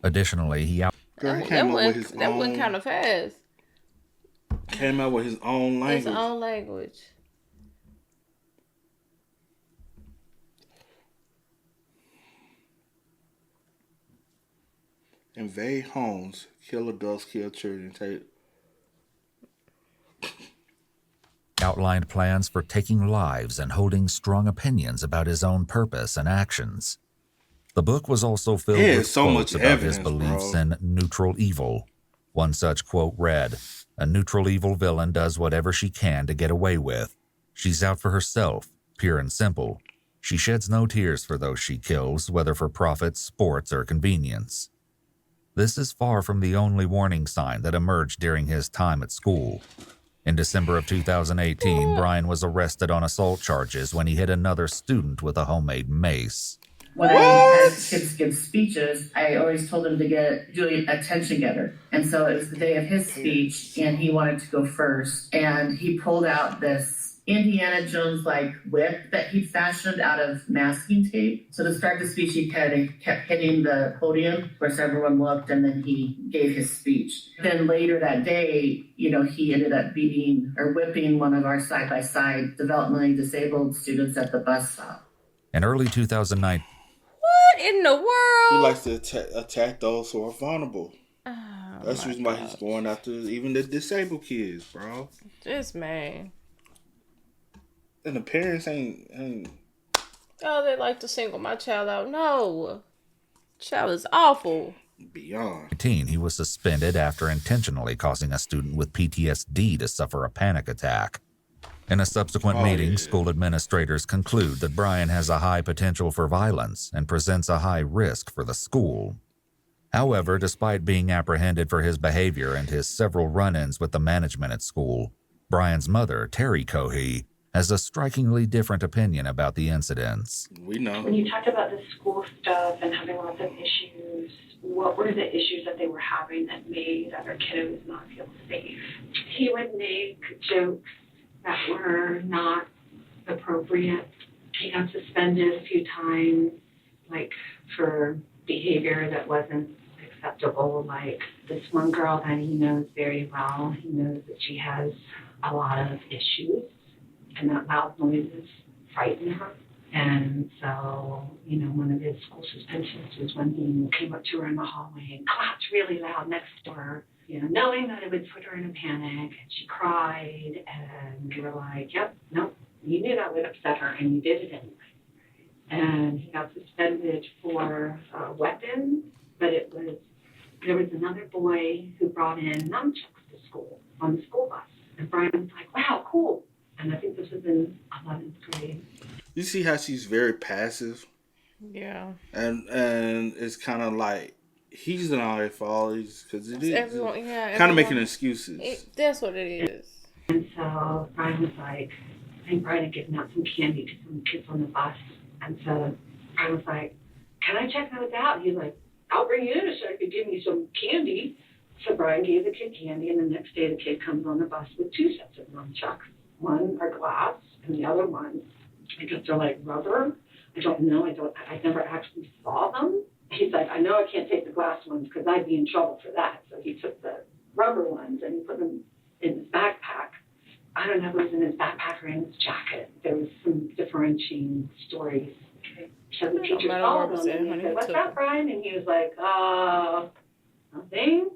Additionally, he
That
went kind of fast.
Came out with his own language.
His own language.
Invade homes, kill adults, kill children,
outlined plans for taking lives and holding strong opinions about his own purpose and actions. The book was also filled with
so
quotes
much
about his
evidence,
beliefs
bro.
in neutral evil. One such quote read, "A neutral evil villain does whatever she can to get away with. She's out for herself, pure and simple. She sheds no tears for those she kills, whether for profit, sports, or convenience." This is far from the only warning sign that emerged during his time at school. In December of 2018, Brian was arrested on assault charges when he hit another student with a homemade mace.
When I had kids give speeches, I always told him to do an attention getter. And so it was the day of his speech, and he wanted to go first. And he pulled out this Indiana Jones-like whip that he fashioned out of masking tape. So to start the speech, he kept hitting the podium. Of course, everyone looked, and then he gave his speech. Then later that day, he ended up beating or whipping one of our side-by-side developmentally disabled students at the bus stop.
In early 2009,
What in the world?
He likes to attack those who are vulnerable. That's the reason why he's going after even the disabled kids, bro.
This man.
And the parents ain't.
Oh, they like to single my child out. No. Child is awful.
Beyond.
He was suspended after intentionally causing a student with PTSD to suffer a panic attack. In a subsequent meeting, school administrators conclude that Brian has a high potential for violence and presents a high risk for the school. However, despite being apprehended for his behavior and his several run-ins with the management at school, Brian's mother, Terry Cohey, has a strikingly different opinion about the incidents.
We know.
When you talked about the school stuff and having lots of issues, what were the issues that they were having that made other kiddos not feel safe? He would make jokes that were not appropriate. He got suspended a few times, like for behavior that wasn't acceptable. Like this one girl that he knows very well, he knows that she has a lot of issues, and that loud noises frighten her. And so, one of his school suspensions was when he came up to her in the hallway and clapped really loud next to her, knowing that it would put her in a panic. And she cried, and we were like, yep, no, you knew that would upset her, and you did it anyway. And he got suspended for weapons, but there was another boy who brought in nunchucks to school on the school bus. And Brian was like, wow, cool. And I think this was in 11th grade.
You see how she's very passive?
Yeah.
And it's kind of like he's not at fault because it is
everyone. Yeah,
kind of making excuses.
That's what it is.
And so Brian was like, I think Brian had given out some candy to some kids on the bus. And so Brian was like, can I check those out? He's like, I'll bring you in a sec to give me some candy. So Brian gave the kid candy, and the next day the kid comes on the bus with two sets of nunchucks. One are glass, and the other one, I guess they're like rubber. I don't know. I never actually saw them. He's like, I know I can't take the glass ones because I'd be in trouble for that. So he took the rubber ones and he put them in his backpack. I don't know if it was in his backpack or in his jacket. There was some differentiating stories. So the teacher saw them and he said, what's that, Brian? And he was like, nothing.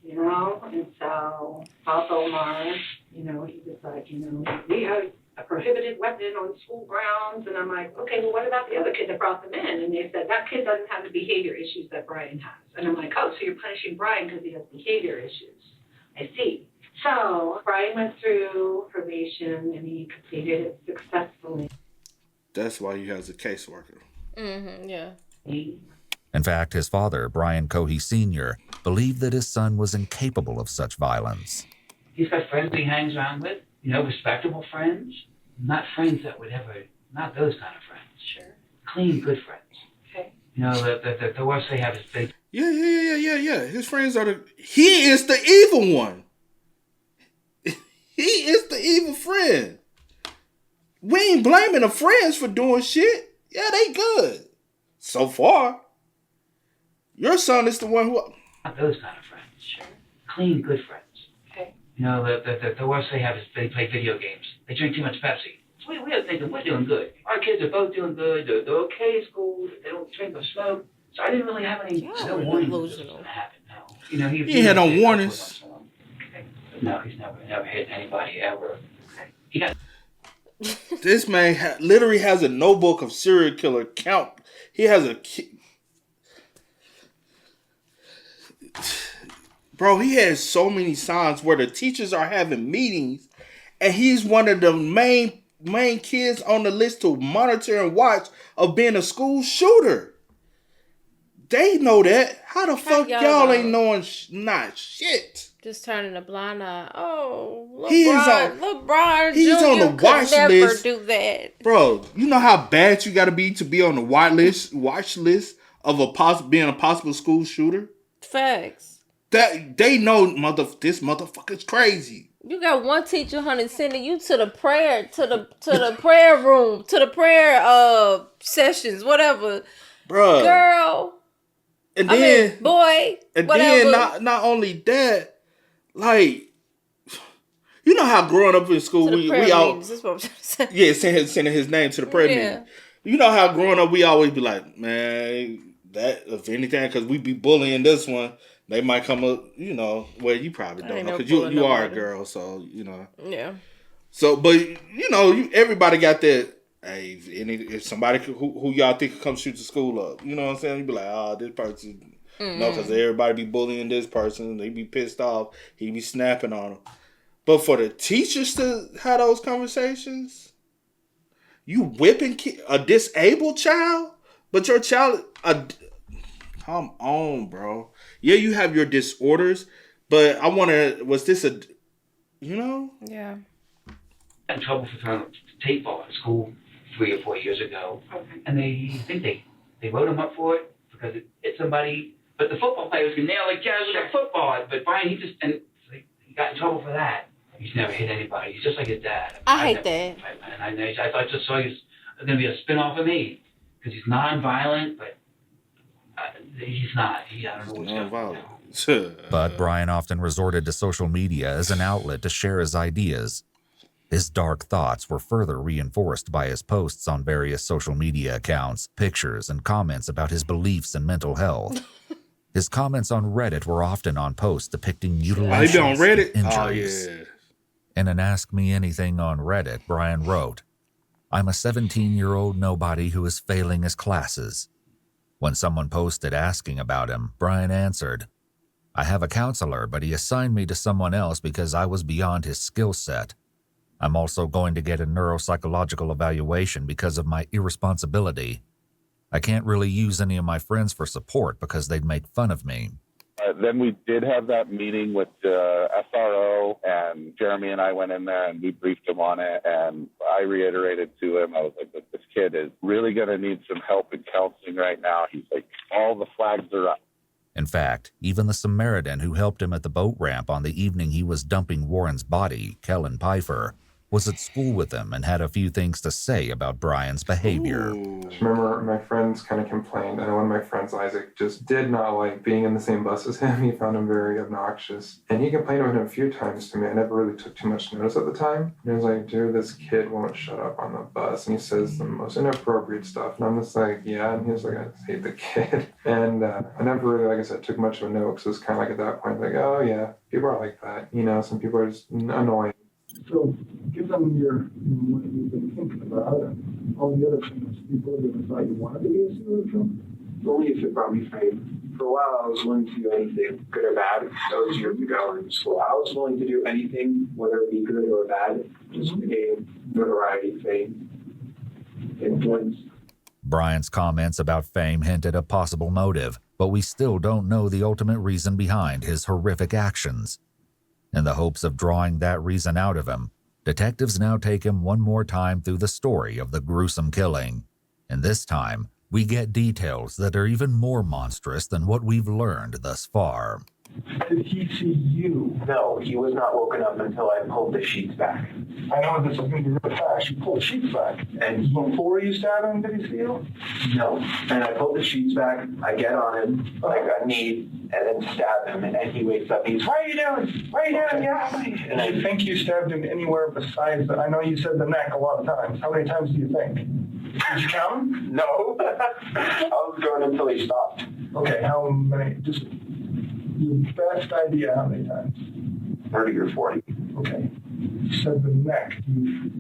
You know, and so Bob Omar, you know, he was like, you know, we have a prohibited weapon on school grounds. And I'm like, okay, well, what about the other kid that brought them in? And they said, that kid doesn't have the behavior issues that Brian has. And I'm like, oh, so you're punishing Brian because he has behavior issues. I see. So Brian went through probation and he completed it successfully.
That's why he has a caseworker.
Mm-hmm, yeah.
In fact, his father, Brian Cohey Sr., believed that his son was incapable of such violence.
He's got friends he hangs around with, you know, respectable friends, not friends that would ever, not those kind of friends.
Sure.
Clean, good friends.
Okay.
You know, the worst they have is big.
Yeah. His friends are he is the evil one. He is the evil friend. We ain't blaming the friends for doing shit. Yeah, they good. So far. Your son is the one who...
Not those kind of friends. Sure. Clean, good friends.
Okay.
You know, the worst they have is they play video games. They drink too much Pepsi. So we're thinking we're doing good. Our kids are both doing good. They're okay at school. They don't drink or smoke. So I didn't really have any no warning this was going to happen. No. You know, he
had no warnings.
No, he's never hit anybody ever. He got...
This man literally has a notebook of serial killer count. He has a... Bro, he has so many signs where the teachers are having meetings and he's one of the main kids on the list to monitor and watch of being a school shooter. They know that. How the fuck y'all ain't knowing not shit?
Just turning a blind eye. Oh,
LeBron
he's
Jr. on the watch list.
Never do that.
Bro, you know how bad you got to be on the watch list of being a possible school shooter?
Facts.
That they know this motherfucker's crazy.
You got one teacher, honey, sending you to the prayer prayer room, to the prayer sessions, whatever.
Bruh.
Girl.
And then
boy.
And
whatever.
then not only that, like, you know how growing up in school we all sending his name to the prayer meeting. You know how growing up we always be like, man, that if anything, because we be bullying this one. They might come up, you know. Well, you probably don't know because you are a girl, so you know.
Yeah.
So, but you know, everybody got that. Hey, if somebody who y'all think could come shoot the school up, you know what I'm saying? You be like, oh, this person, no, because everybody be bullying this person. They be pissed off. He be snapping on them. But for the teachers to have those conversations, you whipping a disabled child, but your child, come on, bro. Yeah, you have your disorders, but I want to, was this a, you know?
Yeah.
I got in trouble for throwing a tape ball at school 3 or 4 years ago. Okay. And they think they wrote him up for it because it hit somebody. But the football players can nail like jazz with a football. But Brian, he got in trouble for that. He's never hit anybody. He's just like his dad.
I hate that.
And I just saw he's going to be a spin-off of me because he's non-violent, but he's not. I don't know what's going on.
But Brian often resorted to social media as an outlet to share his ideas. His dark thoughts were further reinforced by his posts on various social media accounts, pictures, and comments about his beliefs and mental health. His comments on Reddit were often on posts depicting mutilations
on Reddit?
and injuries.
Oh, yeah.
In an Ask Me Anything on Reddit, Brian wrote, "I'm a 17-year-old nobody who is failing his classes." When someone posted asking about him, Brian answered, "I have a counselor, but he assigned me to someone else because I was beyond his skill set. I'm also going to get a neuropsychological evaluation because of my irresponsibility." I can't really use any of my friends for support because they'd make fun of me.
Then we did have that meeting with the SRO, and Jeremy and I went in there and we briefed him on it. And I reiterated to him, I was like, this kid is really going to need some help in counseling right now. He's like, all the flags are up.
In fact, even the Samaritan who helped him at the boat ramp on the evening he was dumping Warren's body, Kellen Pfeiffer, was at school with him and had a few things to say about Brian's behavior.
I just remember my friends kind of complained. I know one of my friends, Isaac, just did not like being in the same bus as him. He found him very obnoxious. And he complained about him a few times to me. I never really took too much notice at the time. And I was like, dude, this kid won't shut up on the bus. And he says the most inappropriate stuff. And I'm just like, yeah. And he was like, I just hate the kid. And I never really, like I said, took much of a note because it was kind of like at that point, like, oh yeah, people are like that. You know, some people are just annoying.
So give them what you've been thinking about and all the other famous people that you thought you wanted to be a serial killer.
Only if it brought me fame. For a while, I was willing to do anything, good or bad. That was years ago in school. I was willing to do anything, whether it be good or bad, just to gain notoriety, fame, influence.
Brian's comments about fame hinted a possible motive, but we still don't know the ultimate reason behind his horrific actions. In the hopes of drawing that reason out of him, detectives now take him one more time through the story of the gruesome killing. And this time, we get details that are even more monstrous than what we've learned thus far.
Did he see you?
No, he was not woken up until I pulled the sheets back.
I know this is going to be really fast. You pulled the sheets back.
And
before you stabbed him, did he see you?
No. And I pulled the sheets back. I get on him like a knee and then stab him. And he wakes up. He's, what are you doing? What are you doing? Yeah.
And I think you stabbed him anywhere besides that. I know you said the neck a lot of times. How many times do you think? Did you count him?
No. I was going until he stopped.
Okay, how many? Just your best idea how many times?
30 or 40.
Okay. You said the neck.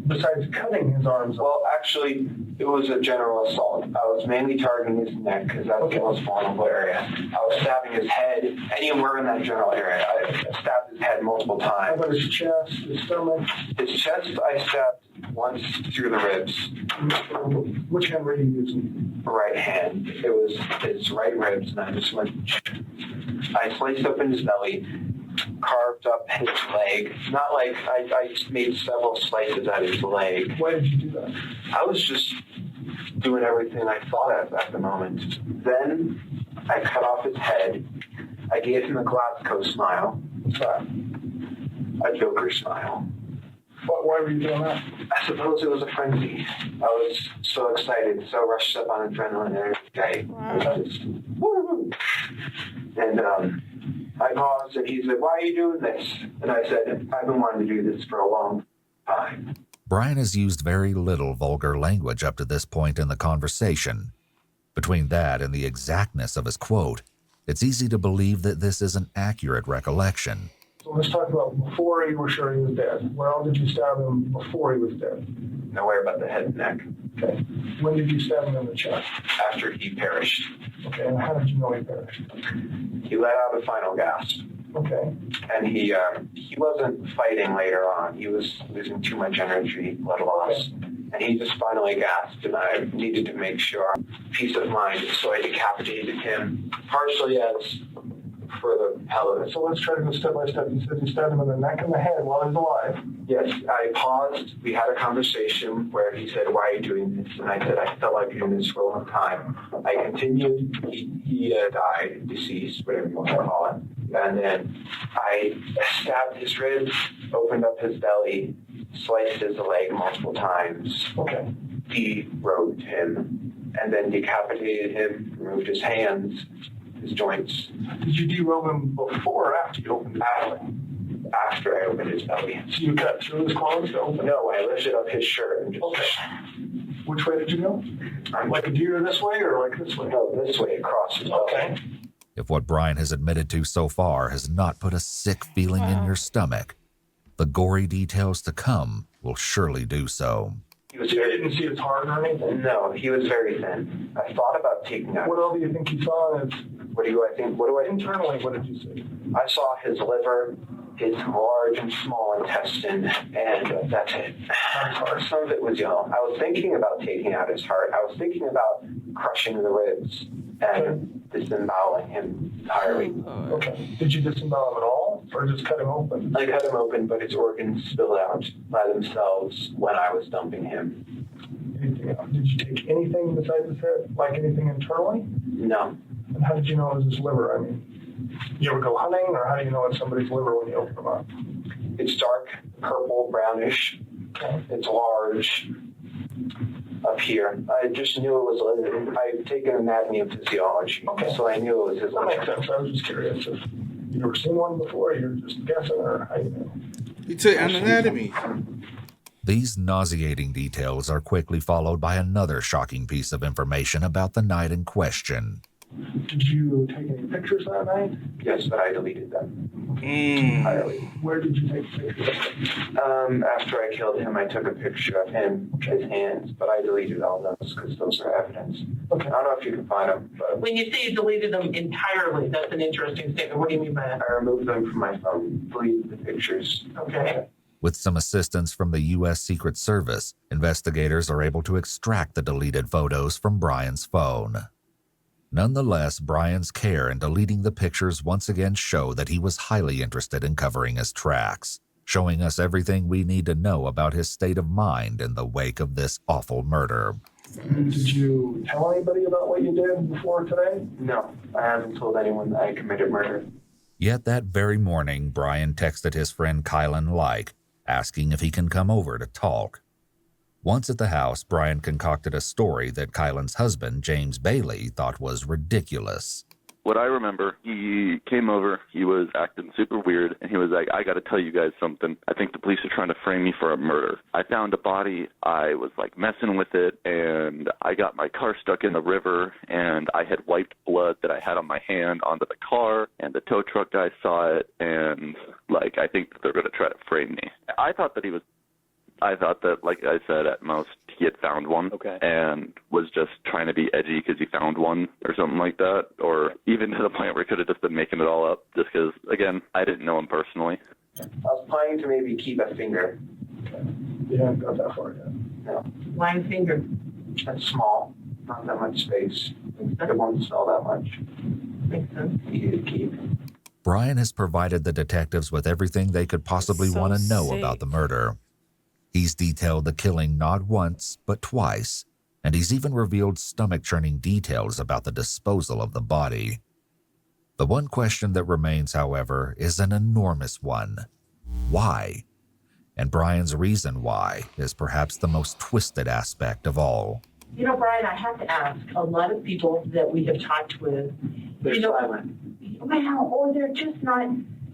Besides cutting his arms off.
Well, actually, it was a general assault. I was mainly targeting his neck because that's the most vulnerable area. I was stabbing his head, anywhere in that general area. I stabbed his head multiple times.
How about his chest, his stomach?
His chest, I stabbed once through the ribs.
Which hand were you using?
Right hand. It was his right ribs, and I just went. I sliced open his belly, carved up his leg. Not like I made several slices at his leg.
Why did you do that?
I was just doing everything I thought of at the moment. Then I cut off his head. I gave him a Glasgow smile.
What's that?
A Joker smile.
Why were you doing that?
I suppose it was a frenzy. I was so excited, so rushed up on adrenaline every day. I was just, woo! And I paused, and he said, why are you doing this? And I said, I've been wanting to do this for a long time.
Brian has used very little vulgar language up to this point in the conversation. Between that and the exactness of his quote, it's easy to believe that this is an accurate recollection.
So let's talk about before you were sure he was dead. Where else did you stab him before he was dead?
Nowhere but the head and neck.
Okay. When did you stab him in the chest?
After he perished.
Okay, and how did you know he perished?
He let out a final gasp.
Okay.
And he wasn't fighting later on. He was losing too much energy, blood loss. Okay. And he just finally gasped, and I needed to make sure. Peace of mind, so I decapitated him, partially as for the hell of it.
So let's try to go step by step. You said you stabbed him in the neck and the head while he's alive.
Yes, I paused. We had a conversation where he said, why are you doing this? And I said, I felt like doing this for a long time. I continued. He died, deceased, whatever you want to call it. And then I stabbed his ribs, opened up his belly, sliced his leg multiple times.
Okay.
Derobed him, and then decapitated him, removed his hands, his joints.
Did you derobe him before or after you opened his belly?
After I opened his belly.
So you cut through his clothes to open?
No, I lifted up his shirt and just...
Okay. Which way did you go? Like a deer this way or like this way?
No, this way, across his belly.
Okay.
If what Brian has admitted to so far has not put a sick feeling in your stomach, the gory details to come will surely do so.
You didn't see his heart or anything?
No, he was very thin. I thought about taking out...
What else do you think you saw?
What do I think?
Internally, what did you see?
I saw his liver, his large and small intestine, and that's it. Some of it was yellow. I was thinking about taking out his heart. I was thinking about crushing the ribs and disemboweling him entirely.
Okay. Did you disembowel him at all, or just cut him open?
I cut him open, but his organs spilled out by themselves when I was dumping him.
Anything else? Did you take anything besides his head, like anything internally?
No.
And how did you know it was his liver? I mean, you ever go hunting, or how do you know it's somebody's liver when you open them up?
It's dark, purple, brownish.
Okay.
It's large up here. I just knew it was, I've taken anatomy and physiology, so I knew it was his
That
liver.
makes sense. I was just curious if you've ever seen one before, you're just guessing, or how you know.
He took an anatomy.
These nauseating details are quickly followed by another shocking piece of information about the night in question.
Did you take any pictures that night?
Yes, but I deleted them.
Entirely. Where did you take pictures?
After I killed him, I took a picture of him, his hands, but I deleted all those because those are evidence.
Okay.
I don't know if you can find them, but
When you say you deleted them entirely, that's an interesting statement. What do you mean by that?
I removed them from my phone, deleted the pictures.
Okay.
With some assistance from the U.S. Secret Service, investigators are able to extract the deleted photos from Brian's phone. Nonetheless, Brian's care in deleting the pictures once again show that he was highly interested in covering his tracks, showing us everything we need to know about his state of mind in the wake of this awful murder.
Did you tell anybody about what you did before today?
No, I haven't told anyone that I committed murder.
Yet that very morning, Brian texted his friend Kylan Like, asking if he can come over to talk. Once at the house, Brian concocted a story that Kylan's husband, James Bailey, thought was ridiculous.
What I remember, he came over, he was acting super weird, and he was like, I gotta tell you guys something. I think the police are trying to frame me for a murder. I found a body, I was like messing with it, and I got my car stuck in the river, and I had wiped blood that I had on my hand onto the car, and the tow truck guy saw it, and like, I think that they're gonna try to frame me. I thought that, like I said, at most he had found one and was just trying to be edgy because he found one or something like that, or even to the point where he could have just been making it all up just because, again, I didn't know him personally.
I was planning to maybe keep a finger.
You haven't got that far yet.
No.
Line finger.
That's small, not that much space. It won't smell that much.
Makes sense.
Easy to keep.
Brian has provided the detectives with everything they could possibly want to know about the murder. He's detailed the killing not once, but twice, and he's even revealed stomach-churning details about the disposal of the body. The one question that remains, however, is an enormous one. Why? And Brian's reason why is perhaps the most twisted aspect of all.
You know, Brian, I have to ask, a lot of people that we have talked with,
They're silent.
well, or they're just not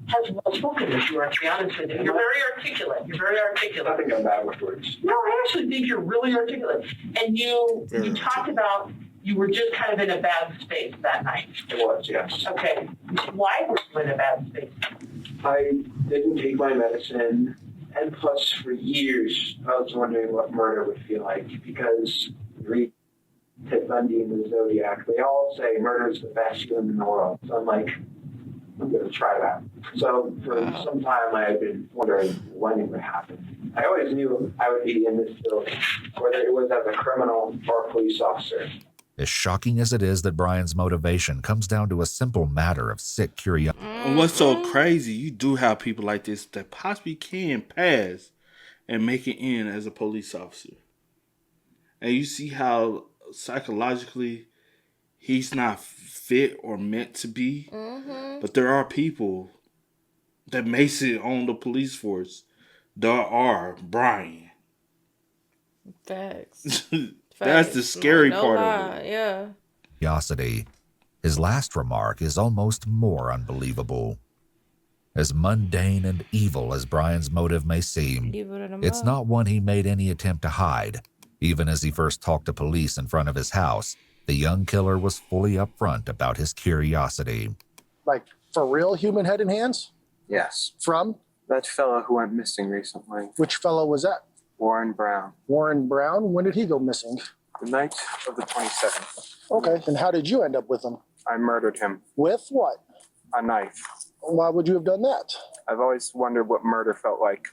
as well spoken as you are, to be honest with you. You're very articulate. You're very articulate.
I think I'm bad with words.
No, I actually think you're really articulate. And you talked about you were just kind of in a bad space that night.
It was, yes.
Okay. Why were you in a bad space?
I didn't take my medicine, and plus for years I was wondering what murder would feel like, because read Ted Bundy and the Zodiac, they all say murder is the best feeling in the world. So I'm like, I'm going to try that. So for some time I had been wondering when it would happen. I always knew I would be in this building, whether it was as a criminal or a police officer.
As shocking as it is that Brian's motivation comes down to a simple matter of sick curiosity.
And what's so crazy, you do have people like this that possibly can pass and make it in as a police officer. And you see how psychologically he's not fit or meant to be. But there are people that makes it on the police force. There are Brian.
Facts.
That's the scary part of it.
Yeah.
Curiosity. His last remark is almost more unbelievable. As mundane and evil as Brian's motive may seem, it's not one he made any attempt to hide. Even as he first talked to police in front of his house, the young killer was fully upfront about his curiosity.
Like, for real human head and hands?
Yes.
From?
That fellow who went missing recently.
Which fellow was that?
Warren Brown.
Warren Brown? When did he go missing?
The night of the 27th.
Okay, and how did you end up with him?
I murdered him.
With what?
A knife.
Why would you have done that?
I've always wondered what murder felt like.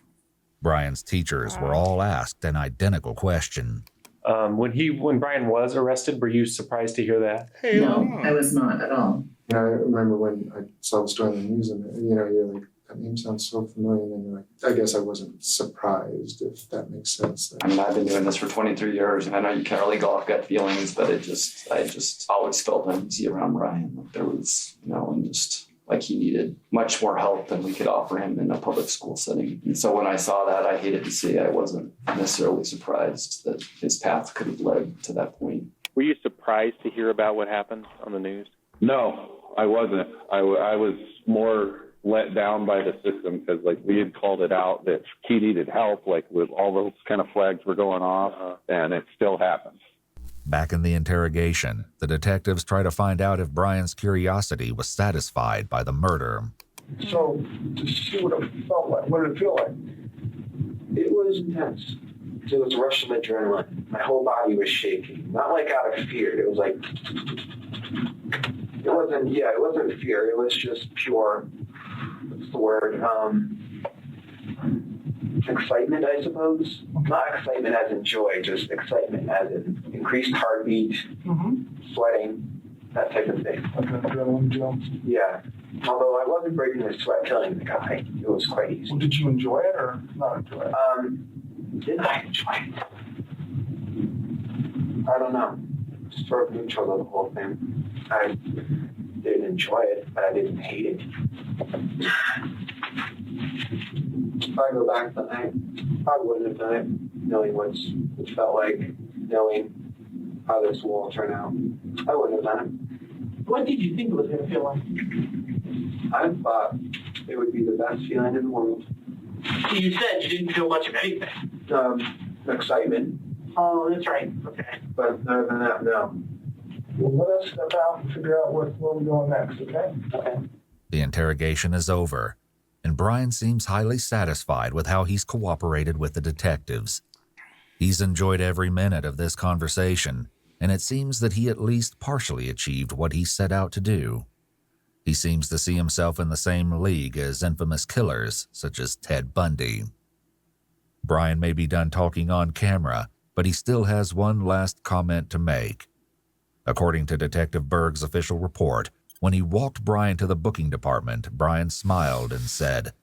Brian's teachers were all asked an identical question.
When Brian was arrested, were you surprised to hear that?
No, I was not at all.
I remember when I saw the story on the news, and you're like, that name sounds so familiar. And then you're like, I guess I wasn't surprised, if that makes sense.
I mean, I've been doing this for 23 years, and I know you can't really go off gut feelings, but I just always felt uneasy around Brian. Like there was, and just like he needed much more help than we could offer him in a public school setting. And so when I saw that, I hated to say I wasn't necessarily surprised that his path could have led to that point.
Were you surprised to hear about what happened on the news?
No, I wasn't. I was more let down by the system because we had called it out that he needed help, with all those kind of flags were going off, and it still happened.
Back in the interrogation, the detectives try to find out if Brian's curiosity was satisfied by the murder.
So, to see what it felt like, what did it feel like?
It was intense. It was a rush of adrenaline. My whole body was shaking. Not out of fear. It was it wasn't fear. It was just pure, what's the word? Excitement, I suppose. Not excitement as in joy, just excitement as in increased heartbeat, sweating, that type of thing.
Like an adrenaline jump?
Yeah. Although I wasn't breaking a sweat killing the guy. It was quite easy.
Well, did you enjoy it or not enjoy it?
Did I enjoy it? I don't know. Sort of neutral of the whole thing. I didn't enjoy it, but I didn't hate it. If I go back that night, probably wouldn't have done it, knowing what it felt like, knowing how this will all turn out. I wouldn't have done it.
What did you think it was going to feel like?
I thought it would be the best feeling in the world.
You said you didn't feel much of anything.
Excitement.
Oh, that's right. Okay.
But other than that, no.
Well, let us step out and figure out where we're going next, okay?
Okay.
The interrogation is over, and Brian seems highly satisfied with how he's cooperated with the detectives. He's enjoyed every minute of this conversation, and it seems that he at least partially achieved what he set out to do. He seems to see himself in the same league as infamous killers such as Ted Bundy. Brian may be done talking on camera, but he still has one last comment to make. According to Detective Berg's official report, when he walked Brian to the booking department, Brian smiled and said,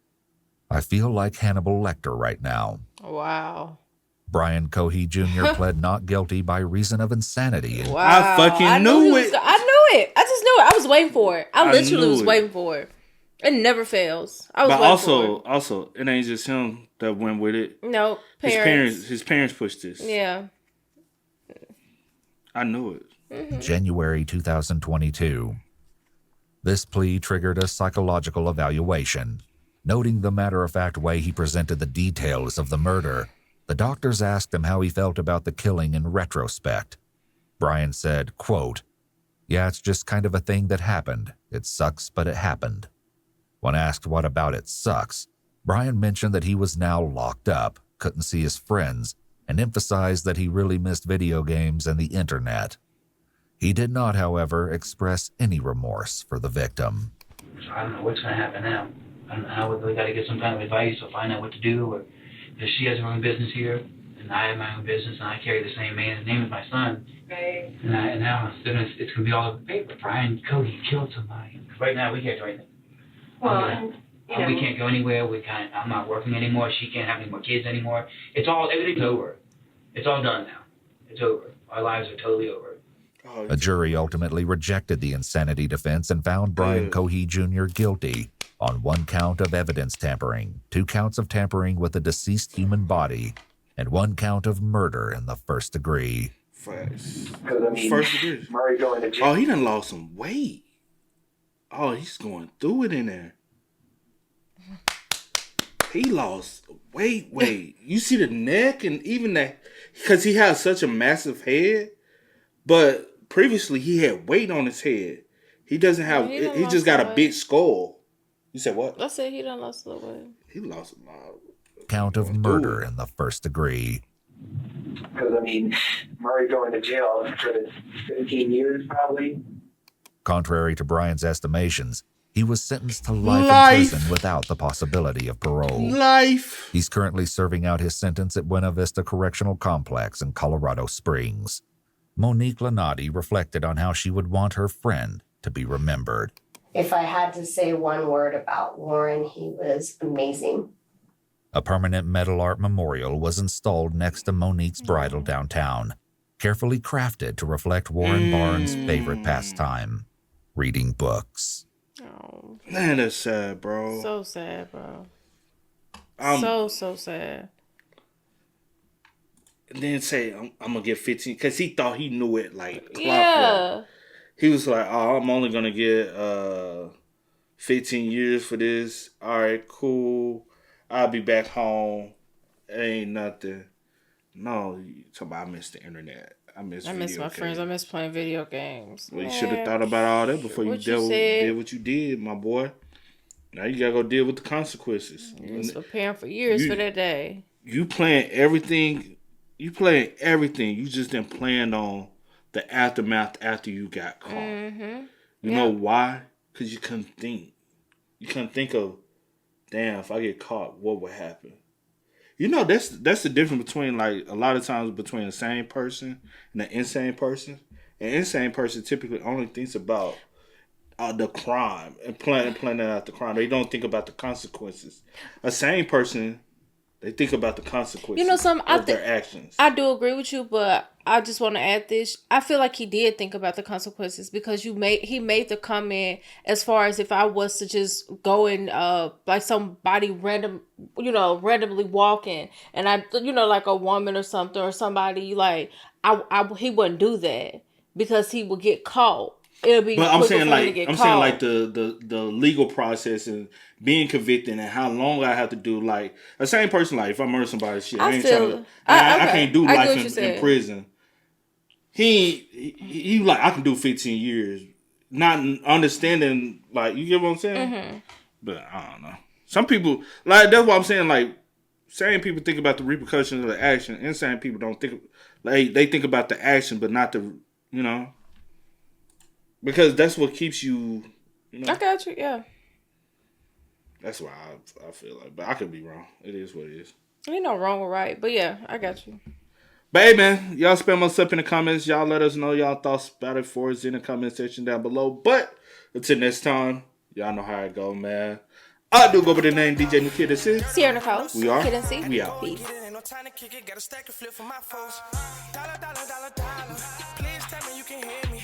"I feel like Hannibal Lecter right now."
Wow.
Brian Cohey Jr. pled not guilty by reason of insanity.
Wow.
I fucking knew it.
I knew it. I just knew it. I was waiting for it. I literally was waiting for it. It never fails. I was waiting for it.
Also, it ain't just him that went with it.
No,
His parents pushed this.
Yeah.
I knew it.
January 2022. This plea triggered a psychological evaluation. Noting the matter-of-fact way he presented the details of the murder, the doctors asked him how he felt about the killing in retrospect. Brian said, quote, "Yeah, it's just kind of a thing that happened. It sucks, but it happened." When asked what about it sucks, Brian mentioned that he was now locked up, couldn't see his friends, and emphasized that he really missed video games and the internet. He did not, however, express any remorse for the victim.
So I don't know what's going to happen now. I don't know how we got to get some kind of advice or find out what to do. Or if she has her own business here, and I have my own business, and I carry the same man's name as my son.
Right.
And now it's going to be all over the paper. Brian Cody killed somebody. Right now we can't do anything.
Well,
we can't go anywhere. I'm not working anymore. She can't have any more kids anymore. Everything's over. It's all done now. It's over. Our lives are totally over.
A jury ultimately rejected the insanity defense and found Brian Cohey Jr. guilty on 1 count of evidence tampering, 2 counts of tampering with a deceased human body, and 1 count of murder in the first degree.
First
degree. Murray going to jail.
Oh, he done lost some weight. Oh, he's going through it in there. He lost weight. You see the neck and even that, because he has such a massive head, but previously he had weight on his head. He doesn't have, he just got a big skull. You said what?
I said he done lost a little weight.
He lost a lot.
Count of murder in the first degree.
Because, Murray going to jail for 15 years probably.
Contrary to Brian's estimations, He was sentenced to life in prison without the possibility of parole.
Life.
He's currently serving out his sentence at Buena Vista Correctional Complex in Colorado Springs. Monique Lanati reflected on how she would want her friend to be remembered.
If I had to say one word about Warren, he was amazing.
A permanent metal art memorial was installed next to Monique's bridal downtown, carefully crafted to reflect Warren Barnes' favorite pastime, reading books.
Oh.
Man, that's sad, bro.
So sad, bro. So sad.
And then say, I'm going to get 15, because he thought he knew it like clockwork.
Yeah.
He was like, oh, I'm only going to get 15 years for this. All right, cool. I'll be back home. It ain't nothing. No, you talking about I miss the internet. I miss
my friends. I miss playing video games.
Well, you should have thought about all that before you did what you did, my boy. Now you gotta go deal with the consequences.
You was preparing for years for that day.
You playing everything. You just didn't plan on the aftermath after you got caught.
Mm-hmm.
You know why? Because you couldn't think. You couldn't think of, damn, if I get caught, what would happen? You know, that's the difference between, like, a lot of times between a sane person and an insane person. An insane person typically only thinks about the crime and planning out the crime. They don't think about the consequences. A sane person, they think about the consequences of their actions.
I do agree with you, but I just want to add this. I feel like he did think about the consequences because he made the comment as far as if I was to just go and like somebody randomly walking and I like a woman or something or somebody like he wouldn't do that because he would get caught. It'll be.
But I'm saying the legal process and being convicted and how long I have to do. Like a same person, like if I murder somebody, shit, I can't do life in prison. He like I can do 15 years, not understanding like you get what I'm saying.
Mm-hmm.
But I don't know. Some people like that's what I'm saying. Like sane people think about the repercussions of the action. Insane people don't think like they think about the action, but not the because that's what keeps you.
I got you. Yeah.
That's why I feel like, but I could be wrong. It is what it is.
Ain't no wrong or right, but yeah, I got you.
But hey, man, y'all spam us up in the comments. Y'all let us know y'all thoughts about it for us in the comment section down below. But until next time, y'all know how it go, man. I do go by the name DJ New Kid. This is
Sierra Nicole.
We are.
Kid and C.
We out.
Peace.
Time to kick it, got a stack of flip for my folks. Dollar, dollar, dollar, dollar. Please tell me you can hear me.